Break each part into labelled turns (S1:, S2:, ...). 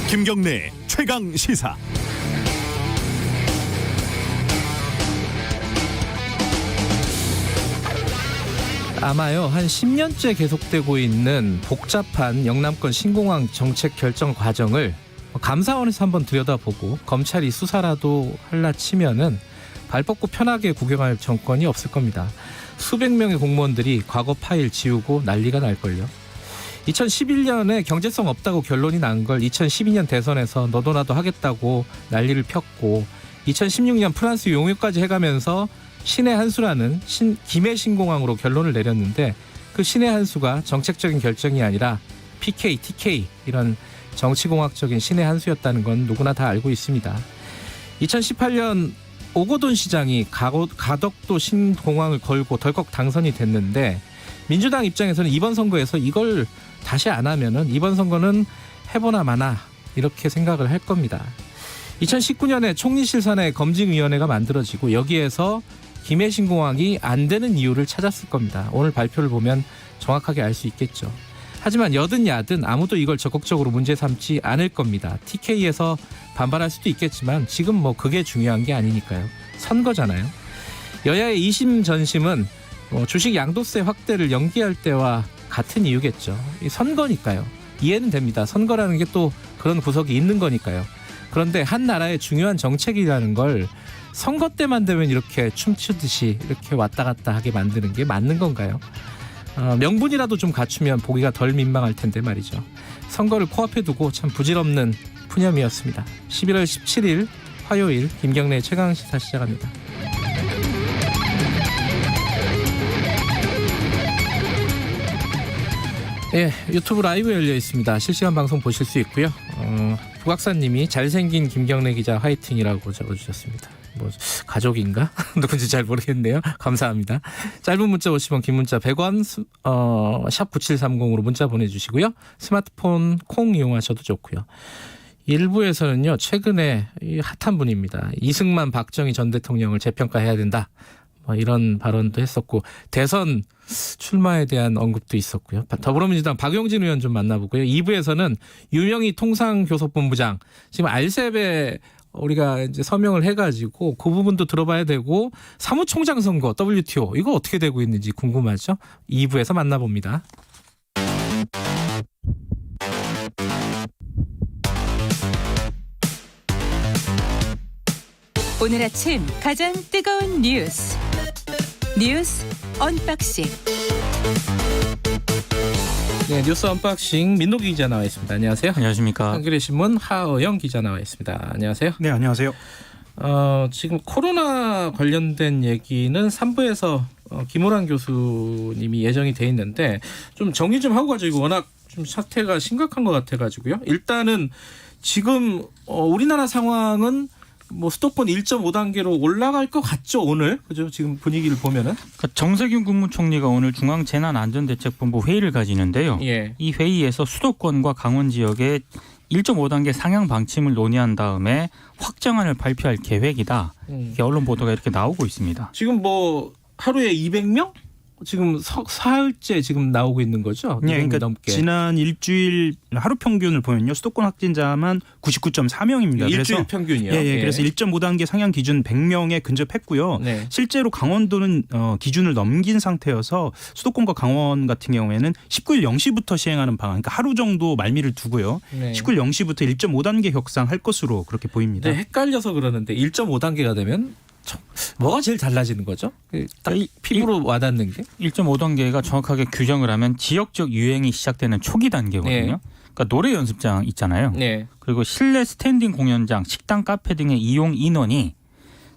S1: 김경래 최강 시사.
S2: 아마요 한 10년째 계속되고 있는 복잡한 영남권 신공항 정책 결정 과정을 감사원에서 한번 들여다보고 검찰이 수사라도 할라 치면은 발 뻗고 편하게 구경할 정권이 없을 겁니다. 수백 명의 공무원들이 과거 파일 지우고 난리가 날걸요. 2011년에 경제성 없다고 결론이 난 걸 2012년 대선에서 너도 나도 하겠다고 난리를 폈고 2016년 프랑스 용유까지 해가면서 신의 한수라는 김해 신공항으로 결론을 내렸는데 그 신의 한수가 정책적인 결정이 아니라 PK, TK 이런 정치공학적인 신의 한수였다는 건 누구나 다 알고 있습니다. 2018년 오거돈 시장이 가덕도 신공항을 걸고 덜컥 당선이 됐는데 민주당 입장에서는 이번 선거에서 이걸 다시 안 하면은 이번 선거는 해보나 마나 이렇게 생각을 할 겁니다. 2019년에 총리실선의 검증위원회가 만들어지고 여기에서 김해 신공항이 안 되는 이유를 찾았을 겁니다. 오늘 발표를 보면 정확하게 알 수 있겠죠. 하지만 여든 야든 아무도 이걸 적극적으로 문제 삼지 않을 겁니다. TK에서 반발할 수도 있겠지만 지금 뭐 그게 중요한 게 아니니까요. 선거잖아요. 여야의 이심 전심은 주식 양도세 확대를 연기할 때와 같은 이유겠죠. 선거니까요. 이해는 됩니다. 선거라는 게 또 그런 구석이 있는 거니까요. 그런데 한 나라의 중요한 정책이라는 걸 선거 때만 되면 이렇게 춤추듯이 이렇게 왔다 갔다 하게 만드는 게 맞는 건가요? 명분이라도 좀 갖추면 보기가 덜 민망할 텐데 말이죠. 선거를 코앞에 두고 참 부질없는 푸념이었습니다. 11월 17일 화요일 김경래 최강시사 시작합니다. 예, 유튜브 라이브 열려 있습니다. 실시간 방송 보실 수 있고요. 부각사님이 잘생긴 김경래 기자 화이팅이라고 적어주셨습니다. 뭐 가족인가? 누군지 잘 모르겠네요. 감사합니다. 짧은 문자 50원, 긴 문자 100원, 샵 9730으로 문자 보내주시고요. 스마트폰 콩 이용하셔도 좋고요. 일부에서는요, 최근에 핫한 분입니다. 이승만, 박정희 전 대통령을 재평가해야 된다. 이런 발언도 했었고 대선 출마에 대한 언급도 있었고요. 더불어민주당 박용진 의원 좀 만나보고요. 2부에서는 유명희 통상교섭본부장 지금 알셉에 우리가 이제 서명을 해가지고 그 부분도 들어봐야 되고 사무총장 선거 WTO 이거 어떻게 되고 있는지 궁금하죠? 2부에서 만나봅니다.
S3: 오늘 아침 가장 뜨거운 뉴스 언박싱.
S2: 네, 뉴스 언박싱 민노기 기자 나와 있습니다. 안녕하세요.
S4: 안녕하십니까.
S2: 한겨레 신문 하어영 기자 나와 있습니다. 안녕하세요.
S4: 네, 안녕하세요.
S2: 지금 코로나 관련된 얘기는 3부에서 김호란 교수님이 예정이 돼 있는데 좀 정리 좀 하고 가지고 워낙 좀 사태가 심각한 것 같아가지고요. 일단은 지금 우리나라 상황은 뭐 수도권 1.5단계로 올라갈 것 같죠 오늘 그죠 지금 분위기를 보면은
S4: 그러니까 정세균 국무총리가 오늘 중앙재난안전대책본부 회의를 가지는데요.
S2: 예.
S4: 이 회의에서 수도권과 강원 지역에 1.5단계 상향 방침을 논의한 다음에 확정안을 발표할 계획이다. 이게 언론 보도가 이렇게 나오고 있습니다.
S2: 지금 뭐 하루에 200명? 지금 사흘째 지금 나오고 있는 거죠?
S5: 네, 그러니까
S2: 넘게.
S5: 지난 일주일 하루 평균을 보면요, 수도권 확진자만 99.4명입니다.
S2: 일주일
S5: 그래서
S2: 평균이요?
S5: 예. 그래서 1.5단계 상향 기준 100명에 근접했고요.
S2: 네.
S5: 실제로 강원도는 기준을 넘긴 상태여서 수도권과 강원 같은 경우에는 19일 0시부터 시행하는 방안, 그러니까 하루 정도 말미를 두고요.
S2: 네.
S5: 19일 0시부터 1.5단계 격상할 것으로 그렇게 보입니다.
S2: 네, 헷갈려서 그러는데 1.5단계가 되면 뭐가 제일 달라지는 거죠? 딱 피부로 와닿는 게?
S4: 1.5단계가 정확하게 규정을 하면 지역적 유행이 시작되는 초기 단계거든요.
S2: 네.
S4: 그러니까 노래 연습장 있잖아요.
S2: 네.
S4: 그리고 실내 스탠딩 공연장, 식당, 카페 등의 이용 인원이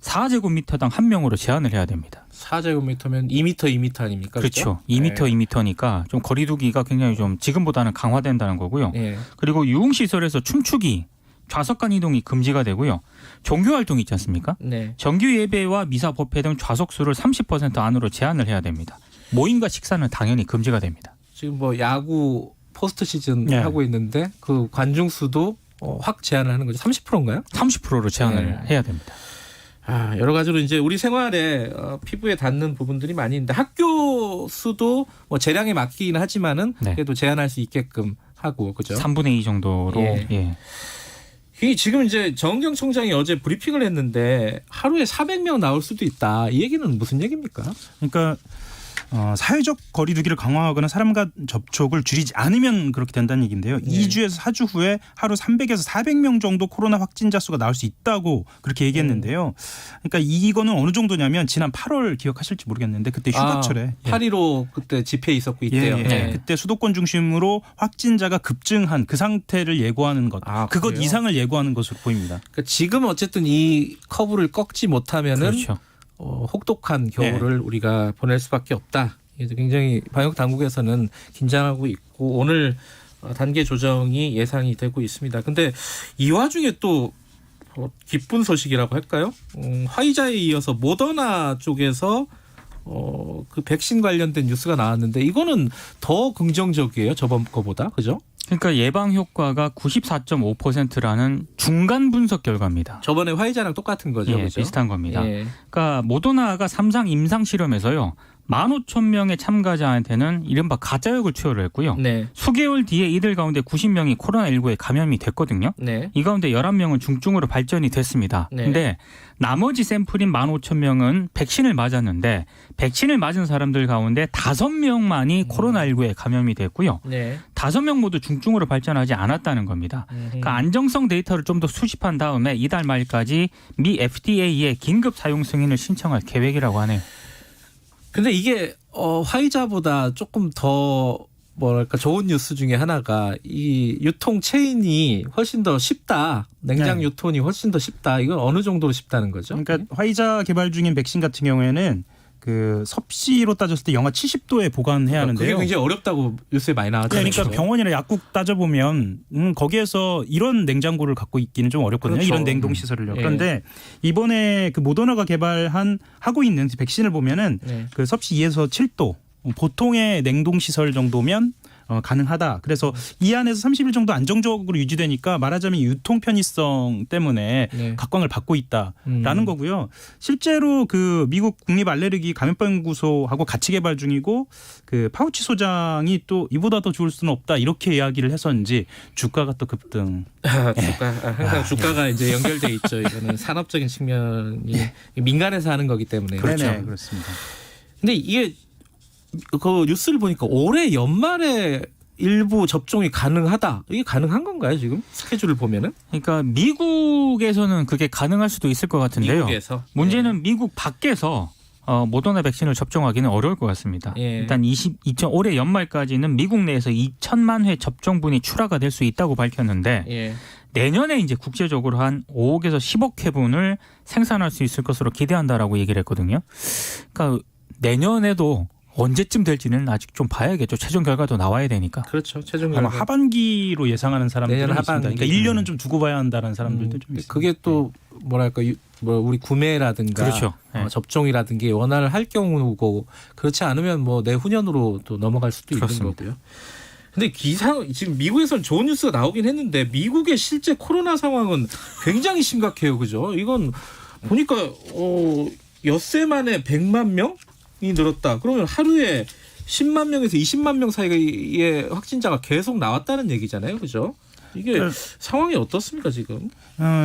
S4: 4제곱미터당 1명으로 제한을 해야 됩니다.
S2: 4제곱미터면 2m 아닙니까?
S4: 그렇죠. 2m, 2m니까 좀 거리두기가 굉장히 좀 지금보다는 강화된다는 거고요.
S2: 네.
S4: 그리고 유흥시설에서 춤추기, 좌석간 이동이 금지가 되고요. 종교활동이 있지 않습니까?
S2: 네.
S4: 정규 예배와 미사 법회 등 좌석수를 30% 안으로 제한을 해야 됩니다. 모임과 식사는 당연히 금지가 됩니다.
S2: 지금 뭐 야구 포스트 시즌
S5: 네.
S2: 하고 있는데 그 관중 수도 확 제한을 하는 거죠. 30%인가요?
S4: 30%로 제한을
S2: 네.
S4: 해야 됩니다.
S2: 여러 가지로 이제 우리 생활에 피부에 닿는 부분들이 많이 있는데 학교 수도 뭐 재량에 맞기는 하지만은
S4: 네.
S2: 그래도 제한할 수 있게끔 하고 그죠?
S4: 3분의 2 정도로.
S2: 예.
S4: 예.
S2: 이 지금 이제 정은경 총장이 어제 브리핑을 했는데 하루에 400명 나올 수도 있다. 이 얘기는 무슨 얘기입니까?
S5: 그러니까 사회적 거리두기를 강화하거나 사람과 접촉을 줄이지 않으면 그렇게 된다는 얘기인데요. 2주에서 4주 후에 하루 300에서 400명 정도 코로나 확진자 수가 나올 수 있다고 그렇게 얘기했는데요. 그러니까 이거는 어느 정도냐면 지난 8월 기억하실지 모르겠는데 그때 휴가철에
S2: 8.15 그때 집회 있었고 이때요.
S5: 예. 그때 수도권 중심으로 확진자가 급증한 그 상태를 예고하는 것. 그것
S2: 그래요?
S5: 이상을 예고하는 것으로 보입니다.
S2: 그러니까 지금 어쨌든 이 커브를 꺾지 못하면은
S4: 그렇죠.
S2: 혹독한 겨울을 우리가 보낼 수밖에 없다. 그래서 굉장히 방역 당국에서는 긴장하고 있고 오늘 단계 조정이 예상이 되고 있습니다. 근데 이 와중에 또 기쁜 소식이라고 할까요? 화이자에 이어서 모더나 쪽에서 그 백신 관련된 뉴스가 나왔는데 이거는 더 긍정적이에요. 저번 거보다. 그죠?
S4: 그러니까 예방 효과가 94.5%라는 중간 분석 결과입니다.
S2: 저번에 화이자랑 똑같은 거죠.
S4: 예,
S2: 그죠?
S4: 비슷한 겁니다.
S2: 예.
S4: 그러니까 모더나가 3상 임상 실험에서요. 15,000명의 참가자한테는 이른바 가짜역을 투여를 했고요.
S2: 네.
S4: 수개월 뒤에 이들 가운데 90명이 코로나19에 감염이 됐거든요.
S2: 네.
S4: 이 가운데 11명은 중증으로 발전이 됐습니다.
S2: 네.
S4: 근데 나머지 샘플인 15,000명은 백신을 맞았는데 백신을 맞은 사람들 가운데 5명만이 코로나19에 감염이 됐고요.
S2: 네.
S4: 5명 모두 중증으로 발전하지 않았다는 겁니다. 그러니까 안정성 데이터를 좀 더 수집한 다음에 이달 말까지 미 FDA에 긴급 사용 승인을 신청할 계획이라고 하네요.
S2: 근데 이게 화이자보다 조금 더 뭐랄까 좋은 뉴스 중에 하나가 이 유통 체인이 훨씬 더 쉽다. 냉장
S5: 네.
S2: 유통이 훨씬 더 쉽다. 이건 어느 정도로 쉽다는 거죠?
S5: 그러니까 화이자 개발 중인 백신 같은 경우에는 그 섭씨로 따졌을 때 영하 70도에 보관해야 하는데요.
S2: 그게 굉장히 어렵다고 뉴스에 많이 나왔잖아요.
S5: 그러니까 병원이나 약국 따져보면 거기에서 이런 냉장고를 갖고 있기는 좀 어렵거든요.
S2: 그렇죠.
S5: 이런 냉동 시설을요.
S2: 예.
S5: 그런데 이번에 그 모더나가 하고 있는 백신을 보면은
S2: 네.
S5: 그 섭씨 2에서 7도 보통의 냉동 시설 정도면 가능하다. 그래서 이 안에서 30일 정도 안정적으로 유지되니까 말하자면 유통 편의성 때문에
S2: 네.
S5: 각광을 받고 있다라는 거고요. 실제로 그 미국 국립 알레르기 감염병 연구소하고 같이 개발 중이고 그 파우치 소장이 또 이보다 더 좋을 수는 없다 이렇게 이야기를 해서인지 주가가 또 급등.
S2: 항상 주가가 이제 연결돼 있죠. 이거는 산업적인 측면이 민간에서 하는 거기 때문에.
S5: 네네, 그렇습니다.
S2: 근데 이게 그 뉴스를 보니까 올해 연말에 일부 접종이 가능하다. 이게 가능한 건가요 지금 스케줄을 보면은?
S4: 그러니까 미국에서는 그게 가능할 수도 있을 것 같은데요.
S2: 미국에서.
S4: 문제는 미국 밖에서 모더나 백신을 접종하기는 어려울 것 같습니다.
S2: 예.
S4: 일단 올해 연말까지는 미국 내에서 2천만 회 접종분이 출하가 될 수 있다고 밝혔는데
S2: 예.
S4: 내년에 이제 국제적으로 한 5억에서 10억 회분을 생산할 수 있을 것으로 기대한다라고 얘기를 했거든요. 그러니까 내년에도 언제쯤 될지는 아직 좀 봐야겠죠. 최종 결과도 나와야 되니까.
S2: 그렇죠. 최종
S5: 아마
S2: 결과.
S5: 하반기로 예상하는 사람들은
S2: 내년
S5: 있습니다.
S2: 하반기.
S5: 그러니까 1년은 좀 두고 봐야 한다는 사람들도 좀 있습니다.
S2: 그게 또 뭐랄까 우리 구매라든가
S4: 그렇죠. 네.
S2: 접종이라든가 원활을 할 경우고 그렇지 않으면 뭐 내후년으로 또 넘어갈 수도
S4: 그렇습니다.
S2: 있는 거고요. 근데 지금 미국에서는 좋은 뉴스가 나오긴 했는데 미국의 실제 코로나 상황은 굉장히 심각해요. 그죠? 이건 보니까 엿새 만에 100만 명이 늘었다. 그러면 하루에 10만 명에서 20만 명 사이의 확진자가 계속 나왔다는 얘기잖아요. 그죠? 이게 상황이 어떻습니까 지금?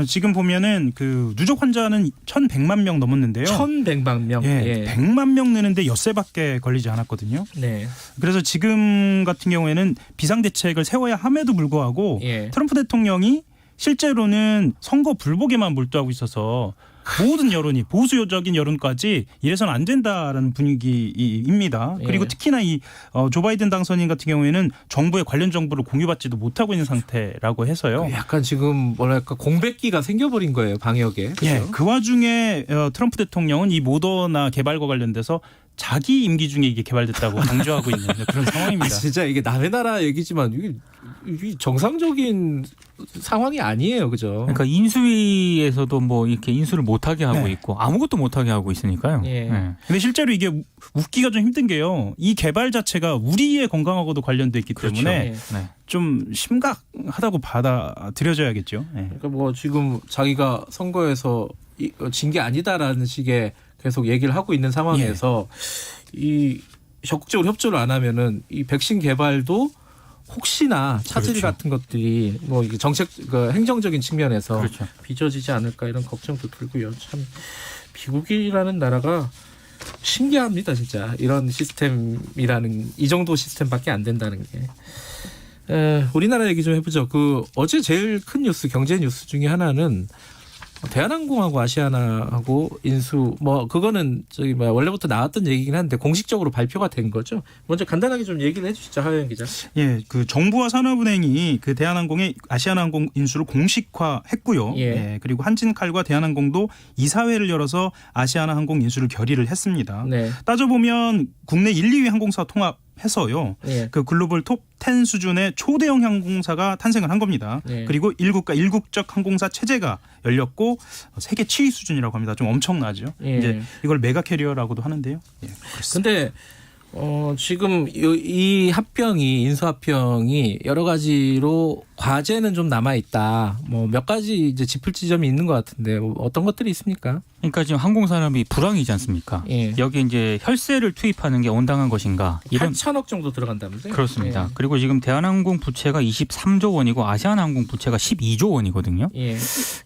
S5: 지금 보면은 그 누적 환자는 1,100만 명 넘었는데요.
S2: 1,100만 명.
S5: 예, 100만 명 느는데 엿새밖에 걸리지 않았거든요.
S2: 네.
S5: 그래서 지금 같은 경우에는 비상대책을 세워야 함에도 불구하고
S2: 예.
S5: 트럼프 대통령이 실제로는 선거 불복에만 몰두하고 있어서 모든 여론이 보수적인 여론까지 이래서는 안 된다라는 분위기입니다.
S2: 예.
S5: 그리고 특히나 이 조 바이든 당선인 같은 경우에는 정부의 관련 정보를 공유받지도 못하고 있는 상태라고 해서요.
S2: 약간 지금 뭐랄까 공백기가 생겨버린 거예요 방역에. 그죠?
S5: 예, 그 와중에 트럼프 대통령은 이 모더나 개발과 관련돼서 자기 임기 중에 이게 개발됐다고 강조하고 있는 그런 상황입니다.
S2: 진짜 이게 남의 나라 얘기지만 이게 정상적인 상황이 아니에요, 그죠?
S4: 그러니까 인수위에서도 뭐 이렇게 인수를 못하게 하고
S5: 네.
S4: 있고 아무것도 못하게 하고 있으니까요.
S2: 예.
S4: 네.
S5: 근데 실제로 이게 웃기가 좀 힘든 게요. 이 개발 자체가 우리의 건강하고도 관련돼 있기 때문에
S2: 그렇죠.
S4: 네.
S5: 좀 심각하다고 받아들여져야겠죠. 네.
S2: 그러니까 뭐 지금 자기가 선거에서 진 게 아니다라는 식의 계속 얘기를 하고 있는 상황에서 이 적극적으로 협조를 안 하면은 이 백신 개발도 혹시나 차질
S4: 그렇죠.
S2: 같은 것들이 뭐 이게 정책 그 행정적인 측면에서
S4: 그렇죠.
S2: 빚어지지 않을까 이런 걱정도 들고요. 참 미국이라는 나라가 신기합니다, 진짜. 이런 시스템이라는 이 정도 시스템밖에 안 된다는 게. 우리나라 얘기 좀 해보죠. 그 어제 제일 큰 뉴스, 경제 뉴스 중에 하나는 대한항공하고 아시아나하고 인수 뭐 그거는 저기 뭐 원래부터 나왔던 얘기긴 한데 공식적으로 발표가 된 거죠. 먼저 간단하게 좀 얘기를 해주시죠, 하영 기자.
S5: 예, 그 정부와 산업은행이 그 대한항공의 아시아나항공 인수를 공식화했고요.
S2: 예.
S5: 예, 그리고 한진칼과 대한항공도 이사회를 열어서 아시아나항공 인수를 결의를 했습니다.
S2: 네.
S5: 따져보면 국내 1, 2위 항공사 통합해서요.
S2: 예.
S5: 그 글로벌 톱10 수준의 초대형 항공사가 탄생을 한 겁니다.
S2: 예.
S5: 그리고 1국가 1국적 항공사 체제가 열렸고 세계 7위 수준이라고 합니다. 좀 엄청나죠.
S2: 예.
S5: 이제 이걸 메가 캐리어라고도 하는데요. 예, 그렇습니다.
S2: 근데 지금 이 합병이 인수 합병이 여러 가지로 과제는 좀 남아 있다. 뭐 몇 가지 이제 짚을 지점이 있는 것 같은데 어떤 것들이 있습니까?
S4: 그러니까 지금 항공산업이 불황이지 않습니까?
S2: 예.
S4: 여기 이제 혈세를 투입하는 게 온당한 것인가? 이런
S2: 8천억 정도 들어간다면서요?
S4: 그렇습니다.
S2: 예.
S4: 그리고 지금 대한항공 부채가 23조 원이고 아시아나항공 부채가 12조 원이거든요.
S2: 예.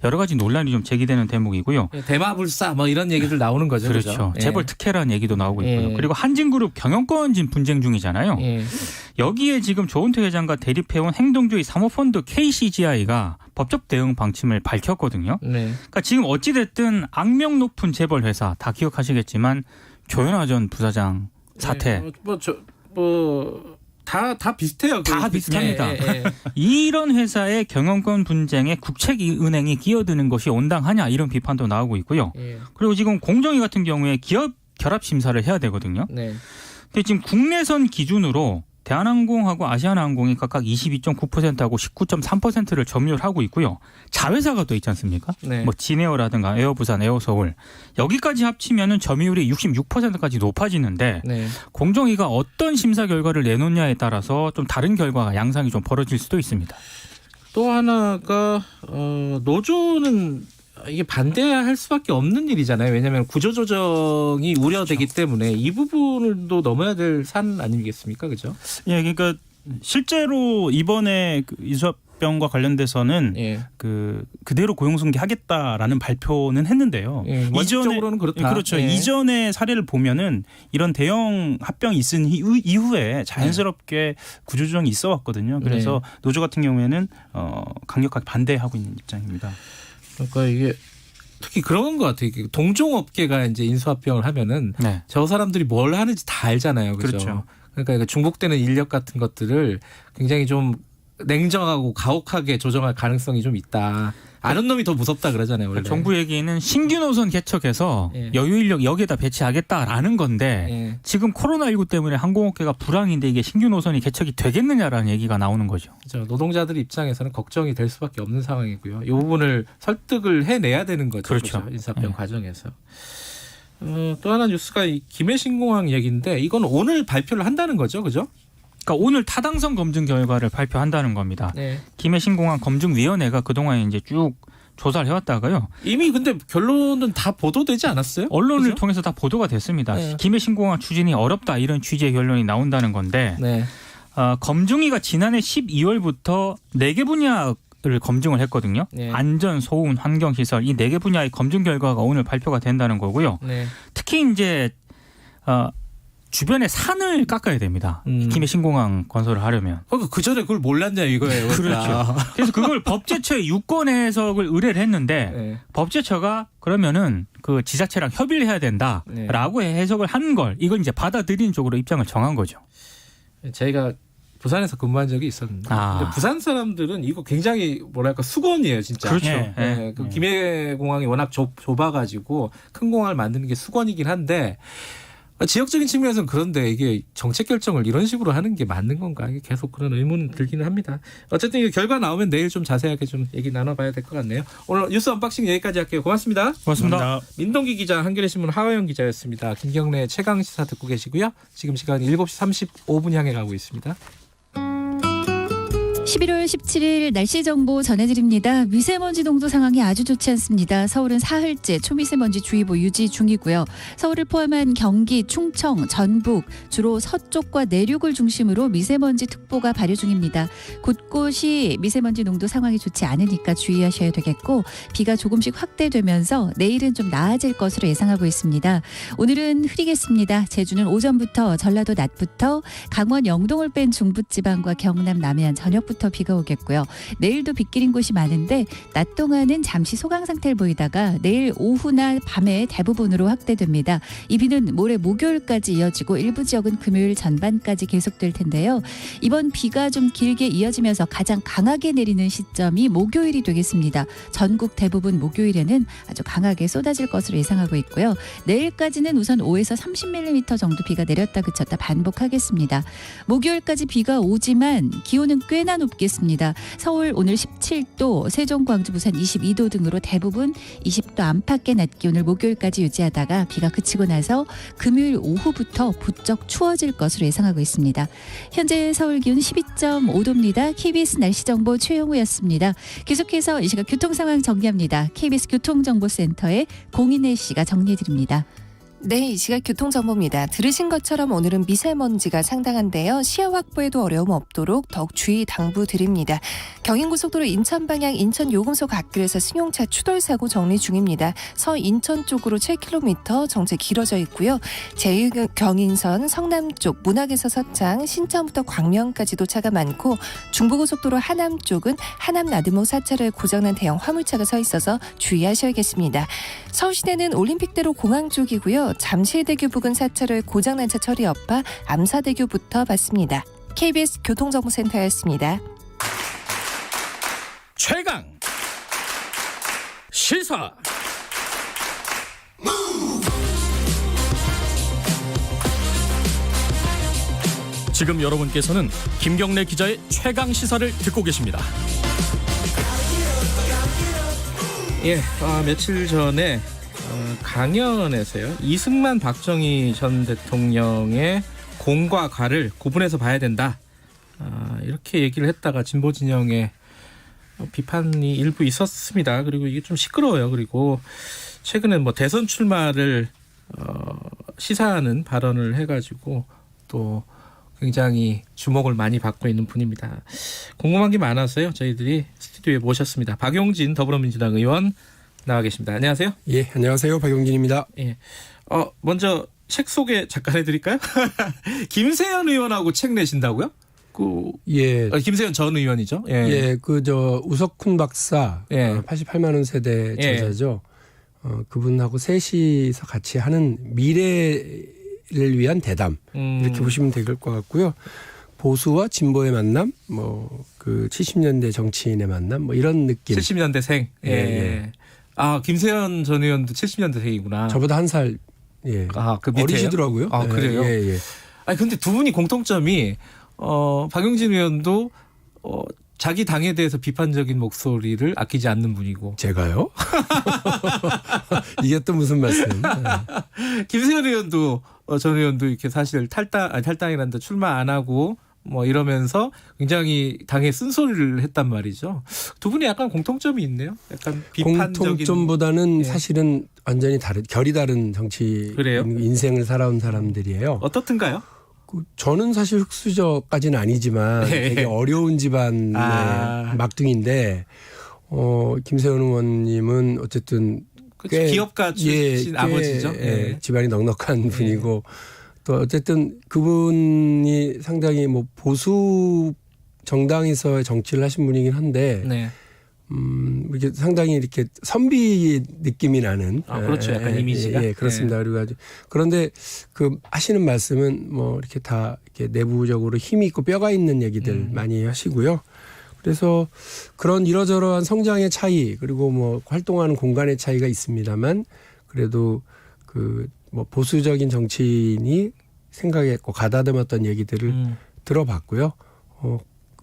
S4: 여러 가지 논란이 좀 제기되는 대목이고요.
S2: 대마불사 뭐 이런 얘기들 나오는 거죠.
S4: 그렇죠.
S2: 예.
S4: 재벌 특혜라는 얘기도 나오고 있고요.
S2: 예.
S4: 그리고 한진그룹 경영권진 분쟁 중이잖아요.
S2: 예.
S4: 여기에 지금 조은태 회장과 대립해온 행동주의 사모펀드 KCGI가 법적 대응 방침을 밝혔거든요.
S2: 네.
S4: 그러니까 지금 어찌됐든 악명 높은 재벌 회사 다 기억하시겠지만 조현아 전 부사장 사태
S2: 다 비슷해요.
S4: 다 비슷합니다.
S2: 예.
S4: 이런 회사의 경영권 분쟁에 국책은행이 끼어드는 것이 온당하냐 이런 비판도 나오고 있고요.
S2: 예.
S4: 그리고 지금 공정위 같은 경우에 기업 결합 심사를 해야 되거든요.
S2: 네.
S4: 근데 지금 국내선 기준으로 대한항공하고 아시아나항공이 각각 22.9%하고 19.3%를 점유하고 있고요. 자회사가 또 있지 않습니까?
S2: 네.
S4: 뭐 진에어라든가 에어부산, 에어서울 여기까지 합치면은 점유율이 66%까지 높아지는데
S2: 네.
S4: 공정위가 어떤 심사 결과를 내놓냐에 따라서 좀 다른 결과가 양상이 좀 벌어질 수도 있습니다.
S2: 또 하나가 노조는 이게 반대할 수밖에 없는 일이잖아요. 왜냐하면 구조조정이 우려되기 때문에 이 부분도 넘어야 될 산 아니겠습니까, 그죠?
S5: 예, 그러니까 실제로 이번에 그 인수합병과 관련돼서는
S2: 예.
S5: 그대로 고용승계하겠다라는 발표는 했는데요.
S2: 예, 원칙적으로는 그렇다.
S5: 그렇죠.
S2: 예.
S5: 이전의 사례를 보면은 이런 대형 합병이 있은 이후에 자연스럽게 구조조정이 있어 왔거든요. 그래서 노조 같은 경우에는 강력하게 반대하고 있는 입장입니다.
S2: 그러니까 이게 특히 그런 것 같아요. 동종업계가 이제 인수합병을 하면은
S4: 네.
S2: 저 사람들이 뭘 하는지 다 알잖아요. 그죠?
S5: 그렇죠.
S2: 그러니까 중복되는 인력 같은 것들을 굉장히 좀 냉정하고 가혹하게 조정할 가능성이 좀 있다. 아는 놈이 더 무섭다 그러잖아요. 원래.
S4: 정부 얘기는 신규 노선 개척해서
S2: 예.
S4: 여유 인력 여기에다 배치하겠다라는 건데
S2: 예.
S4: 지금 코로나19 때문에 항공업계가 불황인데 이게 신규 노선이 개척이 되겠느냐라는 얘기가 나오는 거죠.
S2: 그렇죠. 노동자들 입장에서는 걱정이 될 수밖에 없는 상황이고요. 이 부분을 설득을 해내야 되는 거죠.
S4: 그렇죠.
S2: 인사합병
S4: 예.
S2: 과정에서. 또 하나 뉴스가 이 김해신공항 얘기인데 이건 오늘 발표를 한다는 거죠. 그죠?
S4: 그러니까 오늘 타당성 검증 결과를 발표한다는 겁니다.
S2: 네.
S4: 김해신공항 검증위원회가 그동안 이제 쭉 조사를 해왔다가요.
S2: 이미 근데 결론은 다 보도되지 않았어요?
S4: 언론을
S2: 그죠?
S4: 통해서 다 보도가 됐습니다.
S2: 네.
S4: 김해신공항 추진이 어렵다 이런 취지의 결론이 나온다는 건데
S2: 네.
S4: 검증위가 지난해 12월부터 4개 분야를 검증을 했거든요.
S2: 네.
S4: 안전, 소음, 환경시설 이 4개 분야의 검증 결과가 오늘 발표가 된다는 거고요.
S2: 네.
S4: 특히 이제 주변에 산을 깎아야 됩니다. 김해신공항 건설을 하려면.
S2: 그 전에 그걸 몰랐냐 이거예요.
S4: 그렇죠. 그래서 그걸 법제처에 유권 해석을 의뢰를 했는데
S2: 네.
S4: 법제처가 그러면은 그 지자체랑 협의를 해야 된다라고 해석을 한 걸 이걸 이제 받아들인 쪽으로 입장을 정한 거죠.
S2: 저희가 부산에서 근무한 적이 있었는데 근데 부산 사람들은 이거 굉장히 뭐랄까 수건이에요, 진짜.
S4: 그렇죠.
S2: 네.
S4: 네.
S2: 그 김해공항이 워낙 좁아가지고 큰 공항을 만드는 게 수건이긴 한데 지역적인 측면에서는 그런데 이게 정책 결정을 이런 식으로 하는 게 맞는 건가? 이게 계속 그런 의문은 들기는 합니다. 어쨌든 이 결과 나오면 내일 좀 자세하게 좀 얘기 나눠봐야 될 것 같네요. 오늘 뉴스 언박싱 여기까지 할게요. 고맙습니다.
S4: 고맙습니다.
S2: 민동기 기자, 한겨레신문 하화영 기자였습니다. 김경래 최강 시사 듣고 계시고요. 지금 시간 7시 35분 향해 가고 있습니다.
S6: 11월 17일 날씨 정보 전해드립니다. 미세먼지 농도 상황이 아주 좋지 않습니다. 서울은 사흘째 초미세먼지 주의보 유지 중이고요. 서울을 포함한 경기, 충청, 전북 주로 서쪽과 내륙을 중심으로 미세먼지 특보가 발효 중입니다. 곳곳이 미세먼지 농도 상황이 좋지 않으니까 주의하셔야 되겠고 비가 조금씩 확대되면서 내일은 좀 나아질 것으로 예상하고 있습니다. 오늘은 흐리겠습니다. 제주는 오전부터 전라도 낮부터 강원 영동을 뺀 중부지방과 경남 남해안 저녁부터 비가 오겠고요. 내일도 빗길인 곳이 많은데 낮 동안은 잠시 소강 상태를 보이다가 내일 오후나 밤에 대부분으로 확대됩니다. 이 비는 모레 목요일까지 이어지고 일부 지역은 금요일 전반까지 계속될 텐데요. 이번 비가 좀 길게 이어지면서 가장 강하게 내리는 시점이 목요일이 되겠습니다. 전국 대부분 목요일에는 아주 강하게 쏟아질 것으로 예상하고 있고요. 내일까지는 우선 5에서 30mm 정도 비가 내렸다 그쳤다 반복하겠습니다. 목요일까지 비가 오지만 기온은 꽤나 높겠습니다. 서울 오늘 17도, 세종, 광주, 부산 22도 등으로 대부분 20도 안팎의 낮 기온을 목요일까지 유지하다가 비가 그치고 나서 금요일 오후부터 부쩍 추워질 것으로 예상하고 있습니다. 현재 서울 기온 12.5도입니다. KBS 날씨 정보 최영우였습니다. 계속해서 이 시각 교통 상황 정리합니다. KBS 교통정보센터의 공인혜 씨가 정리해드립니다.
S7: 네, 이 시각 교통정보입니다. 들으신 것처럼 오늘은 미세먼지가 상당한데요. 시야 확보에도 어려움 없도록 더욱 주의 당부드립니다. 경인고속도로 인천 방향 인천 요금소 갓길에서 승용차 추돌 사고 정리 중입니다. 서인천 쪽으로 7km 정체 길어져 있고요. 제1경인선 성남 쪽 문학에서 서창 신천부터 광명까지도 차가 많고 중부고속도로 하남 쪽은 하남 나들목 4차로에 고장난 대형 화물차가 서 있어서 주의하셔야겠습니다. 서울시내는 올림픽대로 공항 쪽이고요. 잠실대교 부근 4차로에 고장난 차 처리 여파 암사대교부터 받습니다. KBS 교통정보센터였습니다.
S2: 최강 시사.
S1: 지금 여러분께서는 김경래 기자의 최강 시사를 듣고 계십니다.
S2: 예, 며칠 전에 강연에서요. 이승만 박정희 전 대통령의 공과 과를 구분해서 봐야 된다. 이렇게 얘기를 했다가 진보 진영에 비판이 일부 있었습니다. 그리고 이게 좀 시끄러워요. 그리고 최근에 뭐 대선 출마를 시사하는 발언을 해가지고 또 굉장히 주목을 많이 받고 있는 분입니다. 궁금한 게 많아서요. 저희들이 스튜디오에 모셨습니다. 박용진 더불어민주당 의원 나와 계십니다. 안녕하세요.
S8: 예, 안녕하세요. 박용진입니다.
S2: 예. 먼저 책 소개 잠깐 해드릴까요? 김세현 의원하고 책 내신다고요?
S8: 예.
S2: 김세현 전 의원이죠. 예.
S8: 예, 우석훈 박사,
S2: 예.
S8: 88만 원 세대
S2: 예.
S8: 저자죠. 그분하고 셋이서 같이 하는 미래를 위한 대담 이렇게 보시면 될 것 같고요. 보수와 진보의 만남, 70년대 정치인의 만남, 이런 느낌.
S2: 70년대생. 예.
S8: 예.
S2: 김세현 전 의원도 70년대생이구나.
S8: 저보다 한 살 예.
S2: 그 밑에요?
S8: 어리시더라고요.
S2: 그래요?
S8: 예, 예.
S2: 근데 두 분이 공통점이 박용진 의원도 자기 당에 대해서 비판적인 목소리를 아끼지 않는 분이고.
S8: 제가요? 이게 또 무슨 말씀?
S2: 김세현 의원도 전 의원도 이렇게 사실 탈당이란다 출마 안 하고 이러면서 굉장히 당에 쓴소리를 했단 말이죠. 두 분이 약간 공통점이 있네요. 약간 비판적인.
S8: 공통점보다는
S2: 예.
S8: 사실은 완전히 결이 다른 정치
S2: 그래요?
S8: 인생을 살아온 사람들이에요.
S2: 어떻든가요?
S8: 저는 사실 흑수저까지는 아니지만 되게 어려운 집안의 막둥인데 김세현 의원님은 어쨌든 꽤
S2: 기업가 출신 아버지죠.
S8: 예, 집안이 넉넉한 분이고 또 어쨌든 그분이 상당히 보수 정당에서의 정치를 하신 분이긴 한데
S2: 네.
S8: 이렇게 상당히 이렇게 선비 느낌이 나는.
S2: 그렇죠. 약간 이미지가.
S8: 예, 그렇습니다. 그리고 그런데 하시는 말씀은 이렇게 다 이렇게 내부적으로 힘이 있고 뼈가 있는 얘기들 많이 하시고요. 그래서 그런 이러저러한 성장의 차이 그리고 활동하는 공간의 차이가 있습니다만 그래도 보수적인 정치인이 생각했고 가다듬었던 얘기들을 들어봤고요.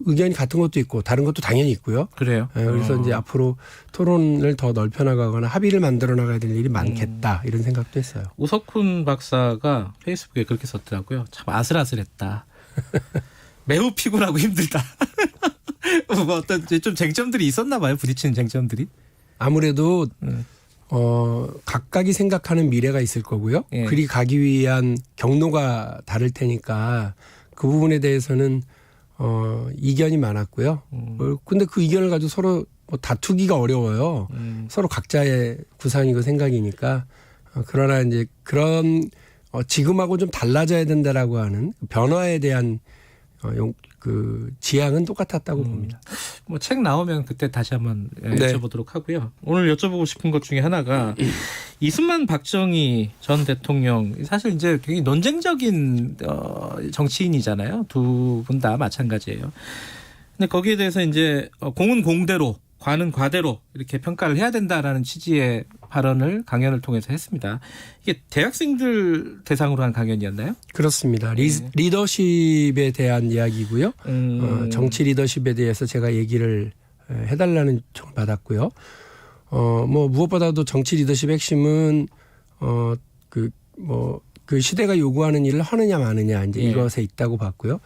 S8: 의견이 같은 것도 있고 다른 것도 당연히 있고요.
S2: 그래요.
S8: 그래서 이제 앞으로 토론을 더 넓혀 나가거나 합의를 만들어 나가야 될 일이 많겠다 이런 생각도 했어요.
S2: 우석훈 박사가 페이스북에 그렇게 썼더라고요. 참 아슬아슬했다. 매우 피곤하고 힘들다. 뭐 어떤 좀 쟁점들이 있었나 봐요. 부딪히는 쟁점들이.
S8: 아무래도 각각이 생각하는 미래가 있을 거고요.
S2: 예.
S8: 그리 가기 위한 경로가 다를 테니까 그 부분에 대해서는 이견이 많았고요. 근데 그 이견을 가지고 서로 뭐 다투기가 어려워요. 서로 각자의 구상이고 생각이니까. 그러나 이제 그런 지금하고 좀 달라져야 된다라고 하는 변화에 대한 그 지향은 똑같았다고 봅니다.
S2: 뭐 책 나오면 그때 다시 한번
S8: 네.
S2: 여쭤보도록 하고요. 오늘 여쭤보고 싶은 것 중에 하나가 이승만 박정희 전 대통령 사실 이제 굉장히 논쟁적인 정치인이잖아요. 두 분 다 마찬가지예요. 근데 거기에 대해서 이제 공은 공대로 과는 과대로 이렇게 평가를 해야 된다라는 취지의 발언을 강연을 통해서 했습니다. 이게 대학생들 대상으로 한 강연이었나요?
S8: 그렇습니다. 리더십에 대한 이야기고요. 정치 리더십에 대해서 제가 얘기를 해달라는 요청을 받았고요. 뭐 무엇보다도 정치 리더십의 핵심은 그 시대가 요구하는 일을 하느냐 마느냐 이제 이것에 있다고 봤고요.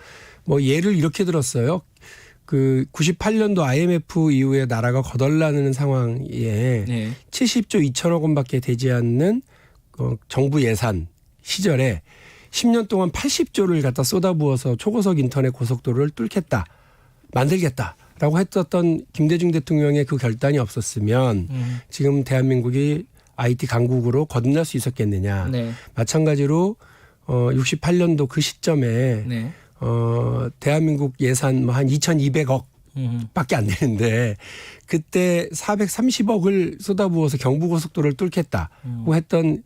S8: 뭐 예를 이렇게 들었어요. 그 98년도 IMF 이후에 나라가 거덜나는 상황에 70조 2천억 원밖에 되지 않는 정부 예산 시절에 10년 동안 80조를 갖다 쏟아부어서 초고속 인터넷 고속도로를 뚫겠다, 만들겠다라고 했었던 김대중 대통령의 그 결단이 없었으면 지금 대한민국이 IT 강국으로 거듭날 수 있었겠느냐. 마찬가지로 68년도 그 시점에 대한민국 예산 뭐 한 2,200억 밖에 안 되는데 그때 430억을 쏟아부어서 경부고속도로를 뚫겠다고 했던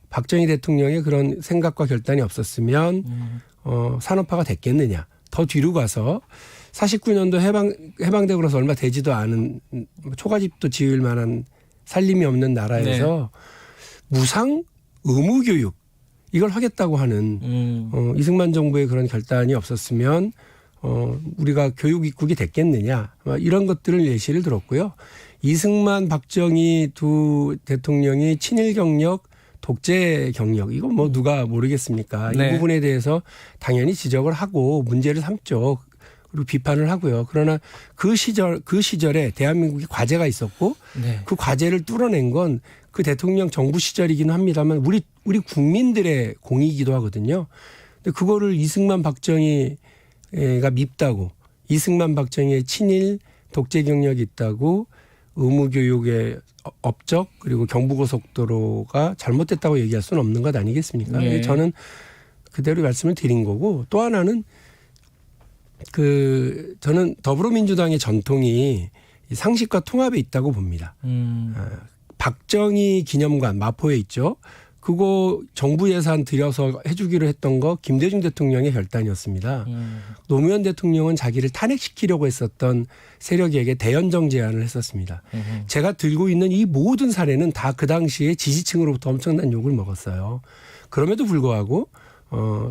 S8: 박정희 대통령의 그런 생각과 결단이 없었으면 산업화가 됐겠느냐. 더 뒤로 가서 49년도 해방되고 나서 얼마 되지도 않은 초가집도 지을 만한 살림이 없는 나라에서 무상 의무교육 이걸 하겠다고 하는 이승만 정부의 그런 결단이 없었으면 우리가 교육 입국이 됐겠느냐 이런 것들을 예시를 들었고요. 이승만 박정희 두 대통령이 친일 경력 독재 경력 이건 뭐 누가 모르겠습니까? 이 부분에 대해서 당연히 지적을 하고 문제를 삼죠. 그리고 비판을 하고요. 그러나 그 시절에 대한민국에 과제가 있었고 그 과제를 뚫어낸 건 그 대통령 정부 시절이긴 합니다만 우리 국민들의 공이기도 하거든요. 근데 그거를 이승만 박정희가 밉다고 이승만 박정희의 친일 독재 경력이 있다고 의무교육의 업적 그리고 경부고속도로가 잘못됐다고 얘기할 수는 없는 것 아니겠습니까? 저는 그대로 말씀을 드린 거고 또 하나는 저는 더불어민주당의 전통이 상식과 통합에 있다고 봅니다. 박정희 기념관 마포에 있죠. 그거 정부 예산 들여서 해주기로 했던 거 김대중 대통령의 결단이었습니다. 노무현 대통령은 자기를 탄핵시키려고 했었던 세력에게 대연정 제안을 했었습니다. 제가 들고 있는 이 모든 사례는 다 그 당시에 지지층으로부터 엄청난 욕을 먹었어요. 그럼에도 불구하고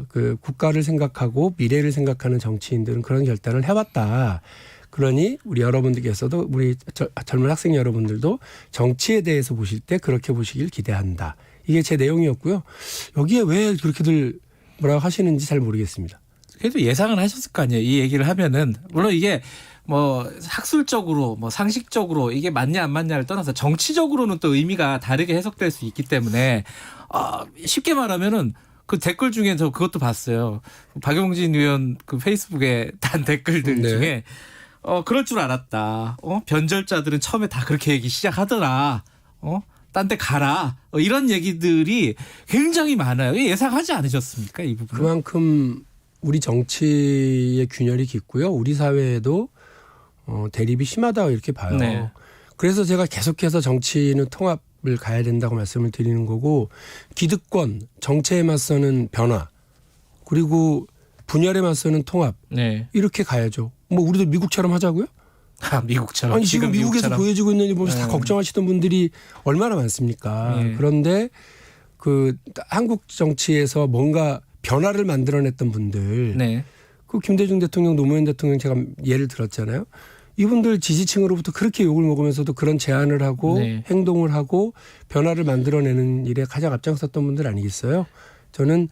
S8: 그 국가를 생각하고 미래를 생각하는 정치인들은 그런 결단을 해왔다. 그러니 우리 여러분들께서도 우리 젊은 학생 여러분들도 정치에 대해서 보실 때 그렇게 보시길 기대한다. 이게 제 내용이었고요. 여기에 왜 그렇게들 뭐라고 하시는지 잘 모르겠습니다.
S2: 그래도 예상을 하셨을 거 아니에요. 이 얘기를 하면은 물론 이게 뭐 학술적으로 뭐 상식적으로 이게 맞냐 안 맞냐를 떠나서 정치적으로는 또 의미가 다르게 해석될 수 있기 때문에 쉽게 말하면은 그 댓글 중에서 그것도 봤어요. 박용진 의원 그 페이스북에 단 댓글들 중에 그럴 줄 알았다. 변절자들은 처음에 다 그렇게 얘기 시작하더라. 딴 데 가라. 이런 얘기들이 굉장히 많아요. 예상하지 않으셨습니까? 이 부분.
S8: 그만큼 우리 정치의 균열이 깊고요. 우리 사회에도 대립이 심하다 이렇게 봐요. 그래서 제가 계속해서 정치는 통합을 가야 된다고 말씀을 드리는 거고 기득권, 정체에 맞서는 변화 그리고 분열에 맞서는 통합 이렇게 가야죠. 뭐 우리도 미국처럼 하자고요?
S2: 미국처럼.
S8: 아니 지금 미국에서 보여지고 있는 일 보면서 다 걱정하시던 분들이 얼마나 많습니까? 그런데 그 한국 정치에서 뭔가 변화를 만들어냈던 분들, 그 김대중 대통령, 노무현 대통령 제가 예를 들었잖아요. 이분들 지지층으로부터 그렇게 욕을 먹으면서도 그런 제안을 하고 행동을 하고 변화를 만들어내는 일에 가장 앞장섰던 분들 아니겠어요? 저는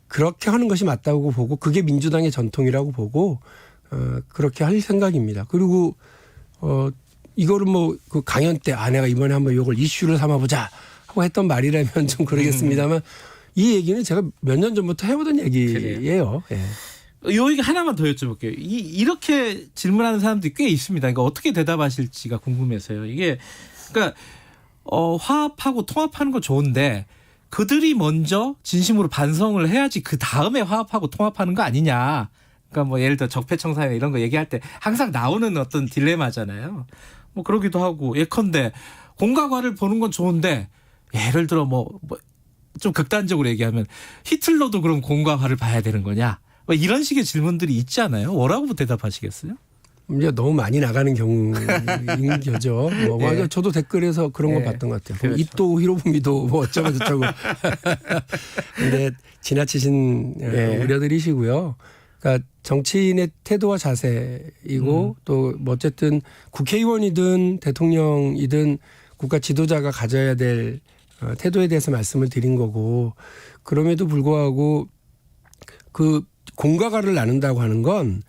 S8: 그렇게 하는 것이 맞다고 보고 그게 민주당의 전통이라고 보고 그렇게 할 생각입니다. 그리고 이거를 뭐 그 강연 때 내가 이번에 한번 이걸 이슈를 삼아보자 하고 했던 말이라면 좀 그러겠습니다만 이 얘기는 제가 몇 년 전부터 해오던 얘기예요. 예.
S2: 요 얘기 하나만 더 여쭤볼게요. 이렇게 질문하는 사람들이 꽤 있습니다. 그러니까 어떻게 대답하실지가 궁금해서요. 이게 그러니까 화합하고 통합하는 거 좋은데 그들이 먼저 진심으로 반성을 해야지 그 다음에 화합하고 통합하는 거 아니냐. 그러니까 뭐 예를 들어 적폐청산이나 이런 거 얘기할 때 항상 나오는 어떤 딜레마잖아요. 뭐 그러기도 하고 예컨대 공과과를 보는 건 좋은데 예를 들어 뭐 좀 극단적으로 얘기하면 히틀러도 그럼 공과과를 봐야 되는 거냐. 뭐 이런 식의 질문들이 있지 않아요? 뭐라고 대답하시겠어요?
S8: 이제 너무 많이 나가는 경우인 거죠.
S2: 예.
S8: 저도 댓글에서 그런 거
S2: 예.
S8: 봤던 것 같아요.
S2: 그렇죠.
S8: 이또 히로부미도 뭐 어쩌고 저쩌고. 근데 지나치신
S2: 예.
S8: 우려들이시고요. 그러니까 정치인의 태도와 자세이고 또 뭐 어쨌든 국회의원이든 대통령이든 국가 지도자가 가져야 될 태도에 대해서 말씀을 드린 거고 그럼에도 불구하고 그 공과과를 나눈다고 하는 건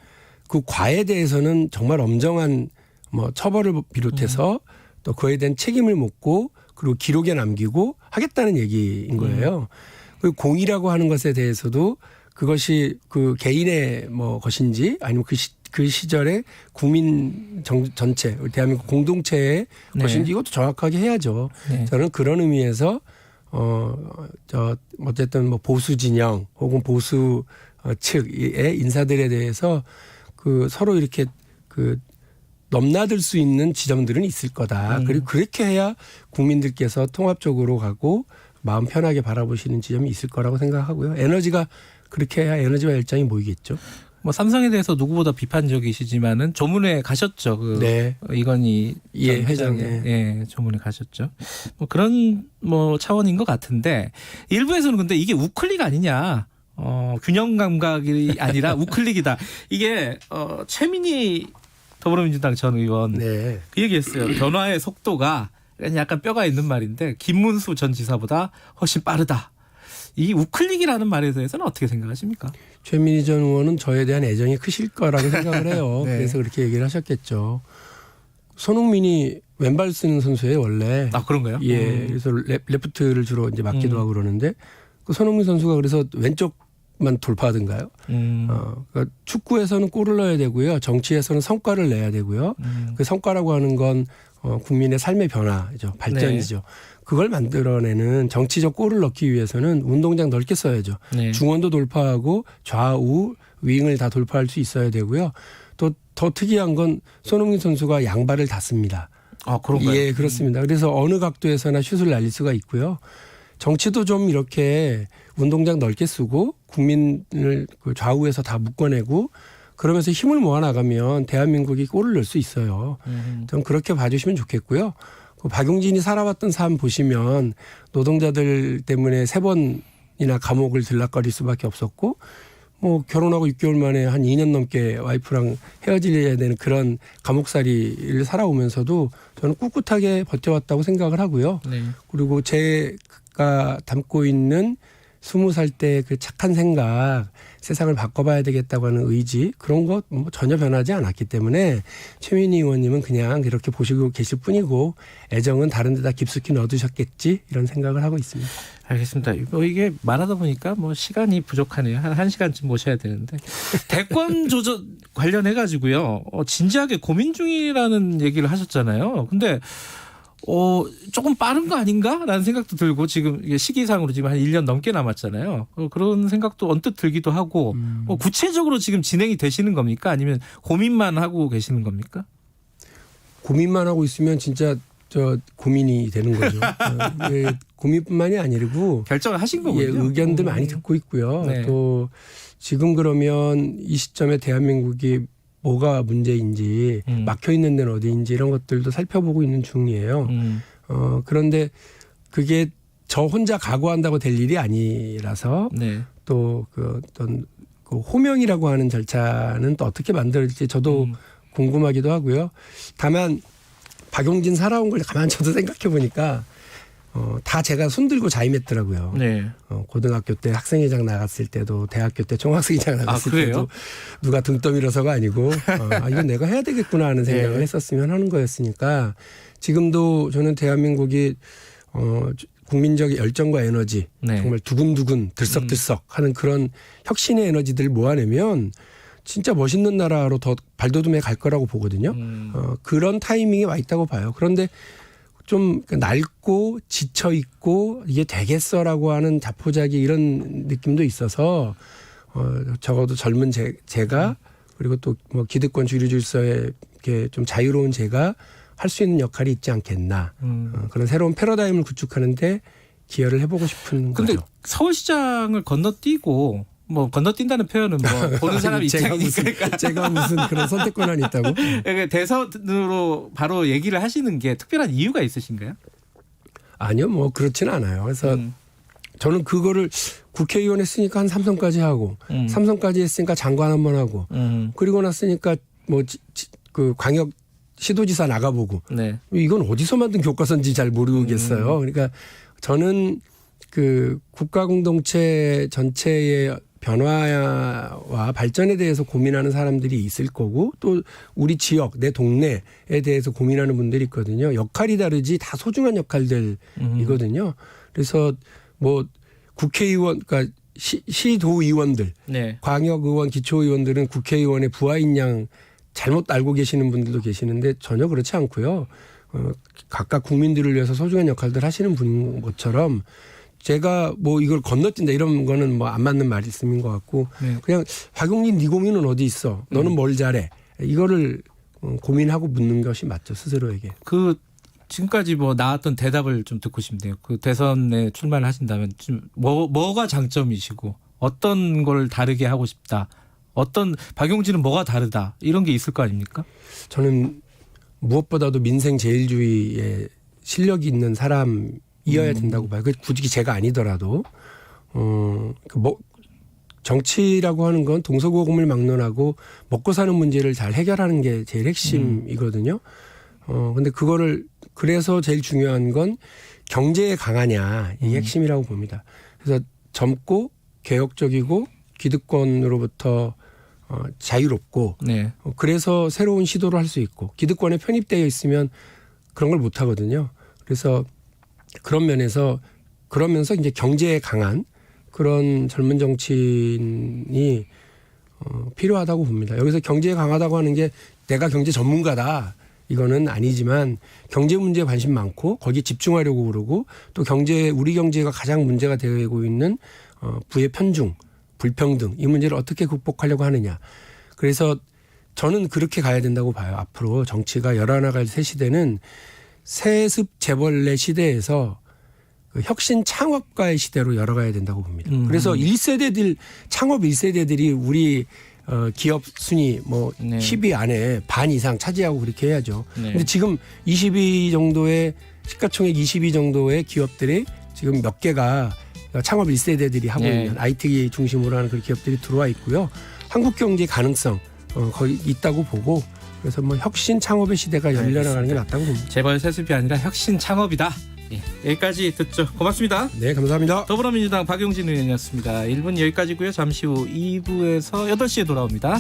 S8: 그 과에 대해서는 정말 엄정한 뭐 처벌을 비롯해서 또 그에 대한 책임을 묻고 그리고 기록에 남기고 하겠다는 얘기인 거예요. 그리고 공이라고 하는 것에 대해서도 그것이 그 개인의 뭐 것인지 아니면 그 시절의 국민 전체 대한민국 공동체의
S2: 네.
S8: 것인지 이것도 정확하게 해야죠.
S2: 네.
S8: 저는 그런 의미에서 어쨌든 뭐 보수 진영 혹은 보수 측의 인사들에 대해서 그 서로 이렇게 그 넘나들 수 있는 지점들은 있을 거다. 그리고 그렇게 해야 국민들께서 통합적으로 가고 마음 편하게 바라보시는 지점이 있을 거라고 생각하고요. 에너지가 그렇게 해야 에너지와 열정이 모이겠죠.
S2: 뭐 삼성에 대해서 누구보다 비판적이시지만은 조문회 가셨죠. 그
S8: 네.
S2: 이건희
S8: 예,
S2: 회장의
S8: 회장,
S2: 예, 조문회 가셨죠. 뭐 그런 뭐 차원인 것 같은데 일부에서는 근데 이게 우클릭 아니냐. 균형 감각이 아니라 우클릭이다. 이게 최민희 더불어민주당 전 의원
S8: 네.
S2: 그 얘기했어요. 변화의 속도가 약간 뼈가 있는 말인데 김문수 전 지사보다 훨씬 빠르다. 이 우클릭이라는 말에 대해서는 어떻게 생각하십니까?
S8: 최민희 전 의원은 저에 대한 애정이 크실 거라고 생각을 해요.
S2: 네.
S8: 그래서 그렇게 얘기를 하셨겠죠. 손흥민이 왼발 쓰는 선수예요 원래.
S2: 아 그런가요?
S8: 예. 그래서 레프트를 주로 이제 맞기도 하고 그러는데 그 손흥민 선수가 그래서 왼쪽만 돌파하던가요? 그러니까 축구에서는 골을 넣어야 되고요. 정치에서는 성과를 내야 되고요. 그 성과라고 하는 건 국민의 삶의 변화죠. 발전이죠.
S2: 네.
S8: 그걸 만들어내는 정치적 골을 넣기 위해서는 운동장 넓게 써야죠.
S2: 네.
S8: 중원도 돌파하고 좌우 윙을 다 돌파할 수 있어야 되고요. 또 더 특이한 건 손흥민 선수가 양발을 다 씁니다.
S2: 아 그런가요?
S8: 예, 그렇습니다. 그래서 어느 각도에서나 슛을 날릴 수가 있고요. 정치도 좀 이렇게 운동장 넓게 쓰고 국민을 그 좌우에서 다 묶어내고 그러면서 힘을 모아 나가면 대한민국이 골을 넣을 수 있어요. 좀 그렇게 봐주시면 좋겠고요. 그 박용진이 살아왔던 삶 보시면 노동자들 때문에 3번이나 감옥을 들락거릴 수밖에 없었고 뭐 결혼하고 6개월 만에 한 2년 넘게 와이프랑 헤어지려야 되는 그런 감옥살이를 살아오면서도 저는 꿋꿋하게 버텨왔다고 생각을 하고요.
S2: 네.
S8: 그리고 제가 담고 있는 20살 때 그 착한 생각, 세상을 바꿔봐야 되겠다고 하는 의지 그런 것 뭐 전혀 변하지 않았기 때문에 최민희 의원님은 그냥 그렇게 보시고 계실 뿐이고 애정은 다른 데다 깊숙이 넣어두셨겠지 이런 생각을 하고 있습니다.
S2: 알겠습니다. 뭐 이게 말하다 보니까 뭐 시간이 부족하네요. 한 1시간쯤 모셔야 되는데 대권 조정 관련해 가지고요. 진지하게 고민 중이라는 얘기를 하셨잖아요. 근데 조금 빠른 거 아닌가라는 생각도 들고 지금 이게 시기상으로 지금 한 1년 넘게 남았잖아요. 그런 생각도 언뜻 들기도 하고 구체적으로 지금 진행이 되시는 겁니까? 아니면 고민만 하고 계시는 겁니까?
S8: 고민만 하고 있으면 진짜 고민이 되는 거죠. 고민뿐만이 아니고
S2: 결정을 하신 거군요.
S8: 예, 의견들 많이 듣고 있고요.
S2: 네.
S8: 또 지금 그러면 이 시점에 대한민국이 뭐가 문제인지 막혀 있는 데는 어디인지 이런 것들도 살펴보고 있는 중이에요. 그런데 그게 저 혼자 각오한다고 될 일이 아니라서
S2: 네.
S8: 또 그 어떤 그 호명이라고 하는 절차는 또 어떻게 만들어질지 저도 궁금하기도 하고요. 다만 박용진 살아온 걸 가만 저도 생각해 보니까 다 제가 손들고 자임했더라고요.
S2: 네.
S8: 고등학교 때 학생회장 나갔을 때도 대학교 때 총학생회장 나갔을
S2: 그래요?
S8: 때도 누가 등 떠밀어서가 아니고 이건 내가 해야 되겠구나 하는 생각을
S2: 네.
S8: 했었으면 하는 거였으니까 지금도 저는 대한민국이 국민적 열정과 에너지
S2: 네.
S8: 정말 두근두근 들썩들썩 하는 그런 혁신의 에너지들을 모아내면 진짜 멋있는 나라로 더 발돋움해 갈 거라고 보거든요. 그런 타이밍이 와 있다고 봐요. 그런데 좀 낡고 지쳐 있고 이게 되겠어라고 하는 자포자기 이런 느낌도 있어서 적어도 젊은 제가 그리고 또 뭐 기득권 주류 질서에 이렇게 좀 자유로운 제가 할 수 있는 역할이 있지 않겠나. 그런 새로운 패러다임을 구축하는데 기여를 해보고 싶은
S2: 근데
S8: 거죠.
S2: 서울시장을 건너뛰고 뭐 건너뛴다는 표현은 뭐 보는 사람 입장이니까
S8: 제가 무슨 그런 선택 권한이 있다고?
S2: 대선으로 바로 얘기를 하시는 게 특별한 이유가 있으신가요?
S8: 아니요, 뭐 그렇진 않아요. 그래서 저는 그거를 국회의원 했으니까 한 3선까지 하고 3선까지 했으니까 장관 한번 하고 그리고 났으니까 뭐 그 광역 시도지사 나가보고
S2: 네.
S8: 이건 어디서 만든 교과서인지 잘 모르겠어요. 그러니까 저는 그 국가 공동체 전체의 변화와 발전에 대해서 고민하는 사람들이 있을 거고 또 우리 지역 내 동네에 대해서 고민하는 분들이 있거든요. 역할이 다르지 다 소중한 역할들이거든요. 그래서 뭐 국회의원 그러니까 시도의원들
S2: 네.
S8: 광역의원 기초의원들은 국회의원의 부하인 양 잘못 알고 계시는 분들도 계시는데 전혀 그렇지 않고요. 각각 국민들을 위해서 소중한 역할들 하시는 분인 것처럼 제가 뭐 이걸 건너뛴다 이런 거는 뭐 안 맞는 말씀인 것 같고
S2: 네.
S8: 그냥 박용진 네 고민은 어디 있어? 너는 뭘 잘해? 이거를 고민하고 묻는 것이 맞죠 스스로에게.
S2: 그 지금까지 뭐 나왔던 대답을 좀 듣고 싶네요. 그 대선에 출마를 하신다면 좀 뭐가 장점이시고 어떤 걸 다르게 하고 싶다. 어떤 박용진은 뭐가 다르다 이런 게 있을 거 아닙니까?
S8: 저는 무엇보다도 민생 제일주의에 실력이 있는 사람이어야 된다고 봐요. 그 굳이 제가 아니더라도 뭐 정치라고 하는 건 동서고금을 막론하고 먹고 사는 문제를 잘 해결하는 게 제일 핵심이거든요. 근데 그거를 그래서 제일 중요한 건 경제에 강하냐 이게 핵심이라고 봅니다. 그래서 젊고 개혁적이고 기득권으로부터 자유롭고
S2: 네.
S8: 그래서 새로운 시도를 할 수 있고 기득권에 편입되어 있으면 그런 걸 못 하거든요. 그래서 그런 면에서 그러면서 이제 경제에 강한 그런 젊은 정치인이 필요하다고 봅니다. 여기서 경제에 강하다고 하는 게 내가 경제 전문가다. 이거는 아니지만 경제 문제에 관심 많고 거기에 집중하려고 그러고 또 우리 경제가 가장 문제가 되고 있는 부의 편중, 불평등 이 문제를 어떻게 극복하려고 하느냐. 그래서 저는 그렇게 가야 된다고 봐요. 앞으로 정치가 열어나갈 새 시대는 세습 재벌의 시대에서 그 혁신 창업가의 시대로 열어가야 된다고 봅니다. 그래서 1세대들 창업 1세대들이 우리 기업 순위 뭐
S2: 네.
S8: 10위 안에 반 이상 차지하고 그렇게 해야죠.
S2: 네.
S8: 근데 지금 22 정도의 시가총액 22 정도의 기업들이 지금 몇 개가 창업 1세대들이 하고
S2: 네.
S8: 있는 IT 중심으로 하는 그런 기업들이 들어와 있고요. 한국 경제의 가능성 거의 있다고 보고 그래서 뭐 혁신 창업의 시대가 열려나가는 게 낫다고 봅니다.
S2: 재벌 세습이 아니라 혁신 창업이다. 예, 여기까지 듣죠. 고맙습니다.
S8: 네, 감사합니다.
S2: 더불어민주당 박용진 의원이었습니다. 1분 여기까지고요. 잠시 후 2부에서 8시에 돌아옵니다.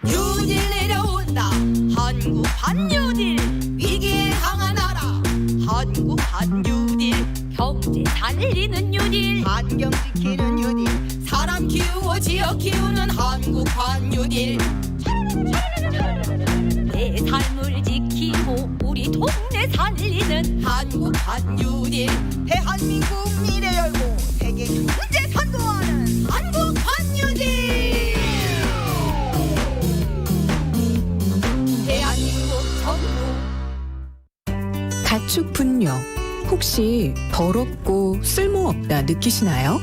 S9: 뉴딜 내려온다. 한국 반뉴딜. 위기에 강한 나라. 한국 반뉴딜. 경제 살리는 뉴딜. 환경 지키는 뉴딜. 사람 키우고 지역 키우는 한국 반뉴딜. 내 삶을 지키고 우리 동네 살리는 한국 반뉴딜. 대한민국 미래 열고 세계 경제 선도하는 한국 반뉴딜. 대한민국 정부.
S7: 가축 분뇨 혹시 더럽고 쓸모없다 느끼시나요?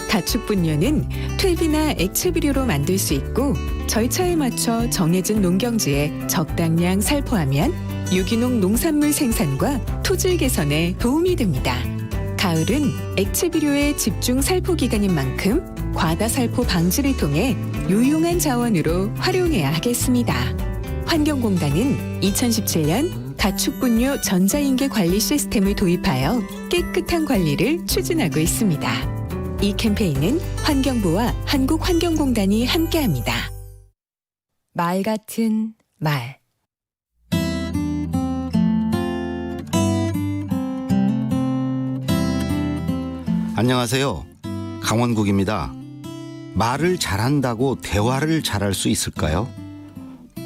S7: 가축 분뇨는 퇴비나 액체 비료로 만들 수 있고 절차에 맞춰 정해진 농경지에 적당량 살포하면 유기농 농산물 생산과 토질 개선에 도움이 됩니다. 가을은 액체 비료의 집중 살포 기간인 만큼
S10: 과다살포 방지를 통해 유용한 자원으로 활용해야 하겠습니다. 환경공단은 2017년 가축분유 전자인계 관리 시스템을 도입하여 깨끗한 관리를 추진하고 있습니다. 이 캠페인은 환경부와 한국환경공단이 함께합니다. 말 같은 말.
S11: 안녕하세요. 강원국입니다. 말을 잘한다고 대화를 잘할 수 있을까요?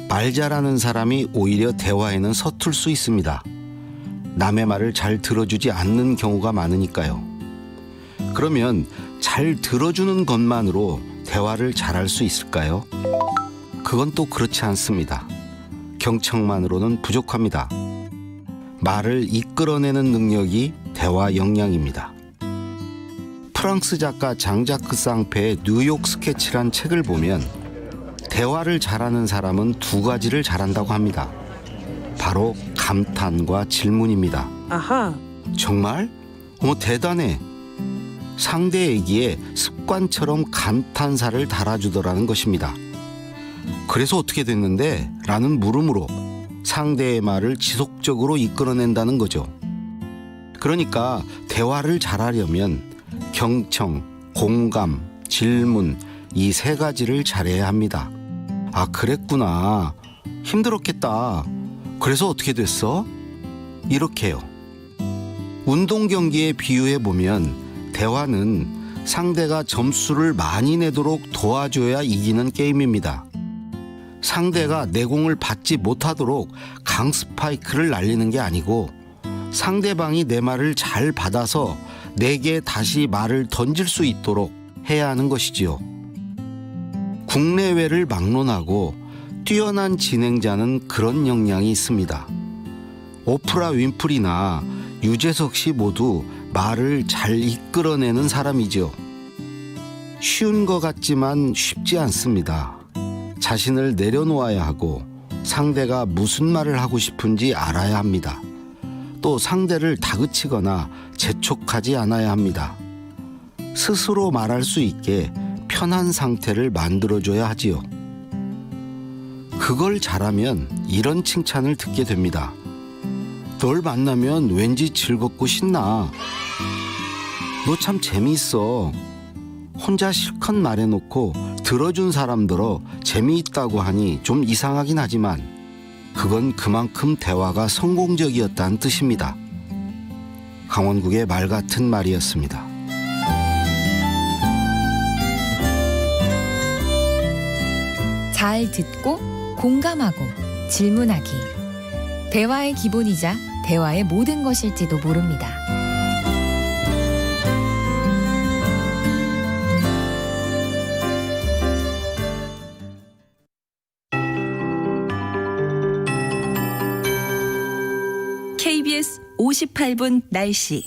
S11: 말 잘하는 사람이 오히려 대화에는 서툴 수 있습니다. 남의 말을 잘 들어주지 않는 경우가 많으니까요. 그러면 잘 들어주는 것만으로 대화를 잘할 수 있을까요? 그건 또 그렇지 않습니다. 경청만으로는 부족합니다. 말을 이끌어내는 능력이 대화 역량입니다. 프랑스 작가 장자크 쌍페의 뉴욕 스케치란 책을 보면 대화를 잘하는 사람은 두 가지를 잘한다고 합니다. 바로 감탄과 질문입니다.
S12: 아하.
S11: 정말? 어머, 대단해. 상대 얘기에 습관처럼 감탄사를 달아주더라는 것입니다. 그래서 어떻게 됐는데? 라는 물음으로 상대의 말을 지속적으로 이끌어낸다는 거죠. 그러니까 대화를 잘하려면 경청, 공감, 질문 이 세 가지를 잘해야 합니다. 아, 그랬구나. 힘들었겠다. 그래서 어떻게 됐어? 이렇게요. 운동 경기에 비유해 보면 대화는 상대가 점수를 많이 내도록 도와줘야 이기는 게임입니다. 상대가 내 공을 받지 못하도록 강스파이크를 날리는 게 아니고 상대방이 내 말을 잘 받아서 내게 다시 말을 던질 수 있도록 해야 하는 것이지요. 국내외를 막론하고 뛰어난 진행자는 그런 역량이 있습니다. 오프라 윈프리나 유재석 씨 모두 말을 잘 이끌어내는 사람이죠. 쉬운 것 같지만 쉽지 않습니다. 자신을 내려놓아야 하고 상대가 무슨 말을 하고 싶은지 알아야 합니다. 또 상대를 다그치거나 재촉하지 않아야 합니다. 스스로 말할 수 있게 편한 상태를 만들어줘야 하지요. 그걸 잘하면 이런 칭찬을 듣게 됩니다. 널 만나면 왠지 즐겁고 신나. 너 참 재미있어. 혼자 실컷 말해놓고 들어준 사람들어 재미있다고 하니 좀 이상하긴 하지만 그건 그만큼 대화가 성공적이었다는 뜻입니다. 강원국의 말 같은 말이었습니다.
S10: 잘 듣고 공감하고 질문하기. 대화의 기본이자 대화의 모든 것일지도 모릅니다.
S3: KBS 58분 날씨.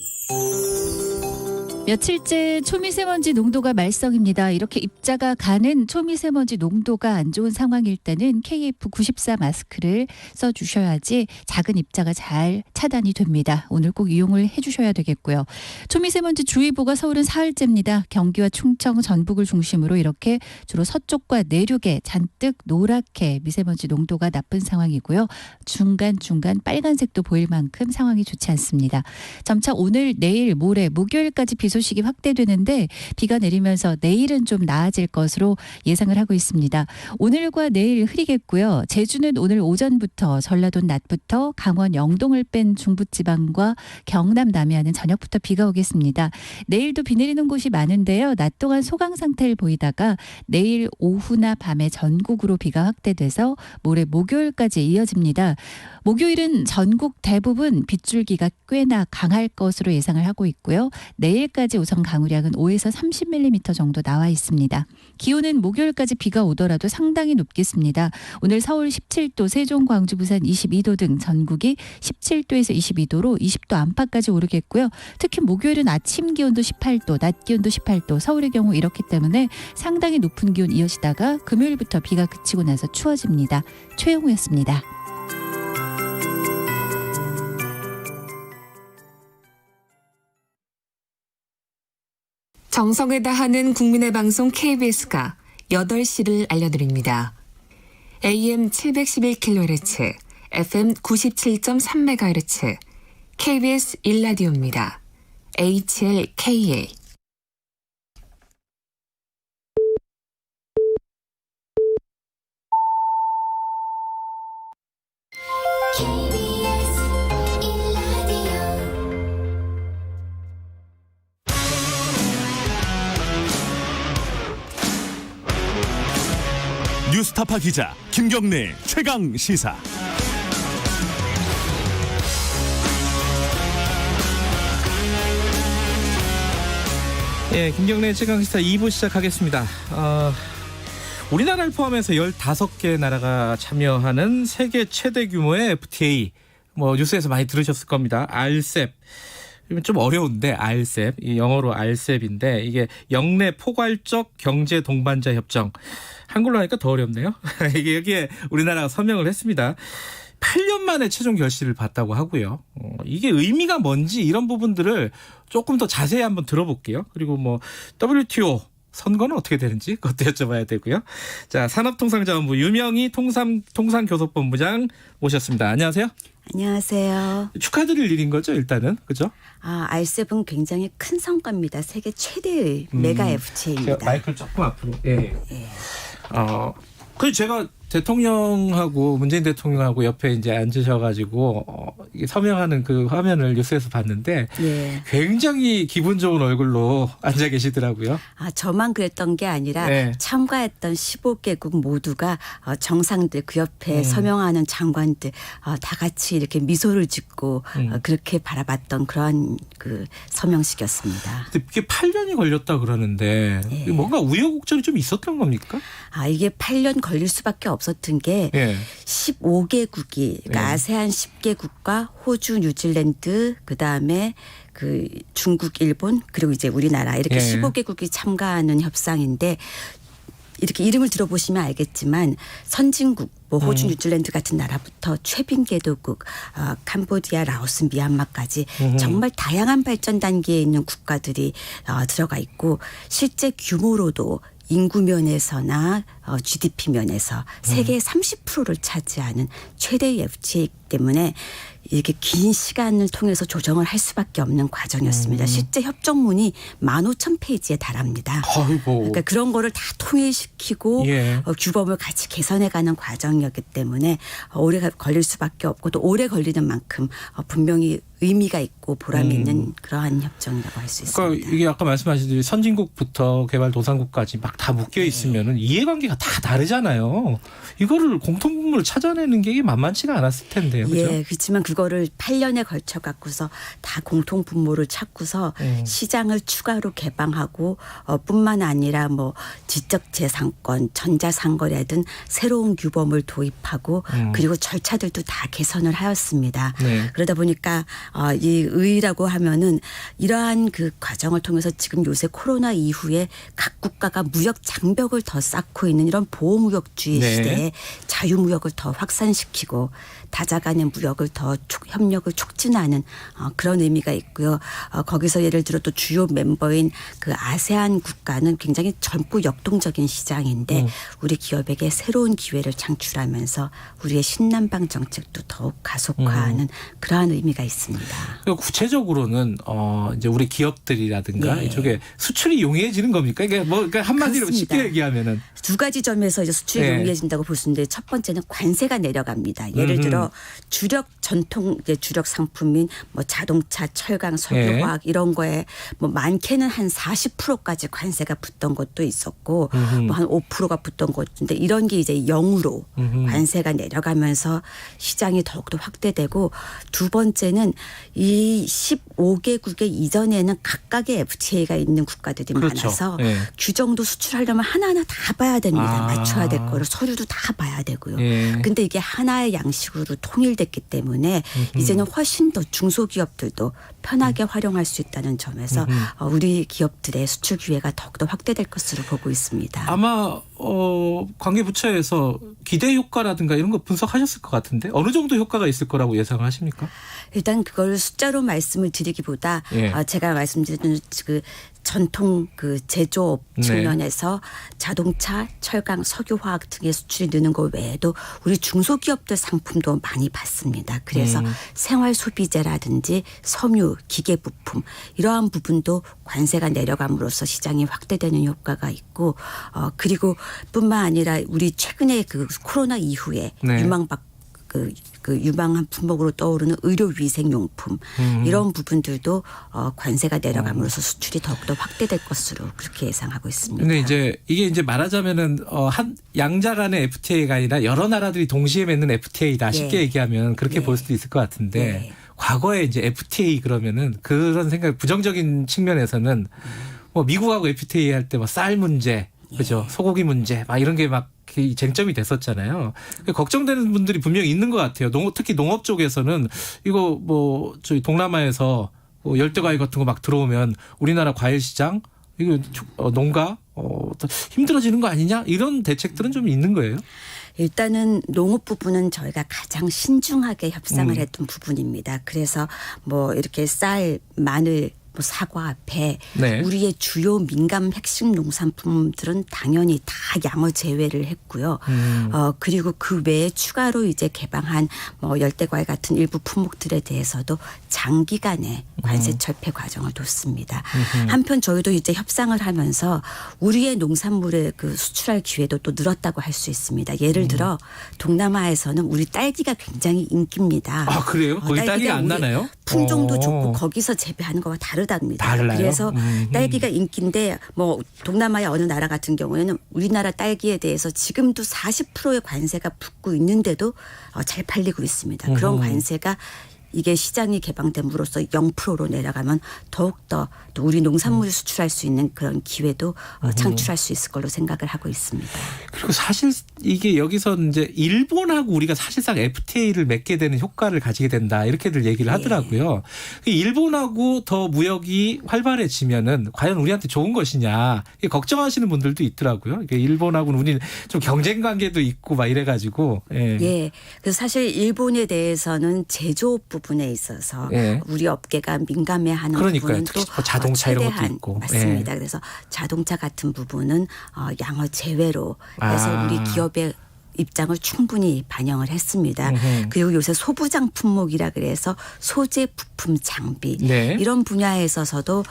S6: 며칠째 초미세먼지 농도가 말썽입니다. 이렇게 입자가 가는 초미세먼지 농도가 안 좋은 상황일 때는 KF94 마스크를 써주셔야지 작은 입자가 잘 차단이 됩니다. 오늘 꼭 이용을 해주셔야 되겠고요. 초미세먼지 주의보가 서울은 사흘째입니다. 경기와 충청, 전북을 중심으로 이렇게 주로 서쪽과 내륙에 잔뜩 노랗게 미세먼지 농도가 나쁜 상황이고요. 중간중간 빨간색도 보일 만큼 상황이 좋지 않습니다. 점차 오늘, 내일, 모레, 목요일까지 비 소식이 확대되는데 비가 내리면서 내일은 좀 나아질 것으로 예상을 하고 있습니다. 오늘과 내일 흐리겠고요. 제주는 오늘 오전부터, 전라도는 낮부터, 강원 영동을 뺀 중부지방과 경남 남해안은 저녁부터 비가 오겠습니다. 내일도 비 내리는 곳이 많은데요. 낮 동안 소강 상태를 보이다가 내일 오후나 밤에 전국으로 비가 확대돼서 모레 목요일까지 이어집니다. 목요일은 전국 대부분 빗줄기가 꽤나 강할 것으로 예상을 하고 있고요. 내일까지 우선 강우량은 5에서 30mm 정도 나와 있습니다. 기온은 목요일까지 비가 오더라도 상당히 높겠습니다. 오늘 서울 17도, 세종, 광주, 부산 22도 등 전국이 17도에서 22도로 20도 안팎까지 오르겠고요. 특히 목요일은 아침 기온도 18도, 낮 기온도 18도, 서울의 경우 이렇기 때문에 상당히 높은 기온 이어지다가 금요일부터 비가 그치고 나서 추워집니다. 최영우였습니다.
S10: 정성을 다하는 국민의 방송 KBS가 8시를 알려드립니다. AM 711kHz, FM 97.3MHz, KBS 1라디오입니다. HLKA.
S12: 뉴스타파 기자 김경래 최강 시사.
S2: 예, 김경래 최강시사 2부 시작하겠습니다. 우리나라를 포함해서 15개 나라가 참여하는 세계 최대 규모의 FTA, 뭐 뉴스에서 많이 들으셨을 겁니다. RCEP. 좀 어려운데 RCEP, 이 영어로 RCEP인데 이게 영내 포괄적 경제 동반자 협정. 한글로 하니까 더 어렵네요. 이게 여기에 우리나라가 서명을 했습니다. 8년 만에 최종 결실을 봤다고 하고요. 이게 의미가 뭔지 이런 부분들을 조금 더 자세히 한번 들어볼게요. 그리고 뭐 WTO 선거는 어떻게 되는지 그것도 여쭤봐야 되고요. 자, 산업통상자원부 유명희 통상교섭본부장 모셨습니다. 안녕하세요.
S13: 안녕하세요.
S2: 축하드릴 일인 거죠, 일단은. 그죠?
S13: RCEP은 굉장히 큰 성과입니다. 세계 최대의 메가 FTA입니다.
S2: 마이크를 조금 앞으로. 예. 그래서 제가 대통령하고 문재인 대통령하고 옆에 이제 앉으셔가지고 이게 서명하는 그 화면을 뉴스에서 봤는데
S13: 예.
S2: 굉장히 기분 좋은 얼굴로 앉아 계시더라고요.
S13: 저만 그랬던 게 아니라 참가했던 15개국 모두가 정상들 그 옆에 서명하는 장관들 다 같이 이렇게 미소를 짓고 그렇게 바라봤던 그런 그 서명식이었습니다.
S2: 근데 이게 8년이 걸렸다 그러는데 뭔가 우여곡절이 좀 있었던 겁니까?
S13: 이게 8년 걸릴 수밖에 없었던 게 15개국이 그러니까 아세안 10개국과 호주, 뉴질랜드 그다음에 그 중국, 일본 그리고 이제 우리나라 이렇게 15개국이 참가하는 협상인데 이렇게 이름을 들어보시면 알겠지만 선진국 뭐 호주, 뉴질랜드 같은 나라부터 최빈개도국, 캄보디아, 라오스, 미얀마까지 정말 다양한 발전 단계에 있는 국가들이 들어가 있고 실제 규모로도 인구 면에서나 GDP 면에서 세계의 30%를 차지하는 최대의 FTA이기 때문에 이렇게 긴 시간을 통해서 조정을 할 수밖에 없는 과정이었습니다. 실제 협정문이 15,000페이지에 달합니다. 그러니까 그런 거를 다 통일시키고 규범을 같이 개선해가는 과정이었기 때문에 오래 걸릴 수밖에 없고 또 오래 걸리는 만큼 분명히 의미가 있고 보람이 있는 그러한 협정이라고 할 수 있습니다.
S2: 그러니까 이게 아까 말씀하신 선진국부터 개발도상국까지 막 다 묶여 있으면은 이해관계가 다 다르잖아요. 이거를 공통분모를 찾아내는 게 만만치가 않았을 텐데요. 그렇죠?
S13: 예, 그렇지만 그거를 8년에 걸쳐 갖고서 다 공통분모를 찾고서 시장을 추가로 개방하고 뿐만 아니라 뭐 지적재산권, 전자상거래 등 새로운 규범을 도입하고 그리고 절차들도 다 개선을 하였습니다. 그러다 보니까 이 의의라고 하면은 이러한 그 과정을 통해서 지금 요새 코로나 이후에 각 국가가 무역 장벽을 더 쌓고 있는 이런 보호무역주의 시대에 자유무역을 더 확산시키고 다자 간의 무역을 더 협력을 촉진하는 그런 의미가 있고요. 거기서 예를 들어 또 주요 멤버인 그 아세안 국가는 굉장히 젊고 역동적인 시장인데 우리 기업에게 새로운 기회를 창출하면서 우리의 신남방 정책도 더욱 가속화하는 그러한 의미가 있습니다.
S2: 구체적으로는 이제 우리 기업들이라든가 이쪽에 수출이 용이해지는 겁니까? 이게 뭐 그러니까 한마디로 쉽게 얘기하면은
S13: 두 가지 점에서 이제 수출이 용이해진다고 볼 수 있는데 첫 번째는 관세가 내려갑니다. 예를 들어 주력 전통 이제 주력 상품인 뭐 자동차, 철강, 석유화학 이런 거에 뭐 많게는 한 40%까지 관세가 붙던 것도 있었고 뭐 한 5%가 붙던 것인데 이런 게 이제 0으로 관세가 내려가면서 시장이 더욱더 확대되고 두 번째는 이 15개국의 이전에는 각각의 FTA가 있는 국가들이 많아서 규정도 수출하려면 하나하나 다 봐야 됩니다. 맞춰야 될 거를 서류도 다 봐야 되고요. 근데 이게 하나의 양식으로 통일됐기 때문에 이제는 훨씬 더 중소기업들도 편하게 활용할 수 있다는 점에서 우리 기업들의 수출 기회가 더욱더 확대될 것으로 보고 있습니다.
S2: 아마 관계부처에서 기대 효과라든가 이런 거 분석하셨을 것 같은데 어느 정도 효과가 있을 거라고 예상을 하십니까?
S13: 일단 그걸 숫자로 말씀을 드리기보다 제가 말씀드린 그 전통 그 제조업
S2: 네.
S13: 측면에서 자동차, 철강, 석유화학 등의 수출이 느는 것 외에도 우리 중소기업들 상품도 많이 받습니다. 그래서 생활 소비재라든지 섬유, 기계 부품 이러한 부분도 관세가 내려감으로써 시장이 확대되는 효과가 있고 그리고 뿐만 아니라 우리 최근에 그 코로나 이후에
S2: 네.
S13: 유망한 품목으로 떠오르는 의료위생용품 이런 부분들도 관세가 내려감으로써 수출이 더욱더 확대될 것으로 그렇게 예상하고 있습니다.
S2: 근데 이제 이게 이제 말하자면은 한 양자 간의 FTA가 아니라 여러 나라들이 동시에 맺는 FTA다 쉽게 얘기하면 그렇게 볼 수도 있을 것 같은데 과거에 이제 FTA 그러면은 그런 생각 부정적인 측면에서는 뭐 미국하고 FTA 할 때 뭐 쌀 문제 그죠 소고기 문제 막 이런 게 막 쟁점이 됐었잖아요. 걱정되는 분들이 분명히 있는 것 같아요. 특히 농업 쪽에서는 이거 뭐 저희 동남아에서 열대과일 같은 거 막 들어오면 우리나라 과일 시장 이거 농가 힘들어지는 거 아니냐 이런 대책들은 좀 있는 거예요.
S13: 일단은 농업 부분은 저희가 가장 신중하게 협상을 했던 부분입니다. 그래서 뭐 이렇게 쌀, 마늘, 뭐 사과, 배
S2: 네.
S13: 우리의 주요 민감 핵심 농산품들은 당연히 다 양어 제외를 했고요. 그리고 그 외에 추가로 이제 개방한 뭐 열대과일 같은 일부 품목들에 대해서도 장기간의 관세 철폐 과정을 뒀습니다. 한편 저희도 이제 협상을 하면서 우리의 농산물의 그 수출할 기회도 또 늘었다고 할 수 있습니다. 예를 들어 동남아에서는 우리 딸기가 굉장히 인기입니다.
S2: 아 그래요? 거기 딸기가 안 나나요?
S13: 품종도 좋고 거기서 재배하는 거와 다르답니다.
S2: 달라요?
S13: 그래서 딸기가 인기인데 뭐 동남아의 어느 나라 같은 경우에는 우리나라 딸기에 대해서 지금도 40%의 관세가 붙고 있는데도 잘 팔리고 있습니다. 그런 관세가 이게 시장이 개방됨으로써 0%로 내려가면 더욱더 또 우리 농산물을 수출할 수 있는 그런 기회도 창출할 수 있을 걸로 생각을 하고 있습니다.
S2: 그리고 사실 이게 여기서 이제 일본하고 우리가 사실상 FTA를 맺게 되는 효과를 가지게 된다 이렇게들 얘기를 하더라고요. 일본하고 더 무역이 활발해지면은 과연 우리한테 좋은 것이냐 이게 걱정하시는 분들도 있더라고요. 일본하고는 우리는 좀 경쟁 관계도 있고 막 이래가지고.
S13: 예. 그래서 사실 일본에 대해서는 제조업 부분에 있어서 우리 업계가 민감해하는 부분은 또
S2: 자동차 이런 것도 있고.
S13: 맞습니다. 그래서 자동차 같은 부분은 양어 제외로 해서 우리 기업의 입장을 충분히 반영을 했습니다. 그리고 요새 소부장 품목이라 그래서 소재, 부품, 장비 이런 분야에 있어서도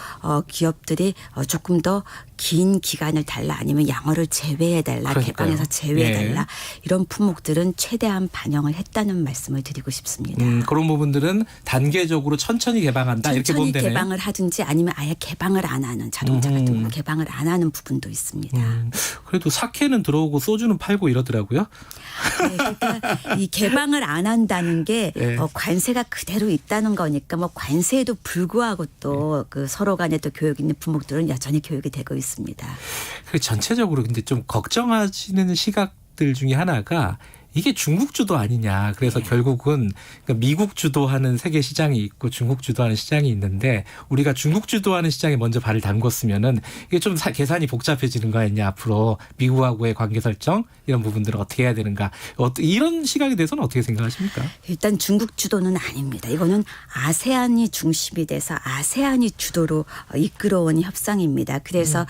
S13: 기업들이 조금 더 긴 기간을 달라 아니면 양어를 제외해달라 개방해서 제외해달라 이런 품목들은 최대한 반영을 했다는 말씀을 드리고 싶습니다.
S2: 그런 부분들은 단계적으로 천천히 개방한다 이렇게 보면 되네요.
S13: 천천히 개방을 하든지 아니면 아예 개방을 안 하는 자동차 같은 경우는 개방을 안 하는 부분도 있습니다.
S2: 그래도 사케는 들어오고 소주는 팔고 이러더라고요.
S13: 네, 그러니까 이 개방을 안 한다는 게 관세가 그대로 있다는 거니까 뭐 관세에도 불구하고 또 그 서로 간에 또 교육 있는 품목들은 여전히 교육이 되고 있습니다.
S2: 그 전체적으로 근데 좀 걱정하시는 시각들 중에 하나가 이게 중국 주도 아니냐. 그래서 결국은 미국 주도하는 세계 시장이 있고 중국 주도하는 시장이 있는데 우리가 중국 주도하는 시장에 먼저 발을 담궜으면은 이게 좀 계산이 복잡해지는 거 아니냐. 앞으로 미국하고의 관계 설정 이런 부분들을 어떻게 해야 되는가. 이런 시각에 대해서는 어떻게 생각하십니까?
S13: 일단 중국 주도는 아닙니다. 이거는 아세안이 중심이 돼서 아세안이 주도로 이끌어온 협상입니다. 그래서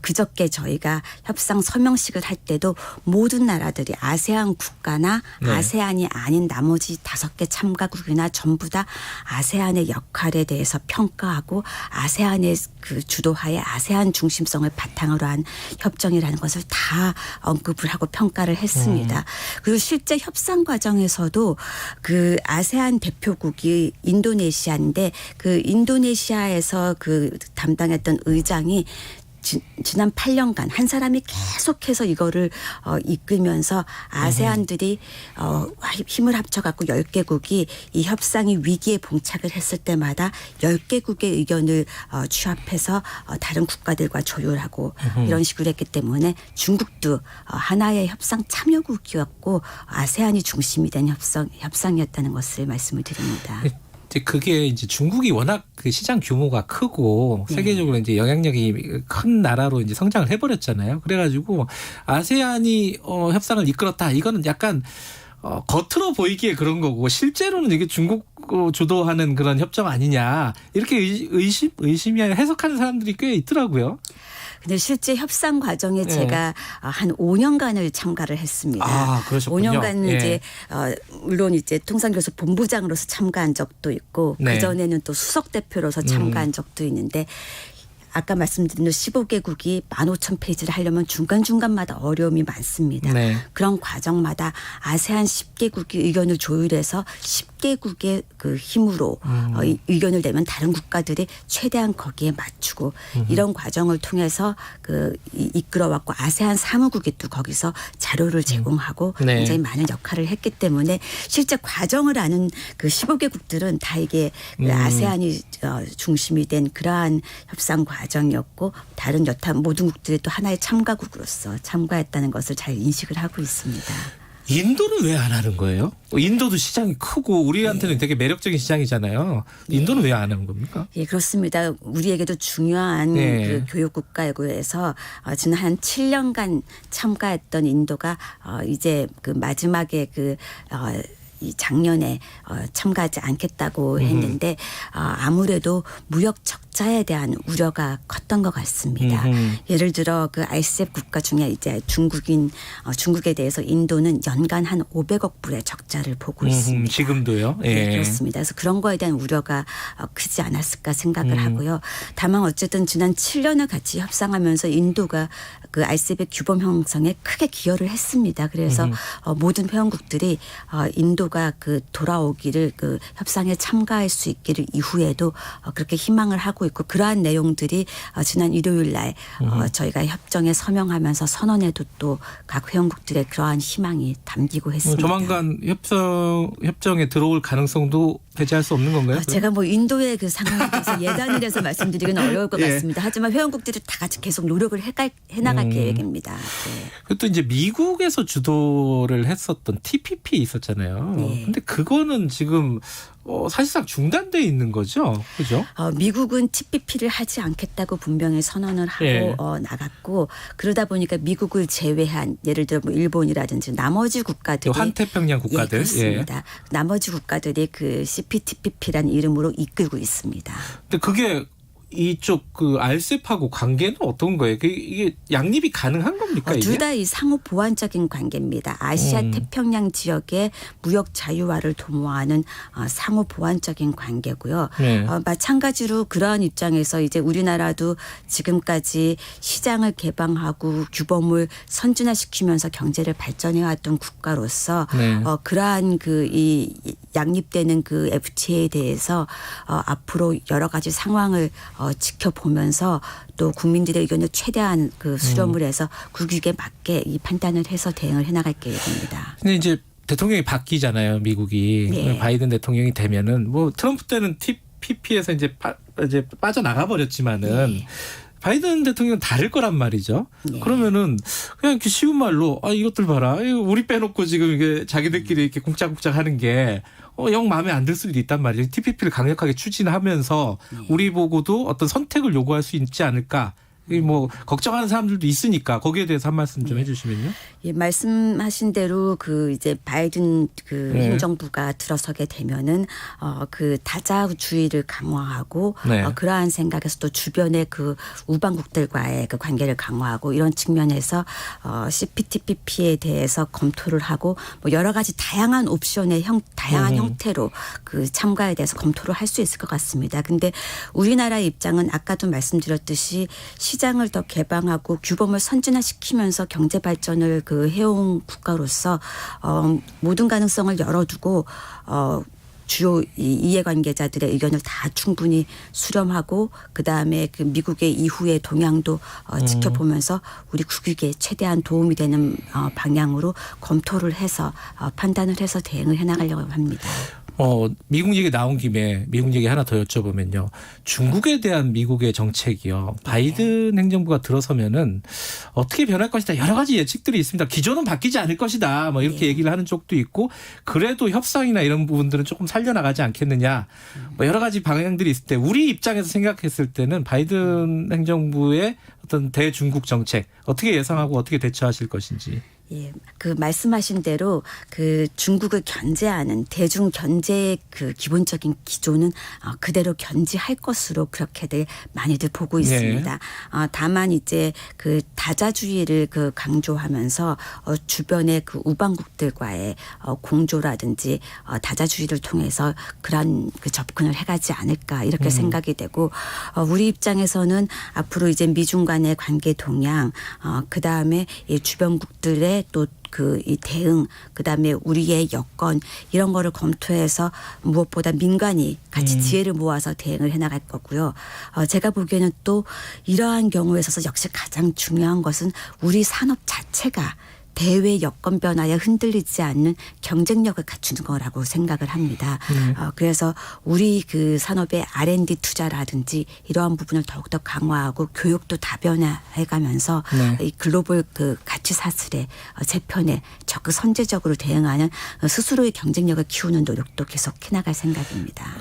S13: 그저께 저희가 협상 서명식을 할 때도 모든 나라들이 아세안 국가나 아세안이 아닌 나머지 5개 참가국이나 전부 다 아세안의 역할에 대해서 평가하고 아세안의 그 주도하에 아세안 중심성을 바탕으로 한 협정이라는 것을 다 언급을 하고 평가를 했습니다. 그리고 실제 협상 과정에서도 그 아세안 대표국이 인도네시아인데 그 인도네시아에서 그 담당했던 의장이 지난 8년간 한 사람이 계속해서 이거를 이끌면서 아세안들이 힘을 합쳐갖고 10개국이 이 협상이 위기에 봉착을 했을 때마다 10개국의 의견을 취합해서 다른 국가들과 조율하고 이런 식으로 했기 때문에 중국도 하나의 협상 참여국이었고 아세안이 중심이 된 협상이었다는 것을 말씀을 드립니다.
S2: 그게 이제 중국이 워낙 그 시장 규모가 크고 세계적으로 이제 영향력이 큰 나라로 이제 성장을 해버렸잖아요. 그래가지고 아세안이 협상을 이끌었다. 이거는 약간 겉으로 보이기에 그런 거고 실제로는 이게 중국 주도하는 그런 협정 아니냐 이렇게 의심이 아니라 해석하는 사람들이 꽤 있더라고요.
S13: 근데 실제 협상 과정에 제가 한 5년간을 참가를 했습니다.
S2: 아, 그러셨군요.
S13: 5년간 이제 물론 이제 통상교섭 본부장으로서 참가한 적도 있고
S2: 네.
S13: 그 전에는 또 수석 대표로서 참가한 적도 있는데. 아까 말씀드린 15개국이 15,000페이지를 하려면 중간중간마다 어려움이 많습니다.
S2: 네.
S13: 그런 과정마다 아세안 10개국이 의견을 조율해서 10개국의 그 힘으로 의견을 내면 다른 국가들이 최대한 거기에 맞추고 이런 과정을 통해서 이끌어왔고 아세안 사무국이 또 거기서 자료를 제공하고
S2: 네.
S13: 굉장히 많은 역할을 했기 때문에 실제 과정을 아는 그 15개국들은 다 이게 아세안이 중심이 된 그러한 협상 과정이었고 다른 여타 모든 국들이 또 하나의 참가국으로서 참가했다는 것을 잘 인식을 하고 있습니다.
S2: 인도는 왜 안 하는 거예요? 인도도 시장이 크고 우리한테는 되게 매력적인 시장이잖아요. 인도는 왜 안 하는 겁니까?
S13: 예, 그렇습니다. 우리에게도 중요한 그 교육 국가이고 해서 지난 한 7년간 참가했던 인도가 이제 그 마지막에 이 작년에 참가하지 않겠다고 했는데 아무래도 무역 적자에 대한 우려가 컸던 것 같습니다. 예를 들어 그 RCEP 국가 중에 이제 중국에 대해서 인도는 연간 한 500억 불의 적자를 보고 있습니다.
S2: 지금도요? 예.
S13: 네, 그렇습니다. 그래서 그런 거에 대한 우려가 크지 않았을까 생각을 하고요. 다만 어쨌든 지난 7년을 같이 협상하면서 인도가 그 RCEP 규범 형성에 크게 기여를 했습니다. 그래서 모든 회원국들이 인도가 그 돌아오기를 그 협상에 참가할 수 있기를 이후에도 그렇게 희망을 하고 있고 그러한 내용들이 지난 일요일 날 저희가 협정에 서명하면서 선언에도 또 각 회원국들의 그러한 희망이 담기고 했습니다.
S2: 조만간 협정에 들어올 가능성도 배제할 수 없는 건가요?
S13: 제가 뭐 인도의 그 상황에 대해서 예단을 해서 말씀드리기는 어려울 것 같습니다. 하지만 회원국들이 다 같이 계속 노력을 해나갈 계획입니다. 네.
S2: 그것도 이제 미국에서 주도를 했었던 TPP 있었잖아요. 근데 그거는 지금 사실상 중단돼 있는 거죠, 그죠?
S13: 미국은 TPP를 하지 않겠다고 분명히 선언을 하고 나갔고 그러다 보니까 미국을 제외한 예를 들어 뭐 일본이라든지 나머지 국가들이
S2: 환태평양 국가들,
S13: 그렇습니다. 나머지 국가들이 그 CPTPP라는 이름으로 이끌고 있습니다.
S2: 근데 그게 이쪽 그 RCEP하고 관계는 어떤 거예요? 이게 양립이 가능한 겁니까?
S13: 둘 다 이 상호 보완적인 관계입니다. 아시아 태평양 지역의 무역 자유화를 도모하는 상호 보완적인 관계고요. 마찬가지로 그러한 입장에서 이제 우리나라도 지금까지 시장을 개방하고 규범을 선진화시키면서 경제를 발전해왔던 국가로서 그러한 이 양립되는 그 FTA에 대해서 앞으로 여러 가지 상황을 지켜보면서 또 국민들의 의견을 최대한 그 수렴을 해서 국익에 맞게 이 판단을 해서 대응을 해나갈 계획입니다.
S2: 근데 이제 대통령이 바뀌잖아요, 미국이. 바이든 대통령이 되면은 뭐 트럼프 때는 TPP에서 이제 빠져나가 버렸지만은 바이든 대통령은 다를 거란 말이죠. 그러면은 그냥 이렇게 쉬운 말로 이것들 봐라. 이거 우리 빼놓고 지금 이게 자기들끼리 이렇게 쿵짝쿵짝 하는 게 영 마음에 안 들 수도 있단 말이에요. TPP를 강력하게 추진하면서 우리 보고도 어떤 선택을 요구할 수 있지 않을까. 뭐 걱정하는 사람들도 있으니까 거기에 대해서 한 말씀 좀 해주시면요.
S13: 예, 말씀하신 대로 그 이제 바이든 그 행정부가 들어서게 되면은 그 다자주의를 강화하고 그러한 생각에서 또 주변의 그 우방국들과의 그 관계를 강화하고 이런 측면에서 CPTPP에 대해서 검토를 하고 뭐 여러 가지 다양한 옵션의 다양한 형태로 그 참가에 대해서 검토를 할 수 있을 것 같습니다. 근데 우리나라의 입장은 아까도 말씀드렸듯이 시장을 더 개방하고 규범을 선진화시키면서 경제 발전을 그 해온 국가로서 모든 가능성을 열어두고 주요 이해관계자들의 의견을 다 충분히 수렴하고 그다음에 그 미국의 이후의 동향도 지켜보면서 우리 국익에 최대한 도움이 되는 방향으로 검토를 해서 판단을 해서 대응을 해나가려고 합니다.
S2: 미국 얘기 나온 김에 미국 얘기 하나 더 여쭤보면요. 중국에 대한 미국의 정책이요. 바이든 행정부가 들어서면은 어떻게 변할 것이다. 여러 가지 예측들이 있습니다. 기조는 바뀌지 않을 것이다. 뭐 이렇게 얘기를 하는 쪽도 있고 그래도 협상이나 이런 부분들은 조금 살려나가지 않겠느냐. 뭐 여러 가지 방향들이 있을 때 우리 입장에서 생각했을 때는 바이든 행정부의 어떤 대중국 정책 어떻게 예상하고 어떻게 대처하실 것인지.
S13: 예, 그 말씀하신 대로 그 중국을 견제하는 대중 견제의 그 기본적인 기조는 그대로 견지할 것으로 그렇게들 많이들 보고 있습니다. 다만 이제 그 다자주의를 그 강조하면서 주변의 그 우방국들과의 공조라든지 다자주의를 통해서 그런 그 접근을 해가지 않을까 이렇게 생각이 되고 우리 입장에서는 앞으로 이제 미중 간의 관계 동향 그 다음에 이 주변국들의 또 그 이 대응 그다음에 우리의 여건 이런 거를 검토해서 무엇보다 민간이 같이 지혜를 모아서 대응을 해나갈 거고요. 제가 보기에는 또 이러한 경우에 있어서 역시 가장 중요한 것은 우리 산업 자체가 대외 여건 변화에 흔들리지 않는 경쟁력을 갖추는 거라고 생각을 합니다. 그래서 우리 그 산업의 R&D 투자라든지 이러한 부분을 더욱더 강화하고 교육도 다변화해가면서 이 글로벌 그 가치 사슬의 재편에 적극 선제적으로 대응하는 스스로의 경쟁력을 키우는 노력도 계속 해나갈 생각입니다.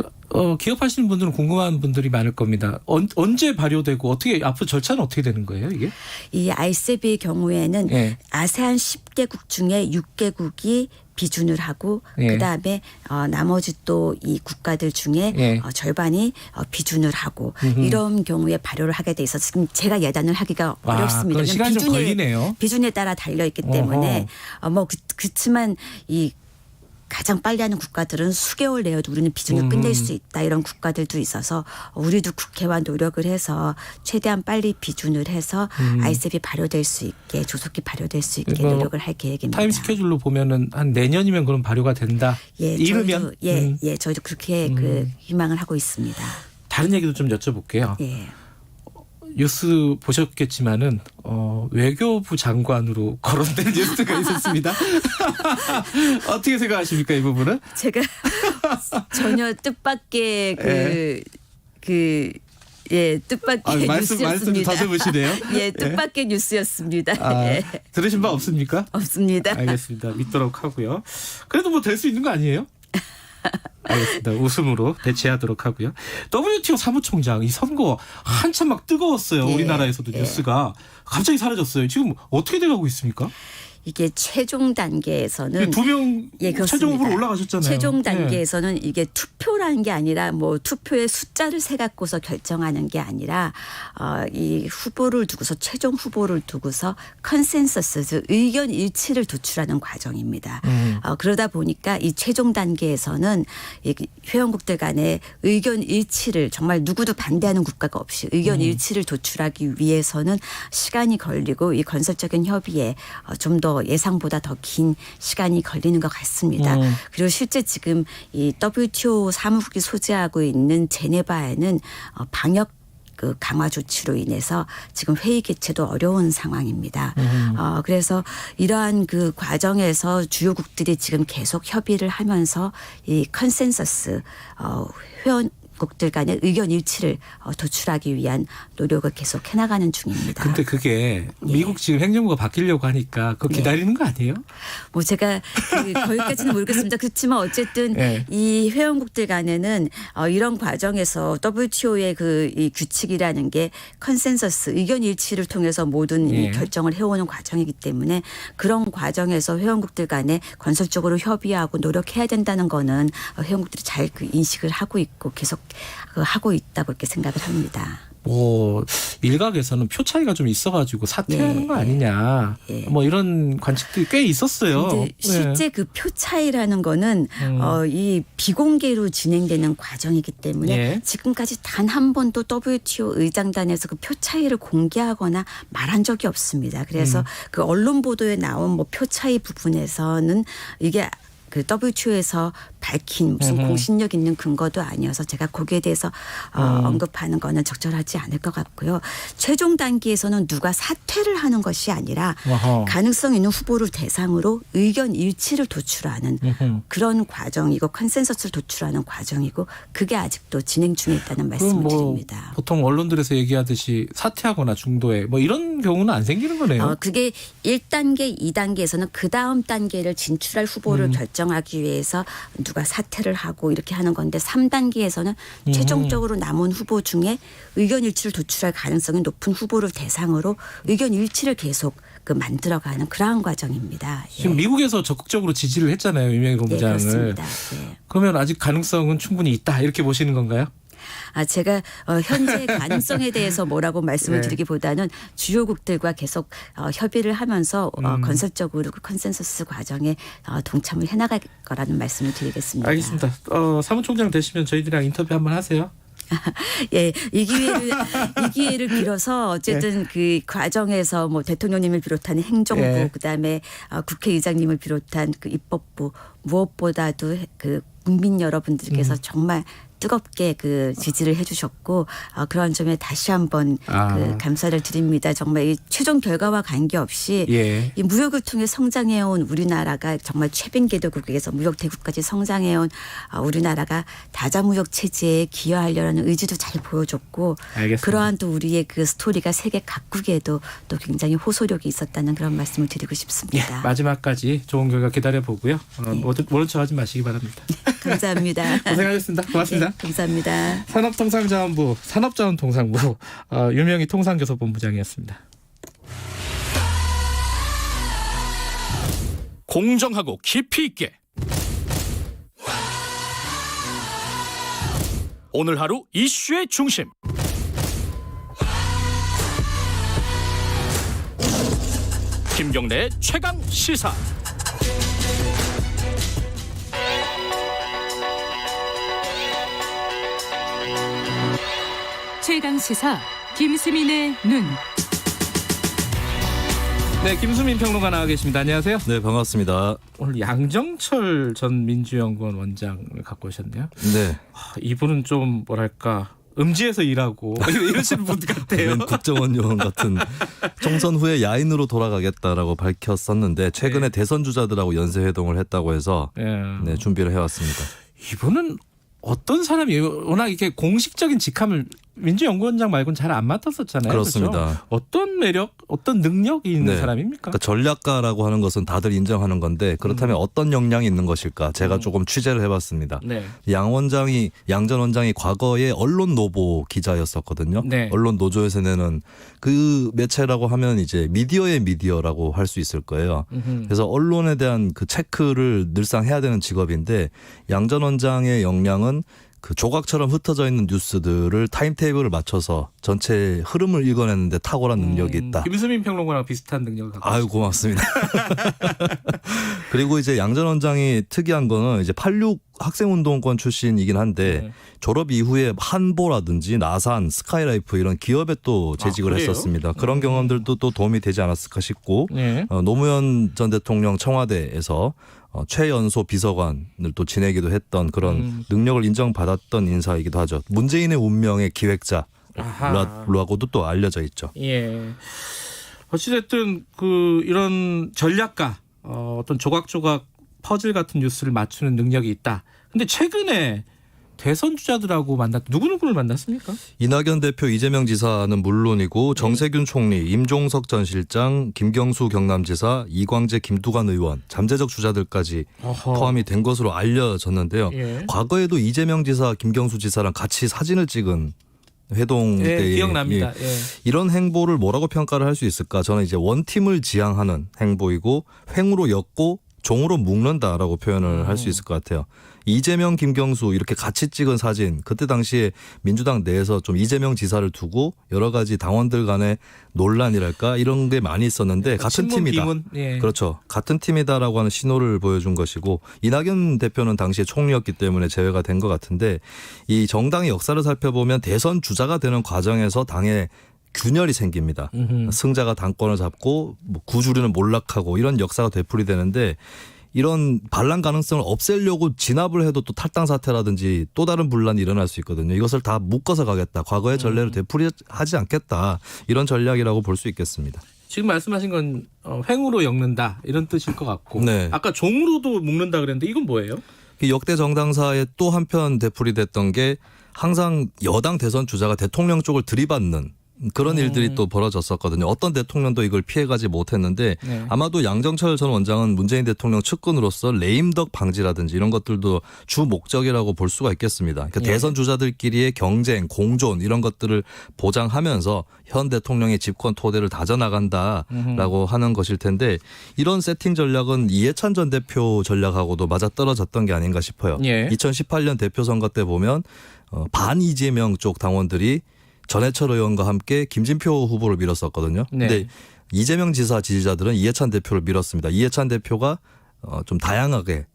S2: 기업하시는 분들은 궁금한 분들이 많을 겁니다. 언제 발효되고 어떻게 앞으로 절차는 어떻게 되는 거예요, 이게?
S13: 이 RCEP의 경우에는 아세안 10개국 중에 6개국이 비준을 하고 그다음에 나머지 또 이 국가들 중에 절반이 비준을 하고 이런 경우에 발효를 하게 돼 있어서 지금 제가 예단을 하기가 어렵습니다.
S2: 시간이 좀 걸리네요.
S13: 비준에 따라 달려 있기 때문에 그렇지만 이 가장 빨리 하는 국가들은 수개월 내에도 우리는 비준을 끝낼 수 있다 이런 국가들도 있어서 우리도 국회와 노력을 해서 최대한 빨리 비준을 해서 RCEP이 발효될 수 있게 조속히 발효될 수 있게 노력을 할 계획입니다.
S2: 타임 스케줄로 보면은 한 내년이면 그럼 발효가 된다. 이르면
S13: 저희도 그렇게 그 희망을 하고 있습니다.
S2: 다른 얘기도 좀 여쭤볼게요.
S13: 예.
S2: 뉴스 보셨겠지만은 외교부 장관으로 거론된 뉴스가 있었습니다. 어떻게 생각하십니까 이 부분은?
S13: 제가 전혀 뜻밖의 뜻밖의 뉴스였습니다.
S2: 말씀 더듬으시네요.
S13: 뜻밖의 뉴스였습니다.
S2: 들으신 바 없습니까?
S13: 없습니다.
S2: 알겠습니다. 믿도록 하고요. 그래도 뭐 될 수 있는 거 아니에요? 알겠습니다. 웃음으로 대체하도록 하고요. WTO 사무총장 이 선거 한참 막 뜨거웠어요. 우리나라에서도 뉴스가 갑자기 사라졌어요. 지금 어떻게 돼가고 있습니까?
S13: 이게 최종 단계에서는
S2: 2명 최종 후보로 올라가셨잖아요.
S13: 최종 단계에서는 이게 투표라는 게 아니라 뭐 투표의 숫자를 세 갖고서 결정하는 게 아니라 이 후보를 두고서 최종 후보를 두고서 컨센서스 즉 의견 일치를 도출하는 과정입니다. 그러다 보니까 이 최종 단계에서는 회원국들 간의 의견 일치를 정말 누구도 반대하는 국가가 없이 의견 일치를 도출하기 위해서는 시간이 걸리고 이 건설적인 협의에 좀 더 예상보다 더 긴 시간이 걸리는 것 같습니다. 그리고 실제 지금 이 WTO 사무국이 소재하고 있는 제네바에는 방역 그 강화 조치로 인해서 지금 회의 개최도 어려운 상황입니다. 그래서 이러한 그 과정에서 주요국들이 지금 계속 협의를 하면서 이 컨센서스 회원국들 간의 의견 일치를 도출하기 위한 노력을 계속 해나가는 중입니다.
S2: 근데 그게 미국 지금 행정부가 바뀌려고 하니까 그거 기다리는 거 아니에요?
S13: 뭐 제가 거기까지는 모르겠습니다. 그렇지만 어쨌든 이 회원국들 간에는 이런 과정에서 WTO의 이 규칙이라는 게 컨센서스 의견 일치를 통해서 모든 이 결정을 해오는 과정이기 때문에 그런 과정에서 회원국들 간에 건설적으로 협의하고 노력해야 된다는 거는 회원국들이 잘 그 인식을 하고 있고 계속 하고 있다고 이렇게 생각을 합니다.
S2: 뭐 일각에서는 표 차이가 좀 있어가지고 사퇴하는 거 아니냐, 뭐 이런 관측들이 꽤 있었어요.
S13: 근데 실제 그 표 차이라는 거는 이 비공개로 진행되는 과정이기 때문에 지금까지 단 한 번도 WTO 의장단에서 그 표 차이를 공개하거나 말한 적이 없습니다. 그래서 그 언론 보도에 나온 뭐 표 차이 부분에서는 이게 그 WTO에서 밝힌 무슨 공신력 있는 근거도 아니어서 제가 거기에 대해서 언급하는 거는 적절하지 않을 것 같고요. 최종 단계에서는 누가 사퇴를 하는 것이 아니라 가능성 있는 후보를 대상으로 의견 일치를 도출하는 그런 과정이고 컨센서스를 도출하는 과정이고 그게 아직도 진행 중에 있다는 말씀을 드립니다.
S2: 보통 언론들에서 얘기하듯이 사퇴하거나 중도에 뭐 이런 경우는 안 생기는 거네요.
S13: 그게 1단계, 2단계에서는 그 다음 단계를 진출할 후보를 결정하기 위해서 누가 사퇴를 하고 이렇게 하는 건데 3단계에서는 최종적으로 남은 후보 중에 의견 일치를 도출할 가능성이 높은 후보를 대상으로 의견 일치를 계속 그 만들어가는 그러한 과정입니다. 예.
S2: 지금 미국에서 적극적으로 지지를 했잖아요. 유명희 본부장을.
S13: 네, 그렇습니다. 예.
S2: 그러면 아직 가능성은 충분히 있다 이렇게 보시는 건가요?
S13: 제가 현재 가능성에 대해서 뭐라고 말씀을
S2: 네.
S13: 드리기보다는 주요국들과 계속 협의를 하면서 건설적으로 그 컨센서스 과정에 동참을 해나갈 거라는 말씀을 드리겠습니다.
S2: 알겠습니다. 사무총장 되시면 저희들이랑 인터뷰 한번 하세요.
S13: 예, 이 기회를 빌어서 어쨌든 그 과정에서 뭐 대통령님을 비롯한 행정부,
S2: 예.
S13: 그다음에 국회의장님을 비롯한 그 입법부 무엇보다도 그 국민 여러분들께서 정말 뜨겁게 그 지지를 해주셨고 그런 점에 다시 한번 그 감사를 드립니다. 정말 이 최종 결과와 관계없이
S2: 예.
S13: 이 무역을 통해 성장해온 우리나라가 정말 최빈궤도국에서 무역 대국까지 성장해온 우리나라가 다자무역 체제에 기여하려는 의지도 잘 보여줬고
S2: 알겠습니다.
S13: 그러한 또 우리의 그 스토리가 세계 각국에도 또 굉장히 호소력이 있었다는 그런 말씀을 드리고 싶습니다.
S2: 예, 마지막까지 좋은 결과 기다려보고요. 모른 척 하지 마시기 바랍니다.
S13: 감사합니다.
S2: 고생하셨습니다. 고맙습니다.
S13: 네, 감사합니다.
S2: 산업통상자원부 산업자원통상부 유명희 통상교섭본부장이었습니다.
S1: 공정하고 깊이 있게 오늘 하루 이슈의 중심 김경래의 최강 시사.
S3: 최강 시사 김수민의 눈.
S2: 네, 김수민 평론가 나와 계십니다. 안녕하세요.
S14: 네, 반갑습니다.
S2: 오늘 양정철 전 민주연구원 원장을 갖고 오셨네요.
S14: 네.
S2: 이분은 좀 뭐랄까 음지에서 일하고 이러시는 분 같아요.
S14: 웬 국정원 요원 같은 총선 후에 야인으로 돌아가겠다라고 밝혔었는데 최근에 대선 주자들하고 연쇄 회동을 했다고 해서 네, 준비를 해왔습니다.
S2: 이분은 어떤 사람이에요? 워낙 이렇게 공식적인 직함을 민주연구원장 말고는 잘 안 맡았었잖아요.
S14: 그렇습니다.
S2: 그렇죠? 어떤 매력, 어떤 능력이 있는
S14: 네.
S2: 사람입니까?
S14: 그러니까 전략가라고 하는 것은 다들 인정하는 건데 그렇다면 어떤 역량이 있는 것일까? 제가 조금 취재를 해봤습니다.
S2: 네.
S14: 양 전 원장이 과거에 언론 노보 기자였었거든요.
S2: 네.
S14: 언론 노조에서 내는 그 매체라고 하면 이제 미디어의 미디어라고 할 수 있을 거예요. 그래서 언론에 대한 그 체크를 늘상 해야 되는 직업인데 양 전 원장의 역량은 그 조각처럼 흩어져 있는 뉴스들을 타임테이블을 맞춰서 전체 흐름을 읽어내는데 탁월한 능력이 있다.
S2: 김수민 평론가랑 비슷한 능력을 갖고
S14: 아유, 고맙습니다. 그리고 이제 양 전 원장이 특이한 거는 이제 86 학생운동권 출신이긴 한데 졸업 이후에 한보라든지 나산, 스카이라이프 이런 기업에 또 재직을 했었습니다. 그런 경험들도 또 도움이 되지 않았을까 싶고 노무현 전 대통령 청와대에서 최연소 비서관을 또 지내기도 했던 그런 능력을 인정받았던 인사이기도 하죠. 문재인의 운명의 기획자라고도 또 알려져 있죠.
S2: 예. 어찌됐든 이런 전략가 어떤 조각조각 퍼즐 같은 뉴스를 맞추는 능력이 있다. 근데 최근에 대선 주자들하고 누구누구를 만났습니까?
S14: 이낙연 대표, 이재명 지사는 물론이고 정세균 총리, 임종석 전 실장, 김경수 경남지사, 이광재, 김두관 의원, 잠재적 주자들까지 포함이 된 것으로 알려졌는데요.
S2: 예.
S14: 과거에도 이재명 지사, 김경수 지사랑 같이 사진을 찍은 회동 때에
S2: 기억납니다.
S14: 이런 행보를 뭐라고 평가를 할 수 있을까? 저는 이제 원팀을 지향하는 행보이고 횡으로 엮고 종으로 묶는다라고 표현을 할 수 있을 것 같아요. 이재명, 김경수 이렇게 같이 찍은 사진, 그때 당시에 민주당 내에서 좀 이재명 지사를 두고 여러 가지 당원들 간의 논란이랄까 이런 게 많이 있었는데 같은 팀이다.
S2: 예.
S14: 그렇죠. 같은 팀이다라고 하는 신호를 보여준 것이고 이낙연 대표는 당시에 총리였기 때문에 제외가 된 것 같은데 이 정당의 역사를 살펴보면 대선 주자가 되는 과정에서 당의 균열이 생깁니다. 승자가 당권을 잡고 구주류는 몰락하고 이런 역사가 되풀이되는데 이런 반란 가능성을 없애려고 진압을 해도 또 탈당 사태라든지 또 다른 분란이 일어날 수 있거든요. 이것을 다 묶어서 가겠다. 과거의 전례를 되풀이하지 않겠다. 이런 전략이라고 볼 수 있겠습니다.
S2: 지금 말씀하신 건 횡으로 엮는다 이런 뜻일 것 같고
S14: 네.
S2: 아까 종으로도 묶는다 그랬는데 이건 뭐예요?
S14: 역대 정당사에 또 한편 되풀이됐던 게 항상 여당 대선 주자가 대통령 쪽을 들이받는 그런 일들이 또 벌어졌었거든요. 어떤 대통령도 이걸 피해가지 못했는데
S2: 네.
S14: 아마도 양정철 전 원장은 문재인 대통령 측근으로서 레임덕 방지라든지 이런 것들도 주 목적이라고 볼 수가 있겠습니다. 그러니까
S2: 예.
S14: 대선 주자들끼리의 경쟁, 공존 이런 것들을 보장하면서 현 대통령의 집권 토대를 다져나간다라고 하는 것일 텐데 이런 세팅 전략은 이해찬 전 대표 전략하고도 맞아떨어졌던 게 아닌가 싶어요.
S2: 예.
S14: 2018년 대표 선거 때 보면 반 이재명 쪽 당원들이 전해철 의원과 함께 김진표 후보를 밀었었거든요.
S2: 네.
S14: 근데 이재명 지사 지지자들은 이해찬 대표를 밀었습니다. 이해찬 대표가 좀 다양하게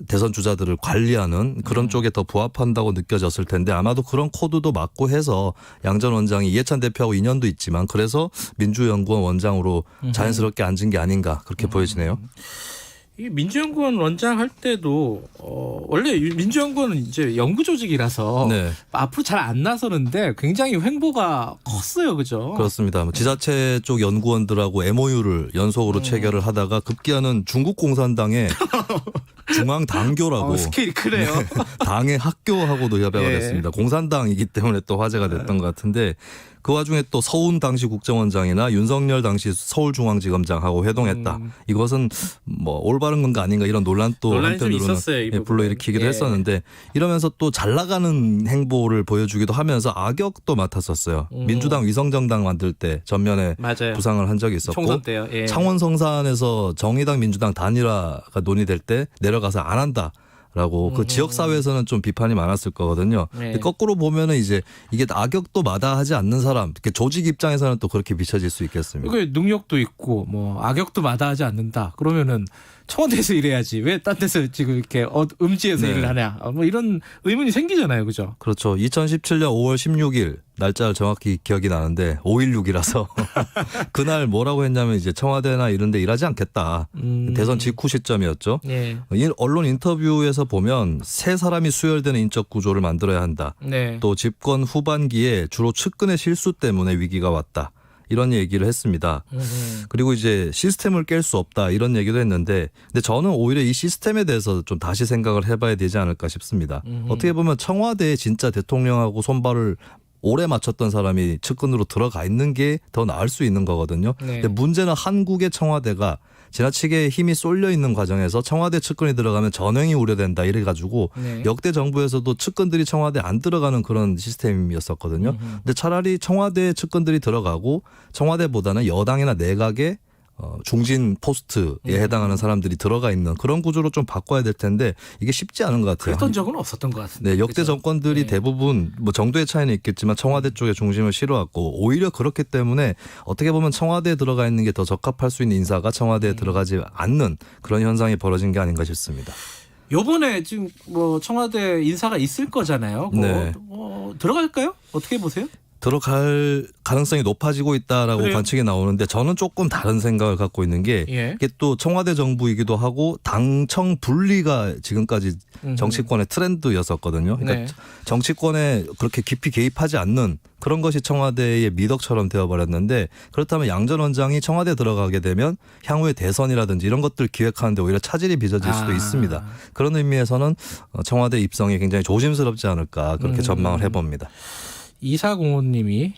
S14: 대선 주자들을 관리하는 그런 쪽에 더 부합한다고 느껴졌을 텐데 아마도 그런 코드도 맞고 해서 양 전 원장이 이해찬 대표하고 인연도 있지만 그래서 민주연구원 원장으로 자연스럽게 앉은 게 아닌가 그렇게 보여지네요.
S2: 이 민주연구원 원장 할 때도 원래 민주연구원은 이제 연구 조직이라서
S14: 네.
S2: 앞으로 잘 안 나서는데 굉장히 횡보가 컸어요, 그죠?
S14: 그렇습니다. 지자체 쪽 연구원들하고 MOU를 연속으로 체결을 하다가 급기야는 중국 공산당의 중앙 당교라고
S2: 스케일이 크네요.
S14: 당의 학교하고도 협약을
S2: 예.
S14: 했습니다. 공산당이기 때문에 또 화제가 됐던 것 같은데 그 와중에 또 서훈 당시 국정원장이나 윤석열 당시 서울중앙지검장하고 회동했다. 이것은 뭐 올바른 건가 아닌가 이런 논란 또
S2: 논란이 좀
S14: 한편으로는
S2: 있었어요, 이 부분은.
S14: 불러일으키기도
S2: 예.
S14: 했었는데 이러면서 또 잘 나가는 행보를 보여주기도 하면서 악역도 맡았었어요. 민주당 위성정당 만들 때 전면에
S2: 맞아요.
S14: 부상을 한 적이 있었고
S2: 총선 때요. 예.
S14: 창원 성산에서 정의당 민주당 단일화가 논의될 때 내려가서 안 한다라고 그 지역 사회에서는 좀 비판이 많았을 거거든요.
S2: 네.
S14: 근데 거꾸로 보면은 이제 이게 악역도 마다하지 않는 사람, 조직 입장에서는 또 그렇게 비춰질 수 있겠습니다.
S2: 그 능력도 있고 뭐 악역도 마다하지 않는다. 그러면은 청와대에서 일해야지 왜 딴 데서 지금 이렇게 음지에서
S14: 네.
S2: 일을 하냐. 뭐 이런 의문이 생기잖아요, 그죠?
S14: 그렇죠. 2017년 5월 16일 날짜를 정확히 기억이 나는데 5.16이라서 그날 뭐라고 했냐면 이제 청와대나 이런 데 일하지 않겠다. 대선 직후 시점이었죠.
S2: 네.
S14: 이 언론 인터뷰에서 보면 세 사람이 수혈되는 인적 구조를 만들어야 한다.
S2: 네.
S14: 또 집권 후반기에 주로 측근의 실수 때문에 위기가 왔다. 이런 얘기를 했습니다. 그리고 이제 시스템을 깰 수 없다 이런 얘기도 했는데 근데 저는 오히려 이 시스템에 대해서 좀 다시 생각을 해봐야 되지 않을까 싶습니다. 어떻게 보면 청와대에 진짜 대통령하고 손발을 오래 맞췄던 사람이 측근으로 들어가 있는 게 더 나을 수 있는 거거든요.
S2: 네.
S14: 근데 문제는 한국의 청와대가 지나치게 힘이 쏠려 있는 과정에서 청와대 측근이 들어가면 전횡이 우려된다 이래가지고
S2: 네.
S14: 역대 정부에서도 측근들이 청와대 안 들어가는 그런 시스템이었었거든요. 근데 차라리 청와대 측근들이 들어가고 청와대보다는 여당이나 내각의 중진 포스트에 해당하는 사람들이 들어가 있는 그런 구조로 좀 바꿔야 될 텐데 이게 쉽지 않은 것 같아요.
S2: 그랬던 적은 없었던 것 같은데.
S14: 네, 역대
S2: 그죠?
S14: 정권들이
S2: 네.
S14: 대부분 뭐 정도의 차이는 있겠지만 청와대 쪽에 중심을 실어왔고 오히려 그렇기 때문에 어떻게 보면 청와대에 들어가 있는 게 더 적합할 수 있는 인사가 청와대에 들어가지 않는 그런 현상이 벌어진 게 아닌가 싶습니다.
S2: 요번에 지금 뭐 청와대 인사가 있을 거잖아요.
S14: 네.
S2: 들어갈까요? 어떻게 보세요?
S14: 들어갈 가능성이 높아지고 있다라고
S2: 그래요?
S14: 관측이 나오는데 저는 조금 다른 생각을 갖고 있는 게
S2: 예.
S14: 이게 또 청와대 정부이기도 하고 당청 분리가 지금까지 정치권의 트렌드였었거든요. 그러니까
S2: 네.
S14: 정치권에 그렇게 깊이 개입하지 않는 그런 것이 청와대의 미덕처럼 되어버렸는데 그렇다면 양 전 원장이 청와대에 들어가게 되면 향후의 대선이라든지 이런 것들 기획하는데 오히려 차질이 빚어질 수도 있습니다. 그런 의미에서는 청와대 입성이 굉장히 조심스럽지 않을까 그렇게 전망을 해봅니다.
S2: 2405님이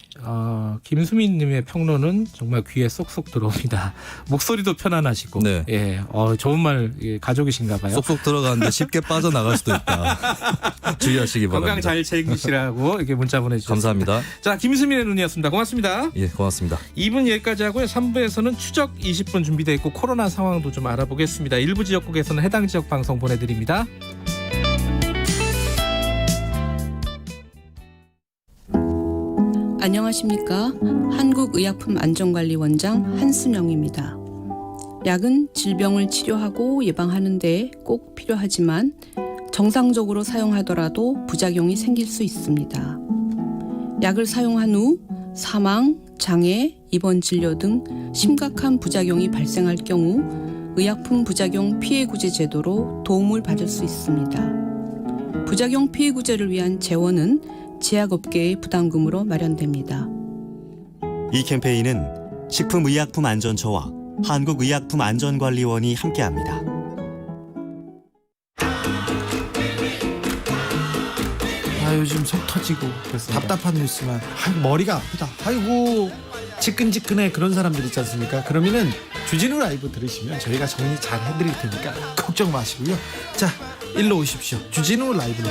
S2: 김수민님의 평론은 정말 귀에 쏙쏙 들어옵니다. 목소리도 편안하시고,
S14: 네.
S2: 예, 좋은 말 가족이신가봐요.
S14: 쏙쏙 들어가는데 쉽게 빠져나갈 수도 있다. 주의하시기 바랍니다.
S2: 건강 잘 챙기시라고 이렇게 문자 보내주셨습니다.
S14: 감사합니다.
S2: 자, 김수민의 눈이었습니다. 고맙습니다.
S14: 예, 고맙습니다.
S2: 2분 여기까지 하고요. 3부에서는 추적 20분 준비되어 있고 코로나 상황도 좀 알아보겠습니다. 일부 지역국에서는 해당 지역 방송 보내드립니다.
S15: 안녕하십니까. 한국의약품안전관리원장 한순영입니다. 약은 질병을 치료하고 예방하는 데 꼭 필요하지만 정상적으로 사용하더라도 부작용이 생길 수 있습니다. 약을 사용한 후 사망, 장애, 입원 진료 등 심각한 부작용이 발생할 경우 의약품 부작용 피해구제 제도로 도움을 받을 수 있습니다. 부작용 피해구제를 위한 재원은 제약업계의 부담금으로 마련됩니다.
S16: 이 캠페인은 식품의약품안전처와 한국의약품안전관리원이 함께합니다.
S17: 요즘 속 터지고 답답한 뉴스만 머리가 아프다. 아이고 지끈지끈해 그런 사람들 있지 않습니까? 그러면은 주진우 라이브 들으시면 저희가 정리 잘 해드릴 테니까 걱정 마시고요. 자, 일로 오십시오. 주진우 라이브로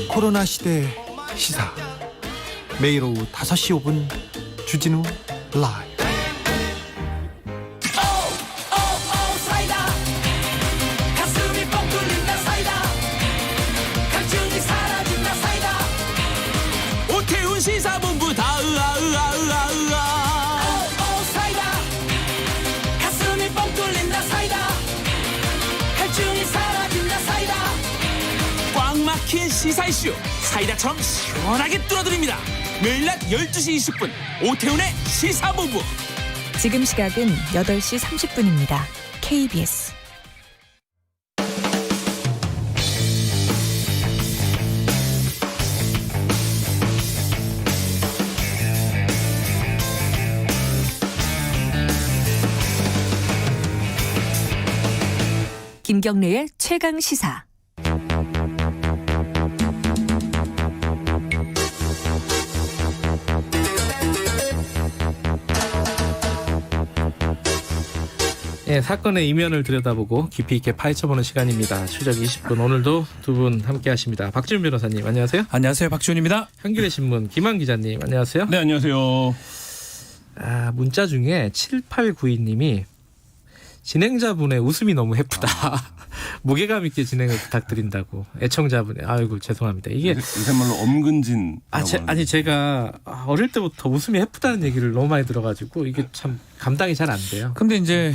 S17: 코로나 시대 시사 매일 오후 5시 5분 주진우 라이브.
S18: 시사본부 다 사이다 가슴이 뻥 뚫린다 사이다 할증이 사라진다 사이다 꽉 막힌 시사 이슈 사이다처럼 시원하게 뚫어드립니다. 매일 낮 12시 20분 오태훈의 시사본부.
S19: 지금 시각은 8시 30분입니다. KBS 김경래의 최강 시사.
S2: 예, 사건의 이면을 들여다보고 깊이 있게 파헤쳐보는 시간입니다. 추적 20분 오늘도 두 분 함께하십니다. 박지훈 변호사님 안녕하세요.
S4: 안녕하세요. 박지훈입니다.
S2: 한겨레 신문 김한 기자님 안녕하세요.
S20: 네, 안녕하세요.
S2: 문자 중에 7892님이 진행자분의 웃음이 너무 예쁘다. 무게감 있게 진행을 부탁드린다고 애청자분의 아이고 죄송합니다. 이게
S20: 요새말로 엄근진.
S2: 아니 제가 어릴 때부터 웃음이 예쁘다는 얘기를 너무 많이 들어가지고 이게 참 감당이 잘 안 돼요.
S4: 근데 이제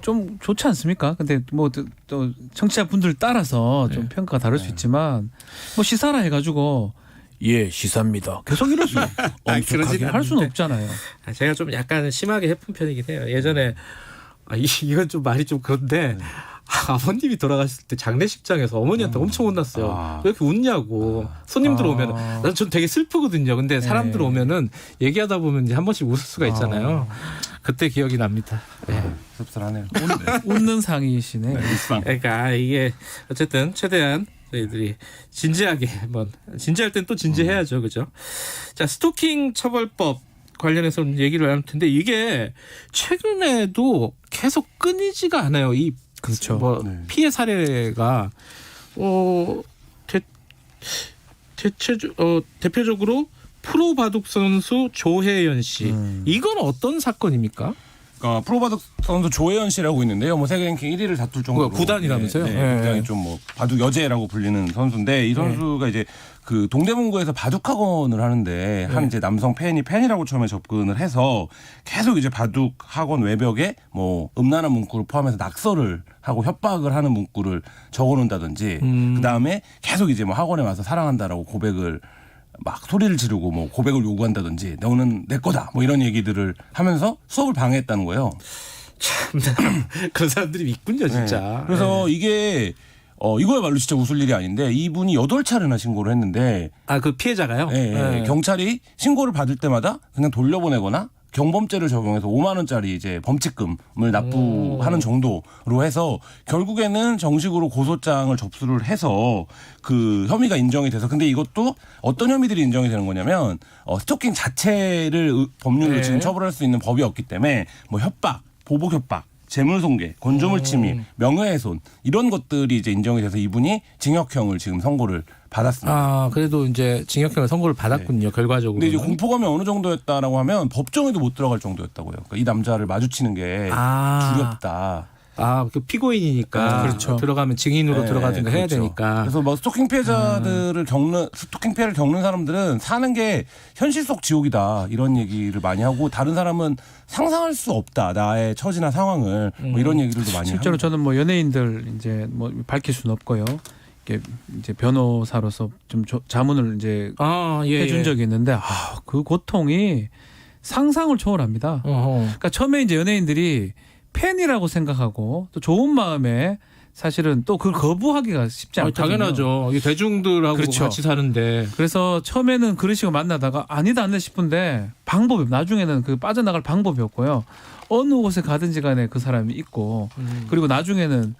S4: 좀 좋지 않습니까? 근데 뭐 또 청취자분들 따라서 좀 평가가 다를 수 있지만 뭐 시사라 해가지고 예 시사입니다. 계속 이럴 수 엄숙하게 할 수는 없잖아요.
S2: 제가 좀 약간 심하게 해픈 편이긴 해요. 예전에 이건 좀 말이 좀 그런데 아버님이 돌아가셨을 때 장례식장에서 어머니한테 엄청 혼났어요. 왜 이렇게 웃냐고. 손님들 오면 난 전 되게 슬프거든요. 근데 사람들 오면은 얘기하다 보면 이제 한 번씩 웃을 수가 있잖아요. 그때 기억이 납니다. 네.
S20: 씁쓸하네요.
S4: 웃는 상이시네.
S2: 그러니까 이게 어쨌든 최대한 저희들이 진지하게 한번 진지할 땐 또 진지해야죠, 그죠? 자, 스토킹 처벌법 관련해서 얘기를 나눌 텐데 이게 최근에도 계속 끊이지가 않아요. 이
S4: 그렇죠.
S2: 피해 사례가 대표적으로 프로 바둑 선수 조혜연 씨. 이건 어떤 사건입니까?
S20: 그러니까 프로 바둑 선수 조혜연 씨라고 있는데요. 뭐 세계 랭킹 1위를 다툴 정도로
S2: 구단이라면서요?
S20: 네, 굉장히 좀 뭐 바둑 여제라고 불리는 선수인데 이 선수가 이제 그 동대문구에서 바둑 학원을 하는데 한 이제 남성 팬이라고 처음에 접근을 해서 계속 이제 바둑 학원 외벽에 뭐 음란한 문구를 포함해서 낙서를 하고 협박을 하는 문구를 적어놓는다든지 그 다음에 계속 이제 뭐 학원에 와서 사랑한다라고 고백을 막 소리를 지르고 뭐 고백을 요구한다든지 너는 내 거다 뭐 이런 얘기들을 하면서 수업을 방해했다는 거예요.
S2: 참 그런 사람들이 있군요 진짜.
S20: 네. 그래서 이게 이거야말로 진짜 웃을 일이 아닌데 이분이 8차례나 신고를 했는데
S2: 그 피해자가요?
S20: 네. 경찰이 신고를 받을 때마다 그냥 돌려보내거나 경범죄를 적용해서 5만 원짜리 이제 범칙금을 납부하는 정도로 해서 결국에는 정식으로 고소장을 접수를 해서 그 혐의가 인정이 돼서 근데 이것도 어떤 혐의들이 인정이 되는 거냐면 스토킹 자체를 법률로 지금 처벌할 수 있는 법이 없기 때문에 뭐 협박, 보복 협박, 재물손괴, 건조물 침입, 명예훼손 이런 것들이 이제 인정이 돼서 이분이 징역형을 지금 선고를 받았습니다.
S2: 그래도 이제 징역형을 선고를 받았군요. 결과적으로.
S20: 근데 이제 공포감이 어느 정도였다라고 하면 법정에도 못 들어갈 정도였다고요. 그러니까 이 남자를 마주치는 게 두렵다.
S2: 그 피고인이니까
S20: 그렇죠.
S2: 들어가면 증인으로 들어가든가 해야 되니까.
S20: 그래서 뭐 스토킹 피해자들을 스토킹 피해를 겪는 사람들은 사는 게 현실 속 지옥이다 이런 얘기를 많이 하고 다른 사람은 상상할 수 없다 나의 처지나 상황을 뭐 이런 얘기들도 많이
S4: 실제로
S20: 합니다.
S4: 저는 뭐 연예인들 이제 뭐 밝힐 수는 없고요. 이제 변호사로서 좀 자문을 이제 해준 적이 있는데 그 고통이 상상을 초월합니다. 그러니까 처음에 이제 연예인들이 팬이라고 생각하고 또 좋은 마음에 사실은 또 그걸 거부하기가 쉽지 않거든요.
S2: 당연하죠. 대중들하고 같이 사는데.
S4: 그래서 처음에는 그런 식으로 만나다가 아니다 싶은데 나중에는 그 빠져나갈 방법이 없고요. 어느 곳에 가든지 간에 그 사람이 있고 그리고 나중에는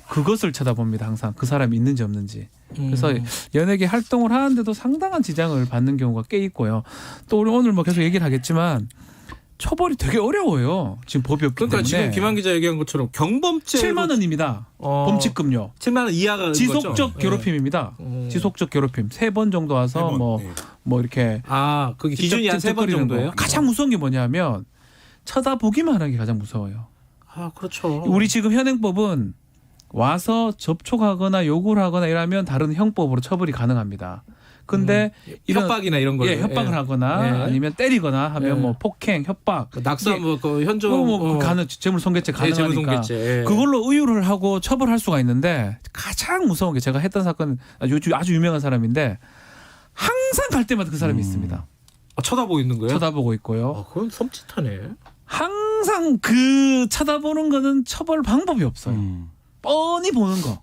S2: 그것을 쳐다봅니다. 항상 그 사람이 있는지 없는지. 그래서 연예계 활동을 하는데도 상당한 지장을 받는 경우가 꽤 있고요. 또 우리 오늘 뭐 계속 얘기를 하겠지만 처벌이 되게 어려워요. 지금 법이 없기 그러니까 때문에. 지금
S21: 김한 기자 얘기한 것처럼 경범죄
S2: 7만 원입니다. 범칙금요.
S21: 7만 원 이하가
S2: 지속적 괴롭힘입니다. 지속적 괴롭힘 3번 정도 와서 뭐 이렇게
S21: 그게 기준이 한 3번 정도예요?
S2: 가장 무서운 게 뭐냐면 쳐다보기만 하는 게 가장 무서워요.
S21: 그렇죠.
S2: 우리 지금 현행법은 와서 접촉하거나 요구를 하거나 이러면 다른 형법으로 처벌이 가능합니다. 근데
S21: 협박이나 이런 걸로
S2: 협박을 하거나 아니면 때리거나 하면 뭐 폭행, 협박,
S21: 낙서 현종
S2: 재물 손괴죄 가능하니까
S21: 재물 손괴죄.
S2: 그걸로 의유를 하고 처벌할 수가 있는데 가장 무서운 게 제가 했던 사건 아주 유명한 사람인데 항상 갈 때마다 그 사람이 있습니다.
S21: 쳐다보고 있는 거예요?
S2: 쳐다보고 있고요.
S21: 그건 섬찟하네.
S2: 항상 그 쳐다보는 거는 처벌 방법이 없어요. 뻔히 보는 거.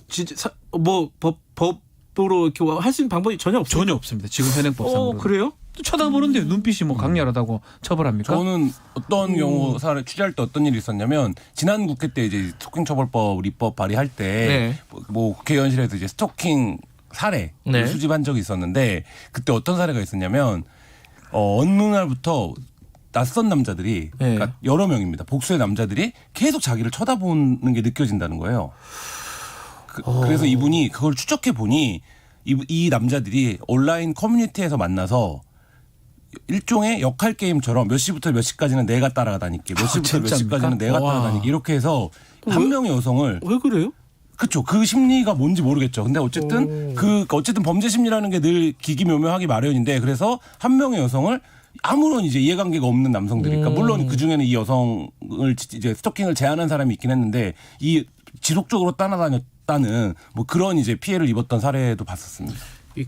S21: 진짜 법으로 이렇게 할 수 있는 방법이 전혀 없어요.
S2: 전혀 없습니다. 지금 현행법상으로.
S21: 그래요?
S2: 또 쳐다보는데 눈빛이 뭐 강렬하다고 처벌합니까?
S20: 저는 어떤 경우 사례 취재할 때 어떤 일이 있었냐면 지난 국회 때 이제 스토킹 처벌법 입법 발의할 때 뭐 국회의원실에서 이제 스토킹 사례 수집한 적이 있었는데 그때 어떤 사례가 있었냐면 어느 날부터 낯선 남자들이 그러니까 여러 명입니다. 복수의 남자들이 계속 자기를 쳐다보는 게 느껴진다는 거예요. 그래서 이분이 그걸 추적해 보니 이 남자들이 온라인 커뮤니티에서 만나서 일종의 역할 게임처럼 몇 시부터 몇 시까지는 내가 따라다닐게, 몇 시부터 몇 시까지는 내가 따라다닐게 이렇게 해서 한 명의 여성을
S21: 왜 그래요?
S20: 그렇죠. 그 심리가 뭔지 모르겠죠. 근데 어쨌든 어쨌든 범죄 심리라는 게 늘 기기묘묘하기 마련인데 그래서 한 명의 여성을 아무런 이제 이해관계가 없는 남성들이니까 물론 그 중에는 이 여성을 이제 스토킹을 제한한 사람이 있긴 했는데 이 지속적으로 따라다녔다는 뭐 그런 이제 피해를 입었던 사례도 봤었습니다.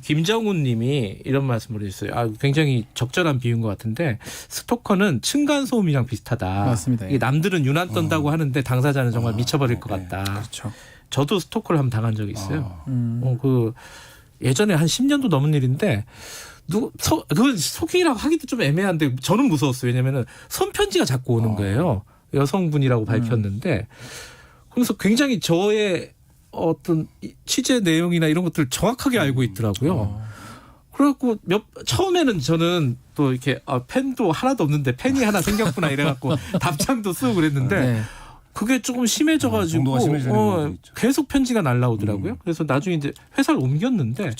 S21: 김정훈 님이 이런 말씀을 해주셨어요. 굉장히 적절한 비유인 것 같은데 스토커는 층간소음이랑 비슷하다.
S2: 맞습니다.
S21: 이게 남들은 유난 떤다고 하는데 당사자는 정말 미쳐버릴 것 같다.
S2: 그렇죠.
S21: 저도 스토커를 한번 당한 적이 있어요. 그 예전에 한 10년도 넘은 일인데 그건 스토킹이라고 하기도 좀 애매한데 저는 무서웠어요. 왜냐면은 손편지가 자꾸 오는 거예요. 여성분이라고 밝혔는데 그래서 굉장히 저의 어떤 취재 내용이나 이런 것들을 정확하게 알고 있더라고요. 그래갖고 처음에는 저는 또 이렇게 펜도 하나도 없는데 펜이 하나 생겼구나 이래갖고 답장도 쓰고 그랬는데 그게 조금 심해져가지고 계속 편지가 날라오더라고요. 그래서 나중에 이제 회사를 옮겼는데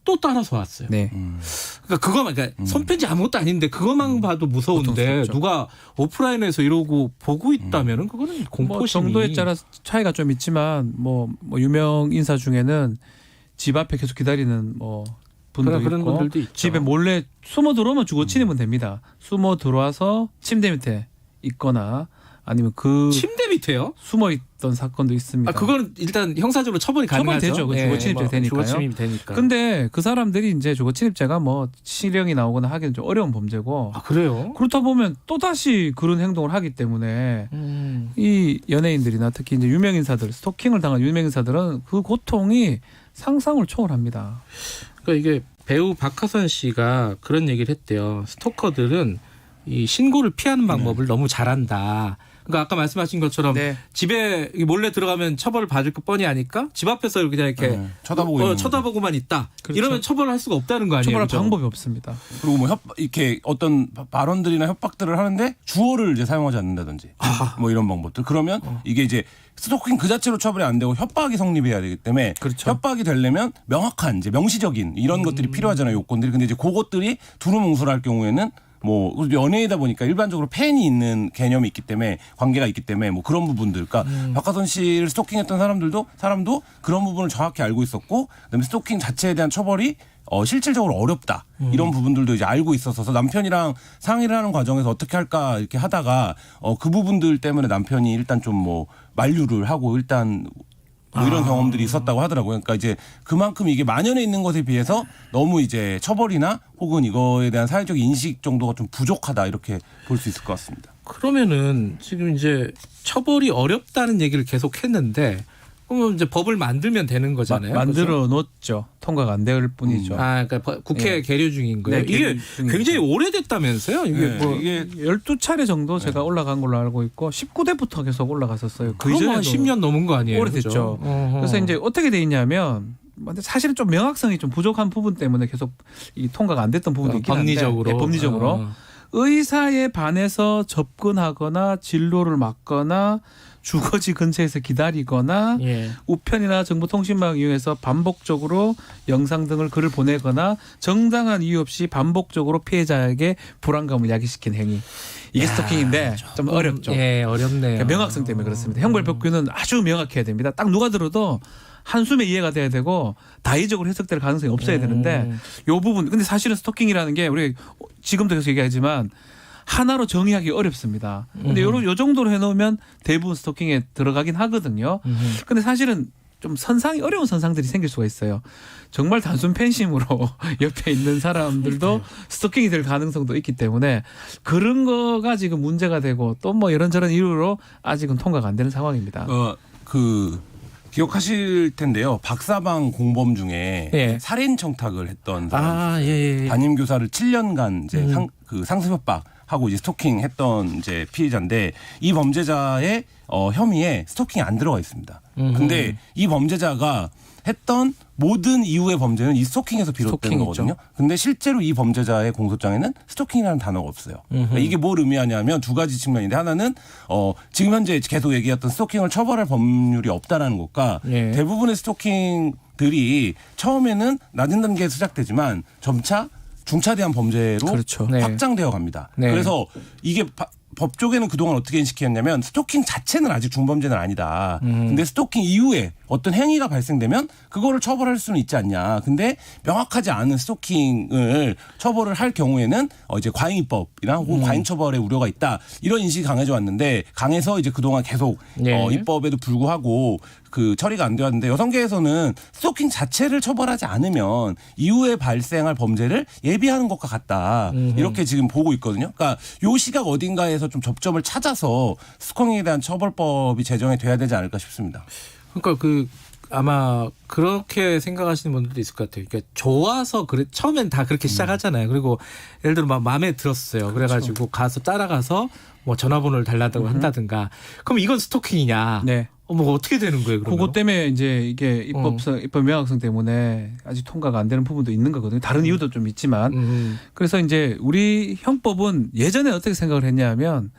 S21: 또 따라서 왔어요. 그러니까 손편지 아무것도 아닌데 그것만 봐도 무서운데 누가 오프라인에서 이러고 보고 있다면은 그거는 공포심이
S2: 정도에 따라 차이가 좀 있지만 뭐 유명 인사 중에는 집 앞에 계속 기다리는 분도
S21: 그런
S2: 있고
S21: 분들도 있죠.
S2: 집에 몰래 숨어 들어오면 주거 침입은 됩니다. 숨어 들어와서 침대 밑에 있거나 아니면 그
S21: 침대 밑에요?
S2: 숨어 있던 사건도 있습니다.
S21: 그거는 일단 형사적으로 처벌이 가능하죠.
S2: 처벌되죠. 그 주거 침입죄 되니까요.
S21: 주거 침입 되니까.
S2: 근데 그 사람들이 이제 주거 침입죄가 뭐 실형이 나오거나 하기는 좀 어려운 범죄고.
S21: 그래요?
S2: 그렇다 보면 또 다시 그런 행동을 하기 때문에 이 연예인들이나 특히 이제 유명 인사들, 스토킹을 당한 유명 인사들은 그 고통이 상상을 초월합니다.
S21: 그러니까 이게 배우 박하선 씨가 그런 얘기를 했대요. 스토커들은 이 신고를 피하는 방법을 너무 잘한다. 그러니까 아까 말씀하신 것처럼 집에 몰래 들어가면 처벌을 받을 거 뻔히 아니까 집 앞에서 그냥 이렇게 쳐다보고만 있다.
S2: 그렇죠.
S21: 이러면 처벌을 할 수가 없다는 거 아니에요?
S2: 처벌할
S21: 그렇죠?
S2: 방법이 없습니다.
S20: 그리고 뭐 이렇게 어떤 발언들이나 협박들을 하는데 주어를 이제 사용하지 않는다든지 뭐 이런 방법들. 그러면 이게 이제 스토킹 그 자체로 처벌이 안 되고 협박이 성립해야 되기 때문에 협박이 되려면 명확한 이제 명시적인 이런 것들이 필요하잖아요. 요건들이. 근데 이제 그것들이 두루뭉술할 경우에는 뭐 연예이다 보니까 일반적으로 팬이 있는 개념이 있기 때문에 관계가 있기 때문에 뭐 그런 부분들, 그러니까 박하선 씨를 스토킹했던 사람도 그런 부분을 정확히 알고 있었고, 그다음에 스토킹 자체에 대한 처벌이 실질적으로 어렵다 이런 부분들도 이제 알고 있었어서 남편이랑 상의를 하는 과정에서 어떻게 할까 이렇게 하다가 그 부분들 때문에 남편이 일단 좀 뭐 만류를 하고 일단. 뭐 이런 경험들이 있었다고 하더라고요. 그러니까 이제 그만큼 이게 만연해 있는 것에 비해서 너무 이제 처벌이나 혹은 이거에 대한 사회적 인식 정도가 좀 부족하다 이렇게 볼 수 있을 것 같습니다.
S21: 그러면은 지금 이제 처벌이 어렵다는 얘기를 계속 했는데 그러면 이제 법을 만들면 되는 거잖아요.
S5: 만들어 놓죠. 통과가 안 될 뿐이죠.
S21: 그러니까 국회 계류 중인 거예요.
S5: 네,
S21: 이게 굉장히 오래됐다면서요? 이게
S5: 이게 12차례 정도 제가 올라간 걸로 알고 있고 19대부터 계속 올라갔었어요. 그
S21: 그럼
S5: 이전에도
S21: 10년 넘은 거 아니에요?
S5: 오래됐죠. 그래서 이제 어떻게 돼 있냐면 사실은 좀 명확성이 좀 부족한 부분 때문에 계속 이 통과가 안 됐던 부분도 있긴 한데 법리적으로 의사에 반해서 접근하거나 진로를 막거나 주거지 근처에서 기다리거나 우편이나 정보통신망 이용해서 반복적으로 영상 등을 글을 보내거나 정당한 이유 없이 반복적으로 피해자에게 불안감을 야기시킨 행위. 이게 스토킹인데 좀 어렵죠.
S21: 어렵네요.
S5: 그러니까 명확성 때문에 그렇습니다. 형벌법규는 아주 명확해야 됩니다. 딱 누가 들어도 한숨에 이해가 돼야 되고 다의적으로 해석될 가능성이 없어야 되는데 이 부분 근데 사실은 스토킹이라는 게 우리 지금도 계속 얘기하지만 하나로 정의하기 어렵습니다. 근데 요 정도로 해놓으면 대부분 스토킹에 들어가긴 하거든요. 근데 사실은 좀 선상이 어려운 선상들이 생길 수가 있어요. 정말 단순 팬심으로 옆에 있는 사람들도 스토킹이 될 가능성도 있기 때문에 그런 거가 지금 문제가 되고 또 뭐 이런저런 이유로 아직은 통과가 안 되는 상황입니다.
S20: 기억하실 텐데요. 박사방 공범 중에 살인 청탁을 했던 사람, 담임 교사를 7년간 이제 상습 협박하고 이제 스토킹했던 이제 피해자인데 이 범죄자의 혐의에 스토킹이 안 들어가 있습니다. 근데 이 범죄자가 했던 모든 이후의 범죄는 이 스토킹에서 비롯된 거거든요. 근데 실제로 이 범죄자의 공소장에는 스토킹이라는 단어가 없어요. 그러니까 이게 뭘 의미하냐면 두 가지 측면인데 하나는 지금 현재 계속 얘기했던 스토킹을 처벌할 법률이 없다라는 것과 대부분의 스토킹들이 처음에는 낮은 단계에서 시작되지만 점차 중차대한 범죄로 확장되어 갑니다. 그래서 이게 법 쪽에는 그동안 어떻게 인식했냐면 스토킹 자체는 아직 중범죄는 아니다. 근데 스토킹 이후에 어떤 행위가 발생되면 그거를 처벌할 수는 있지 않냐. 근데 명확하지 않은 스토킹을 처벌을 할 경우에는 이제 과잉입법이나 혹은 과잉처벌의 우려가 있다. 이런 인식이 강해져 왔는데 강해서 이제 그동안 계속 입법에도 불구하고 그 처리가 안 되었는데 여성계에서는 스토킹 자체를 처벌하지 않으면 이후에 발생할 범죄를 예비하는 것과 같다. 이렇게 지금 보고 있거든요. 그러니까 요 시각 어딘가에서 좀 접점을 찾아서 스토킹에 대한 처벌법이 제정이 돼야 되지 않을까 싶습니다.
S21: 그러니까 아마 그렇게 생각하시는 분들도 있을 것 같아요. 그러니까 좋아서 처음엔 다 그렇게 시작하잖아요. 그리고 예를 들어 막 마음에 들었어요. 그래가지고 가서 따라가서 뭐 전화번호를 달라고 한다든가. 그럼 이건 스토킹이냐? 뭐 어떻게 되는 거예요? 그러면?
S5: 그것 때문에 이제 이게 입법 명확성 때문에 아직 통과가 안 되는 부분도 있는 거거든요. 다른 이유도 좀 있지만. 그래서 이제 우리 형법은 예전에 어떻게 생각을 했냐면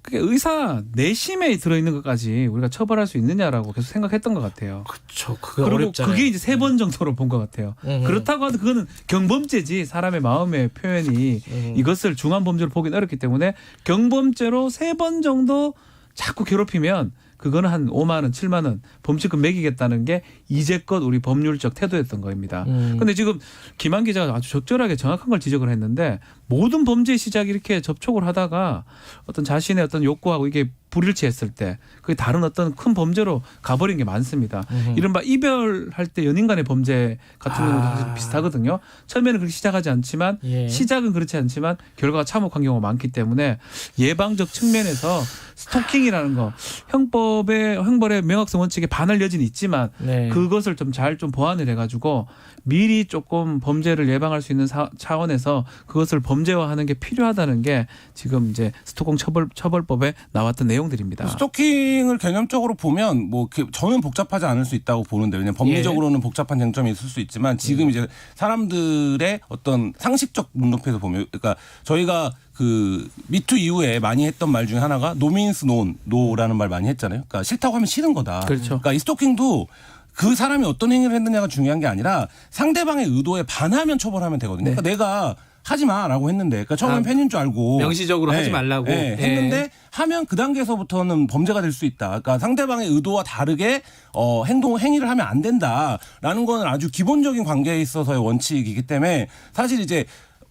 S5: 그게 의사 내심에 들어있는 것까지 우리가 처벌할 수 있느냐라고 계속 생각했던 것 같아요.
S21: 그렇죠. 그게
S5: 그리고
S21: 어렵잖아요.
S5: 그게 이제 3번 정도로 본 것 같아요. 그렇다고 해도 그거는 경범죄지 사람의 마음의 표현이 이것을 중한 범죄로 보기는 어렵기 때문에 경범죄로 3번 정도 자꾸 괴롭히면 그거는 한 5만 원, 7만 원 범칙금 매기겠다는 게 이제껏 우리 법률적 태도였던 겁니다. 그런데 지금 김한 기자가 아주 적절하게 정확한 걸 지적을 했는데 모든 범죄의 시작이 이렇게 접촉을 하다가 어떤 자신의 어떤 욕구하고 이게 불일치했을 때 그게 다른 어떤 큰 범죄로 가버린 게 많습니다. 이른바 이별할 때 연인 간의 범죄 같은 경우도 비슷하거든요. 처음에는 그렇게 시작하지 않지만 시작은 그렇지 않지만 결과가 참혹한 경우가 많기 때문에 예방적 측면에서 스토킹이라는 거 형벌의 명확성 원칙에 반할 여지는 있지만 그것을 좀 잘 좀 보완을 해가지고 미리 조금 범죄를 예방할 수 있는 차원에서 그것을 범죄화하는 게 필요하다는 게 지금 이제 스토킹 처벌법에 나왔던 내용들입니다.
S20: 스토킹을 개념적으로 보면 뭐 저는 복잡하지 않을 수 있다고 보는데 왜냐하면 법리적으로는 복잡한 쟁점이 있을 수 있지만 지금 이제 사람들의 어떤 상식적 눈높이에서 보면 그러니까 저희가 그 미투 이후에 많이 했던 말 중에 하나가 no means no라는 말 많이 했잖아요. 그러니까 싫다고 하면 싫은 거다. 그러니까 이 스토킹도 그 사람이 어떤 행위를 했느냐가 중요한 게 아니라 상대방의 의도에 반하면 처벌하면 되거든요. 그러니까 내가 하지 마라고 했는데 그러니까 처음엔 팬인 줄 알고
S21: 명시적으로 하지 말라고
S20: 했는데 하면 그 단계에서부터는 범죄가 될 수 있다. 그러니까 상대방의 의도와 다르게 행위를 하면 안 된다라는 건 아주 기본적인 관계에 있어서의 원칙이기 때문에 사실 이제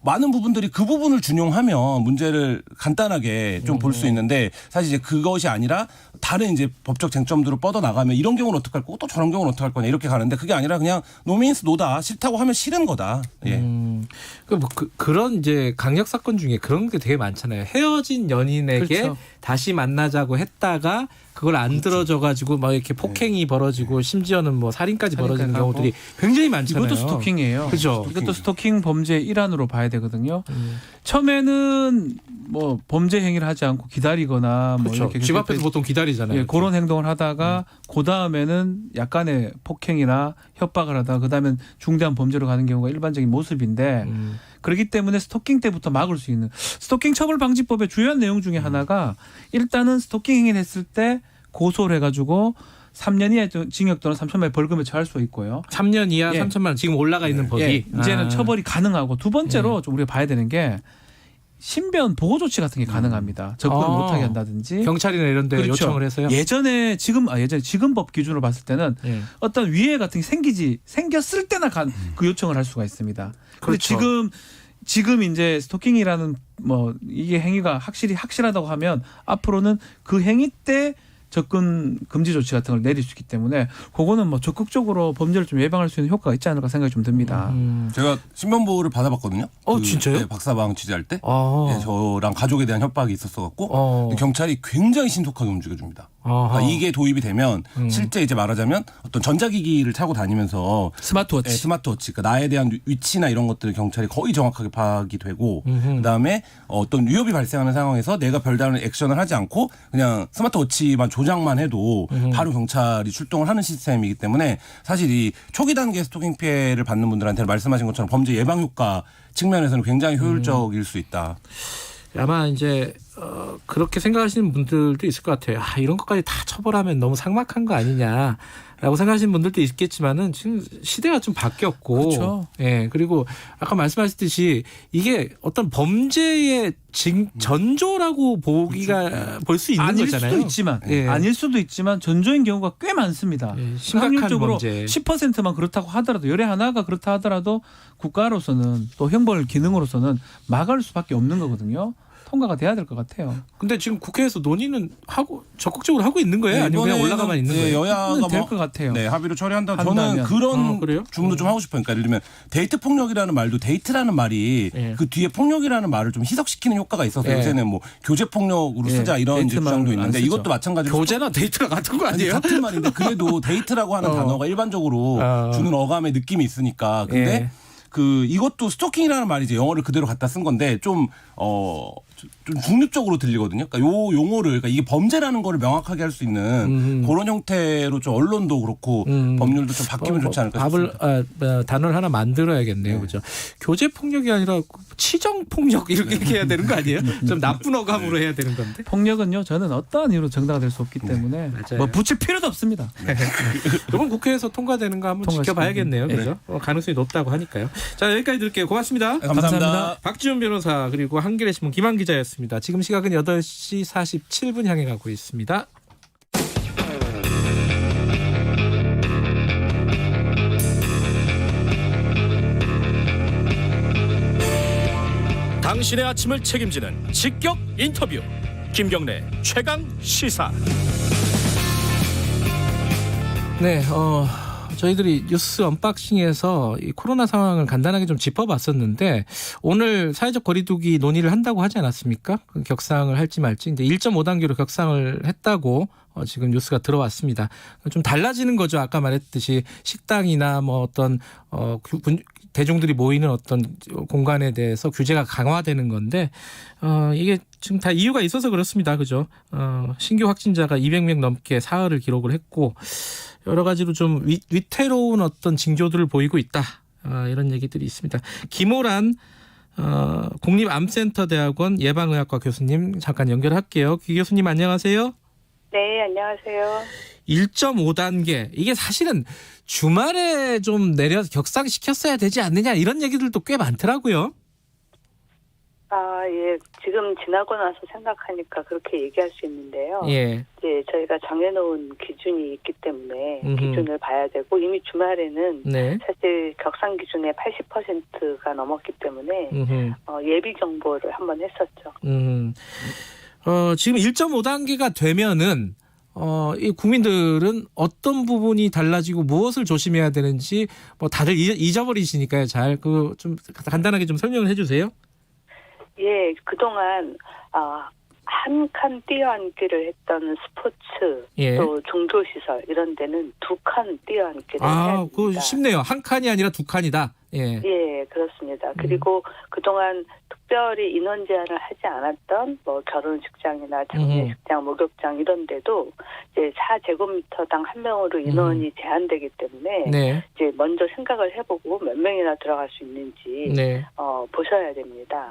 S20: 많은 부분들이 그 부분을 준용하면 문제를 간단하게 좀 볼 수 있는데 사실 이제 그것이 아니라 다른 이제 법적 쟁점들을 뻗어 나가면 이런 경우는 어떡할 거고 또 저런 경우는 어떡할 거냐 이렇게 가는데 그게 아니라 그냥 노미인스 노다 싫다고 하면 싫은 거다. 예.
S21: 그런 이제 강력 사건 중에 그런 게 되게 많잖아요. 헤어진 연인에게
S5: 그렇죠.
S21: 다시 만나자고 했다가 그걸 안 들어줘가지고 막 이렇게 폭행이 벌어지고 심지어는 뭐 살인까지 벌어지는
S5: 하고.
S21: 경우들이 굉장히 많잖아요.
S5: 이것도 스토킹이에요.
S21: 그죠.
S5: 이것도 스토킹 범죄의 일환으로 봐야 되거든요. 처음에는 뭐 범죄 행위를 하지 않고 기다리거나 뭐
S21: 그렇죠.
S5: 이렇게
S21: 집 앞에서 보통 기다리잖아요.
S5: 예, 그런 행동을 하다가 그 다음에는 약간의 폭행이나 협박을 하다가 그 다음엔 중대한 범죄로 가는 경우가 일반적인 모습인데 그렇기 때문에 스토킹 때부터 막을 수 있는 스토킹 처벌방지법의 주요한 내용 중에 하나가 일단은 스토킹 행위를 했을 때 고소를 해가지고 3년 이하의 징역 또는 3천만 원의 벌금에 처할 수 있고요.
S21: 3년 이하
S5: 예.
S21: 3천만 원 지금 올라가 있는 법이
S5: 예, 이제는 처벌이 가능하고 두 번째로 좀 우리가 봐야 되는 게 신변 보호 조치 같은 게 가능합니다. 접근을 못하게 한다든지
S21: 경찰이나 이런 데
S5: 그렇죠.
S21: 요청을 해서요.
S5: 예전에 지금 법 기준으로 봤을 때는 어떤 위해 같은 게 생겼을 때나 그 요청을 할 수가 있습니다. 그런데
S21: 그렇죠.
S5: 지금 이제 스토킹이라는 뭐 이게 행위가 확실하다고 하면 앞으로는 그 행위 때 접근 금지 조치 같은 걸 내릴 수 있기 때문에 그거는 뭐 적극적으로 범죄를 좀 예방할 수 있는 효과가 있지 않을까 생각이 좀 듭니다.
S20: 제가 신변보호를 받아봤거든요.
S5: 진짜요?
S20: 네, 박사방 취재할 때 네, 저랑 가족에 대한 협박이 있었어갖고 경찰이 굉장히 신속하게 움직여줍니다. 그러니까 이게 도입이 되면 실제 이제 말하자면 어떤 전자기기를 타고 다니면서
S5: 스마트워치,
S20: 네, 스마트워치, 그러니까 나에 대한 위치나 이런 것들을 경찰이 거의 정확하게 파악이 되고 그다음에 어떤 위협이 발생하는 상황에서 내가 별다른 액션을 하지 않고 그냥 스마트워치만 조작만 해도 바로 경찰이 출동을 하는 시스템이기 때문에 사실 이 초기 단계 스토킹 피해를 받는 분들한테는 말씀하신 것처럼 범죄 예방 효과 측면에서는 굉장히 효율적일 수 있다.
S21: 아마 이제 그렇게 생각하시는 분들도 있을 것 같아요. 이런 것까지 다 처벌하면 너무 삭막한 거 아니냐라고 생각하시는 분들도 있겠지만은 지금 시대가 좀 바뀌었고,
S5: 그렇죠.
S21: 예, 그리고 아까 말씀하셨듯이 이게 어떤 범죄의 전조라고 볼 수 있는
S5: 아닐
S21: 거잖아요.
S5: 수도 있지만
S21: 예.
S5: 아닐 수도 있지만 전조인 경우가 꽤 많습니다.
S21: 심각한
S5: 확률적으로
S21: 범죄.
S5: 10%만 그렇다고 하더라도 열의 하나가 그렇다 하더라도 국가로서는 또 형벌 기능으로서는 막을 수밖에 없는 거거든요. 통과가 돼야 될 것 같아요.
S21: 근데 지금 국회에서 논의는 하고 적극적으로 하고 있는 거예요? 아니면 그냥 올라가만 있는 거예요?
S20: 여야가
S5: 될 것 같아요.
S20: 네, 합의로 처리한다. 저는 그런 주문도 좀 하고 싶어요. 그러니까 예를 들면 데이트 폭력이라는 말도 데이트라는 말이 그 뒤에 폭력이라는 말을 좀 희석시키는 효과가 있어서 요새는 뭐 교제 폭력으로 쓰자 이런 이제 주장도 있는데 이것도 마찬가지로
S21: 교제나 데이트가 같은 거 아니에요?
S20: 같은 말인데 그래도 데이트라고 하는 단어가 일반적으로 주는 어감의 느낌이 있으니까 근데 이것도 스토킹이라는 말이 이제 영어를 그대로 갖다 쓴 건데 좀 중립적으로 들리거든요. 그러니까 요 용어를 그러니까 이게 범죄라는 거를 명확하게 할 수 있는 그런 형태로 좀 언론도 그렇고 법률도 좀 바뀌면 좋지 않을까 싶습니다.
S21: 단어를 하나 만들어야겠네요. 그죠? 교제 폭력이 아니라 치정 폭력 이렇게 해야 되는 거 아니에요? 좀 나쁜 어감으로 해야 되는 건데.
S5: 폭력은요. 저는 어떠한 이유로 정당화 될 수 없기 때문에 뭐 붙일 필요도 없습니다.
S21: 이번 국회에서 통과되는 거 한번 지켜봐야겠네요. 그죠? 가능성이 높다고 하니까요. 자, 여기까지 들을게요. 고맙습니다.
S20: 감사합니다.
S21: 박지훈 변호사 그리고 한겨레 신문 김한 기자였습니다. 지금 시각은 8시 47분 향해 가고 있습니다.
S1: 당신의 아침을 책임지는 직격 인터뷰 김경래 최강 시사.
S21: 네, 저희들이 뉴스 언박싱에서 이 코로나 상황을 간단하게 좀 짚어봤었는데 오늘 사회적 거리두기 논의를 한다고 하지 않았습니까? 격상을 할지 말지 이제 1.5단계로 격상을 했다고 지금 뉴스가 들어왔습니다. 좀 달라지는 거죠. 아까 말했듯이 식당이나 뭐 어떤 대중들이 모이는 어떤 공간에 대해서 규제가 강화되는 건데 이게 지금 다 이유가 있어서 그렇습니다. 그죠? 신규 확진자가 200명 넘게 사흘을 기록을 했고 여러 가지로 좀 위태로운 어떤 징조들을 보이고 있다. 이런 얘기들이 있습니다. 김호란 국립암센터대학원 예방의학과 교수님 잠깐 연결할게요. 김 교수님 안녕하세요.
S8: 네, 안녕하세요.
S21: 1.5단계 이게 사실은 주말에 좀 격상시켰어야 되지 않느냐 이런 얘기들도 꽤 많더라고요.
S8: 예. 지금 지나고 나서 생각하니까 그렇게 얘기할 수 있는데요.
S21: 예.
S8: 이제 저희가 정해놓은 기준이 있기 때문에 기준을 봐야 되고 이미 주말에는
S21: 네.
S8: 사실 격상 기준의 80%가 넘었기 때문에 예비 정보를 한번 했었죠.
S21: 지금 1.5단계가 되면은 이 국민들은 어떤 부분이 달라지고 무엇을 조심해야 되는지 뭐 다들 잊어버리시니까요. 잘 그 좀 간단하게 좀 설명을 해주세요.
S8: 예, 그동안 한 칸 뛰어앉기를 했던 스포츠
S21: 예.
S8: 또 종조시설 이런 데는 2칸 뛰어앉기를 해야 됩니다.
S21: 그거 쉽네요. 한 칸이 아니라 2칸이다. 예.
S8: 예, 그렇습니다. 그리고 그동안 특별히 인원 제한을 하지 않았던 뭐 결혼식장이나 장례식장, 목욕장 이런 데도 이제 4제곱미터당 한 명으로 인원이 제한되기 때문에
S21: 네.
S8: 이제 먼저 생각을 해보고 몇 명이나 들어갈 수 있는지
S21: 네.
S8: 보셔야 됩니다.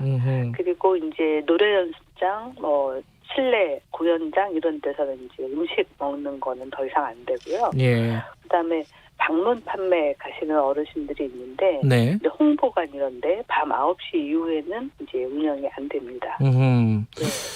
S8: 그리고 이제 노래 연습장, 뭐 실내 공연장 이런 데서는 이제 음식 먹는 거는 더 이상 안 되고요.
S21: 예.
S8: 그다음에 방문 판매 가시는 어르신들이 있는데
S21: 네.
S8: 홍보관 이런데 밤 9시 이후에는 이제 운영이 안 됩니다. 네,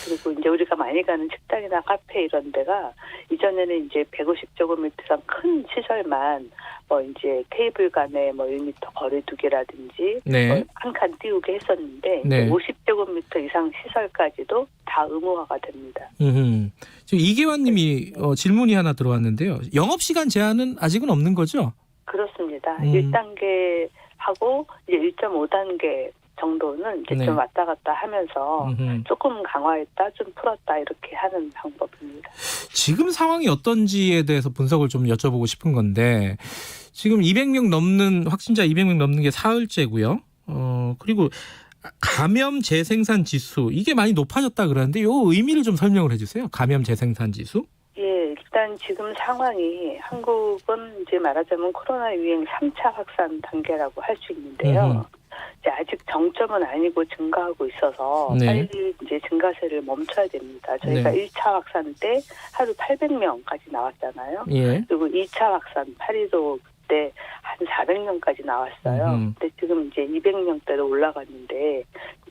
S8: 그리고 이제 우리가 많이 가는 식당이나 카페 이런 데가 이전에는 이제 150제곱미터랑 큰 시설만 뭐 이제 테이블 간에 뭐 1m 거리 두기라든지
S21: 네.
S8: 뭐 한 칸 띄우게 했었는데
S21: 네.
S8: 50제곱미터 이상 시설까지도 다 의무화가 됩니다.
S21: 지금 이계환님이 질문이 하나 들어왔는데요. 영업시간 제한은 아직은 없는 거죠?
S8: 그렇습니다. 1단계 하고 이제 1.5단계 정도는 이제
S21: 네.
S8: 좀 왔다 갔다 하면서 조금 강화했다, 좀 풀었다 이렇게 하는 방법입니다.
S21: 지금 상황이 어떤지에 대해서 분석을 좀 여쭤보고 싶은 건데 지금 200명 넘는 확진자 200명 넘는 게 사흘째고요. 그리고 감염 재생산 지수 이게 많이 높아졌다 그러는데 이 의미를 좀 설명을 해주세요. 감염 재생산 지수?
S8: 예, 일단 지금 상황이 한국은 이제 말하자면 코로나 유행 3차 확산 단계라고 할 수 있는데요. 이제 아직 정점은 아니고 증가하고 있어서
S21: 네.
S8: 빨리 이제 증가세를 멈춰야 됩니다. 저희가
S21: 네.
S8: 1차 확산 때 하루 800명까지 나왔잖아요.
S21: 예.
S8: 그리고 2차 확산 8일도 그때 한 400명까지 나왔어요. 근데 지금 이제 200명대로 올라갔는데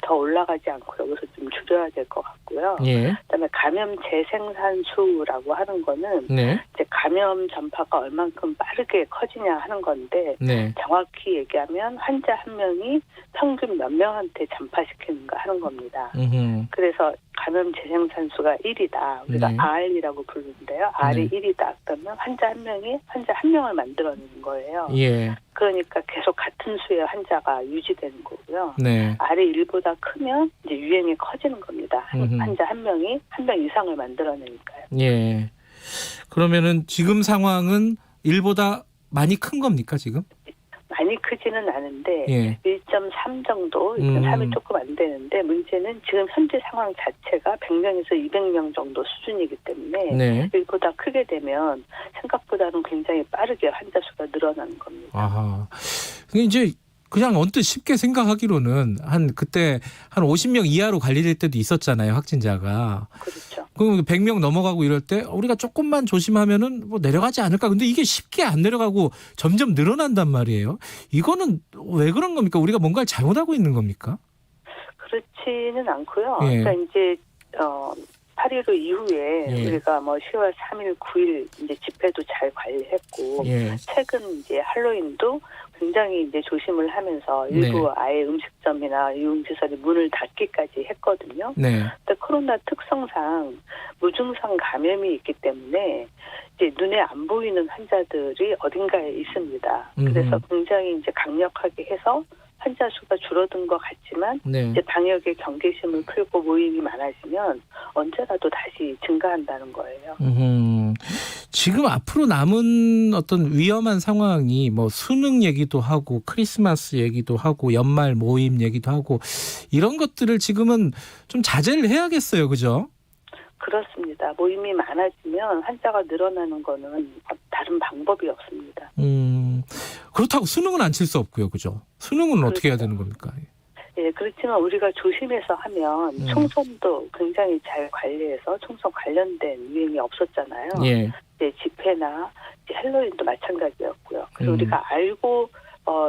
S8: 더 올라가지 않고 여기서 좀 줄여야 될 것 같고요.
S21: 예.
S8: 그다음에 감염 재생산수라고 하는 거는
S21: 네.
S8: 이제 감염 전파가 얼만큼 빠르게 커지냐 하는 건데
S21: 네.
S8: 정확히 얘기하면 환자 한 명이 평균 몇 명한테 전파시키는가 하는 겁니다. 그래서 감염 재생산수가 1이다. 우리가
S21: 네.
S8: R이라고 부르는데요. R이
S21: 네.
S8: 1이다. 그러면 환자 한 명이 환자 한 명을 만들어내는 거예요.
S21: 예.
S8: 그러니까 계속 같은 수의 환자가 유지되는 거고요.
S21: 네.
S8: R이 1보다 크면 이제 유행이 커지는 겁니다. 환자 한 명이 한 명 이상을 만들어내니까요.
S21: 예. 그러면은 지금 상황은 1보다 많이 큰 겁니까 지금?
S8: 많이 크지는 않은데
S21: 예.
S8: 1.3 정도, 1.3이 조금 안 되는데 문제는 지금 현재 상황 자체가 100명에서 200명 정도 수준이기 때문에
S21: 네.
S8: 1보다 크게 되면 생각보다는 굉장히 빠르게 환자 수가 늘어나는 겁니다.
S21: 아하. 근데 이제 그냥 언뜻 쉽게 생각하기로는 그때 한 50명 이하로 관리될 때도 있었잖아요, 확진자가.
S8: 그렇죠.
S21: 그럼 100명 넘어가고 이럴 때 우리가 조금만 조심하면은 뭐 내려가지 않을까. 근데 이게 쉽게 안 내려가고 점점 늘어난단 말이에요. 이거는 왜 그런 겁니까? 우리가 뭔가를 잘못하고 있는 겁니까?
S8: 그렇지는 않고요.
S21: 예.
S8: 그러니까 이제 8.15 이후에
S21: 예.
S8: 우리가 뭐 10월 3일, 9일 이제 집회도 잘 관리했고
S21: 예.
S8: 최근 이제 할로윈도 굉장히 이제 조심을 하면서 일부
S21: 네.
S8: 아예 음식점이나 유흥시설이 문을 닫기까지 했거든요.
S21: 네.
S8: 근데 코로나 특성상 무증상 감염이 있기 때문에 이제 눈에 안 보이는 환자들이 어딘가에 있습니다. 그래서 굉장히 이제 강력하게 해서 환자 수가 줄어든 것 같지만
S21: 네.
S8: 이제 방역의 경계심을 풀고 모임이 많아지면 언제라도 다시 증가한다는 거예요.
S21: 지금 앞으로 남은 어떤 위험한 상황이 뭐 수능 얘기도 하고 크리스마스 얘기도 하고 연말 모임 얘기도 하고 이런 것들을 지금은 좀 자제를 해야겠어요. 그죠?
S8: 그렇습니다. 모임이 많아지면 환자가 늘어나는 거는 다른 방법이 없습니다.
S21: 그렇다고 수능은 안 칠 수 없고요. 그죠? 수능은
S8: 그렇죠.
S21: 어떻게 해야 되는 겁니까?
S8: 예, 그렇지만 우리가 조심해서 하면 총선도 굉장히 잘 관리해서 총선 관련된 유행이 없었잖아요.
S21: 예.
S8: 이제 집회나 이제 할로윈도 마찬가지였고요. 그래서 우리가 알고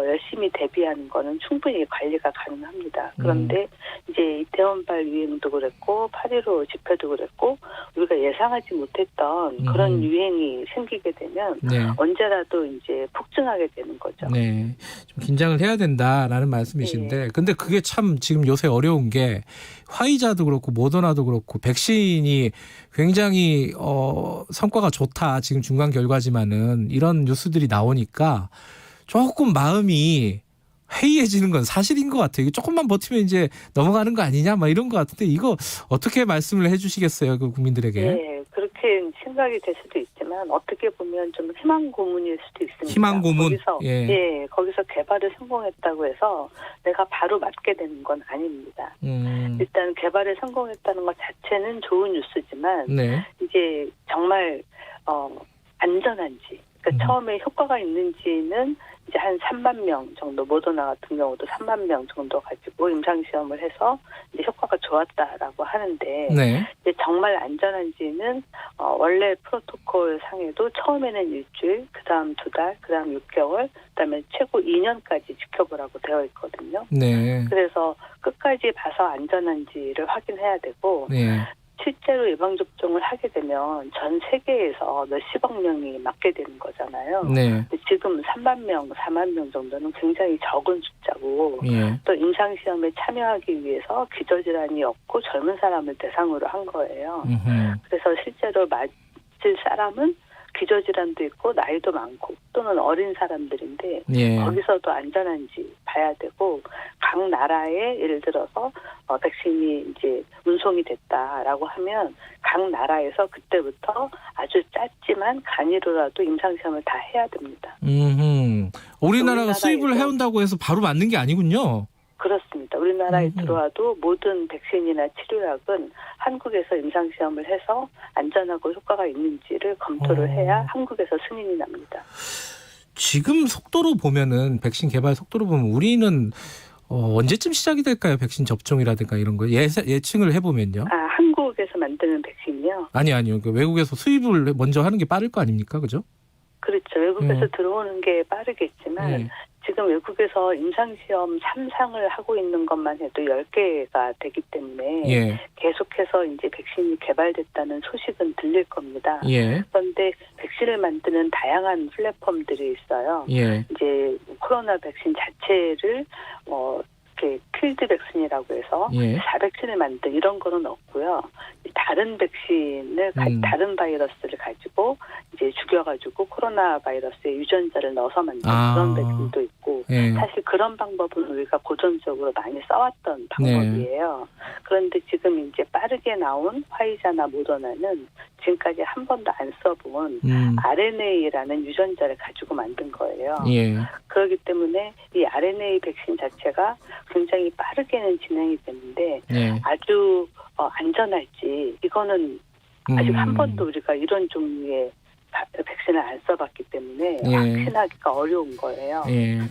S8: 열심히 대비하는 거는 충분히 관리가 가능합니다. 그런데 이제 이제 이태원발 유행도 그랬고 8.15 집회도 그랬고 우리가 예상하지 못했던 그런 유행이 생기게 되면
S2: 네.
S8: 언제라도 이제 폭증하게 되는 거죠.
S2: 네, 좀 긴장을 해야 된다라는 말씀이신데, 근데 그게 참 지금 요새 어려운 게 화이자도 그렇고 모더나도 그렇고 백신이 굉장히 성과가 좋다 지금 중간 결과지만은 이런 뉴스들이 나오니까 조금 마음이 회의해지는 건 사실인 것 같아요. 이게 조금만 버티면 이제 넘어가는 거 아니냐, 막 이런 것 같은데 이거 어떻게 말씀을 해주시겠어요, 그 국민들에게?
S8: 네, 그렇게 생각이 될 수도 있지만 어떻게 보면 좀 희망 고문일 수도 있습니다.
S2: 희망 고문.
S8: 거기서 개발에 성공했다고 해서 내가 바로 맞게 되는 건 아닙니다. 일단 개발에 성공했다는 것 자체는 좋은 뉴스지만
S2: 네.
S8: 이제 정말 안전한지. 그러니까 처음에 효과가 있는지는 이제 한 3만 명 정도, 모더나 같은 경우도 3만 명 정도 가지고 임상시험을 해서 이제 효과가 좋았다라고 하는데,
S2: 네.
S8: 이제 정말 안전한지는 원래 프로토콜 상에도 처음에는 일주일, 그 다음 2달, 그 다음 6개월, 그 다음에 최고 2년까지 지켜보라고 되어 있거든요.
S2: 네.
S8: 그래서 끝까지 봐서 안전한지를 확인해야 되고,
S2: 네.
S8: 실제로 예방접종을 하게 되면 전 세계에서 몇십억 명이 맞게 되는 거잖아요.
S2: 네.
S8: 지금 3만 명, 4만 명 정도는 굉장히 적은 숫자고
S2: 예.
S8: 또 임상시험에 참여하기 위해서 기저질환이 없고 젊은 사람을 대상으로 한 거예요. 그래서 실제로 맞을 사람은 기저질환도 있고 나이도 많고 또는 어린 사람들인데
S2: 예.
S8: 거기서도 안전한지 봐야 되고 각 나라에 예를 들어서 백신이 이제 운송이 됐다라고 하면 각 나라에서 그때부터 아주 짧지만 간이로라도 임상시험을 다 해야 됩니다.
S2: 우리나라가 수입을 해온다고 해서 바로 맞는 게 아니군요.
S8: 그렇습니다. 우리나라에 들어와도 모든 백신이나 치료약은 한국에서 임상시험을 해서 안전하고 효과가 있는지를 검토를 해야 한국에서 승인이 납니다.
S2: 지금 속도로 보면은 백신 개발 속도로 보면 우리는 언제쯤 시작이 될까요? 백신 접종이라든가 이런 거 예측을 해보면요.
S8: 한국에서 만드는 백신이요?
S2: 아니요. 그 외국에서 수입을 먼저 하는 게 빠를 거 아닙니까? 그죠?
S8: 그렇죠. 외국에서 들어오는 게 빠르겠지만 지금 외국에서 임상시험 3상을 하고 있는 것만 해도 10개가 되기 때문에 계속해서 이제 백신이 개발됐다는 소식은 들릴 겁니다. 그런데 백신을 만드는 다양한 플랫폼들이 있어요. 이제 코로나 백신 자체를 이렇게 필드 백신이라고 해서 자백신을 만든 이런 거는 없고요. 다른 백신을 다른 바이러스를 가지고 이제 죽여가지고 코로나 바이러스의 유전자를 넣어서 만든 그런 백신도 있고 사실 그런 방법은 우리가 고전적으로 많이 써왔던 방법이에요. 그런데 지금 이제 빠르게 나온 화이자나 모더나는 지금까지 한 번도 안 써본 RNA라는 유전자를 가지고 만든 거예요. 그렇기 때문에 이 RNA 백신 자체가 굉장히 빠르게는 진행이 되는데 아주 안전할지 이거는 아직 한 번도 우리가 이런 종류의 백신을 안 써봤기 때문에 확신하기가 어려운 거예요.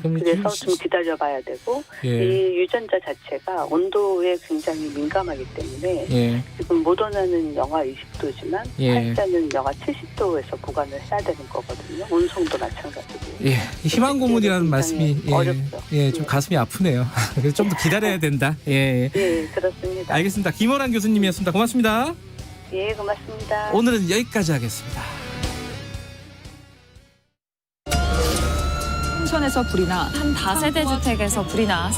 S8: 그래서 좀 기다려봐야 되고 이 유전자 자체가 온도에 굉장히 민감하기 때문에 지금 모더나는 영하 20도지만 화이자는 영하 70도에서 보관을 해야 되는 거거든요. 운송도 마찬가지고.
S2: 희망 고문이라는 말씀이
S8: 어렵죠.
S2: 좀 가슴이 아프네요. 그래서 좀 더 기다려야 된다.
S8: 그렇습니다.
S2: 알겠습니다. 김원환 교수님이었습니다. 고맙습니다.
S8: 고맙습니다.
S2: 오늘은 여기까지 하겠습니다.
S9: 펜션에서 불이 나 한 다세대 주택에서 불이 나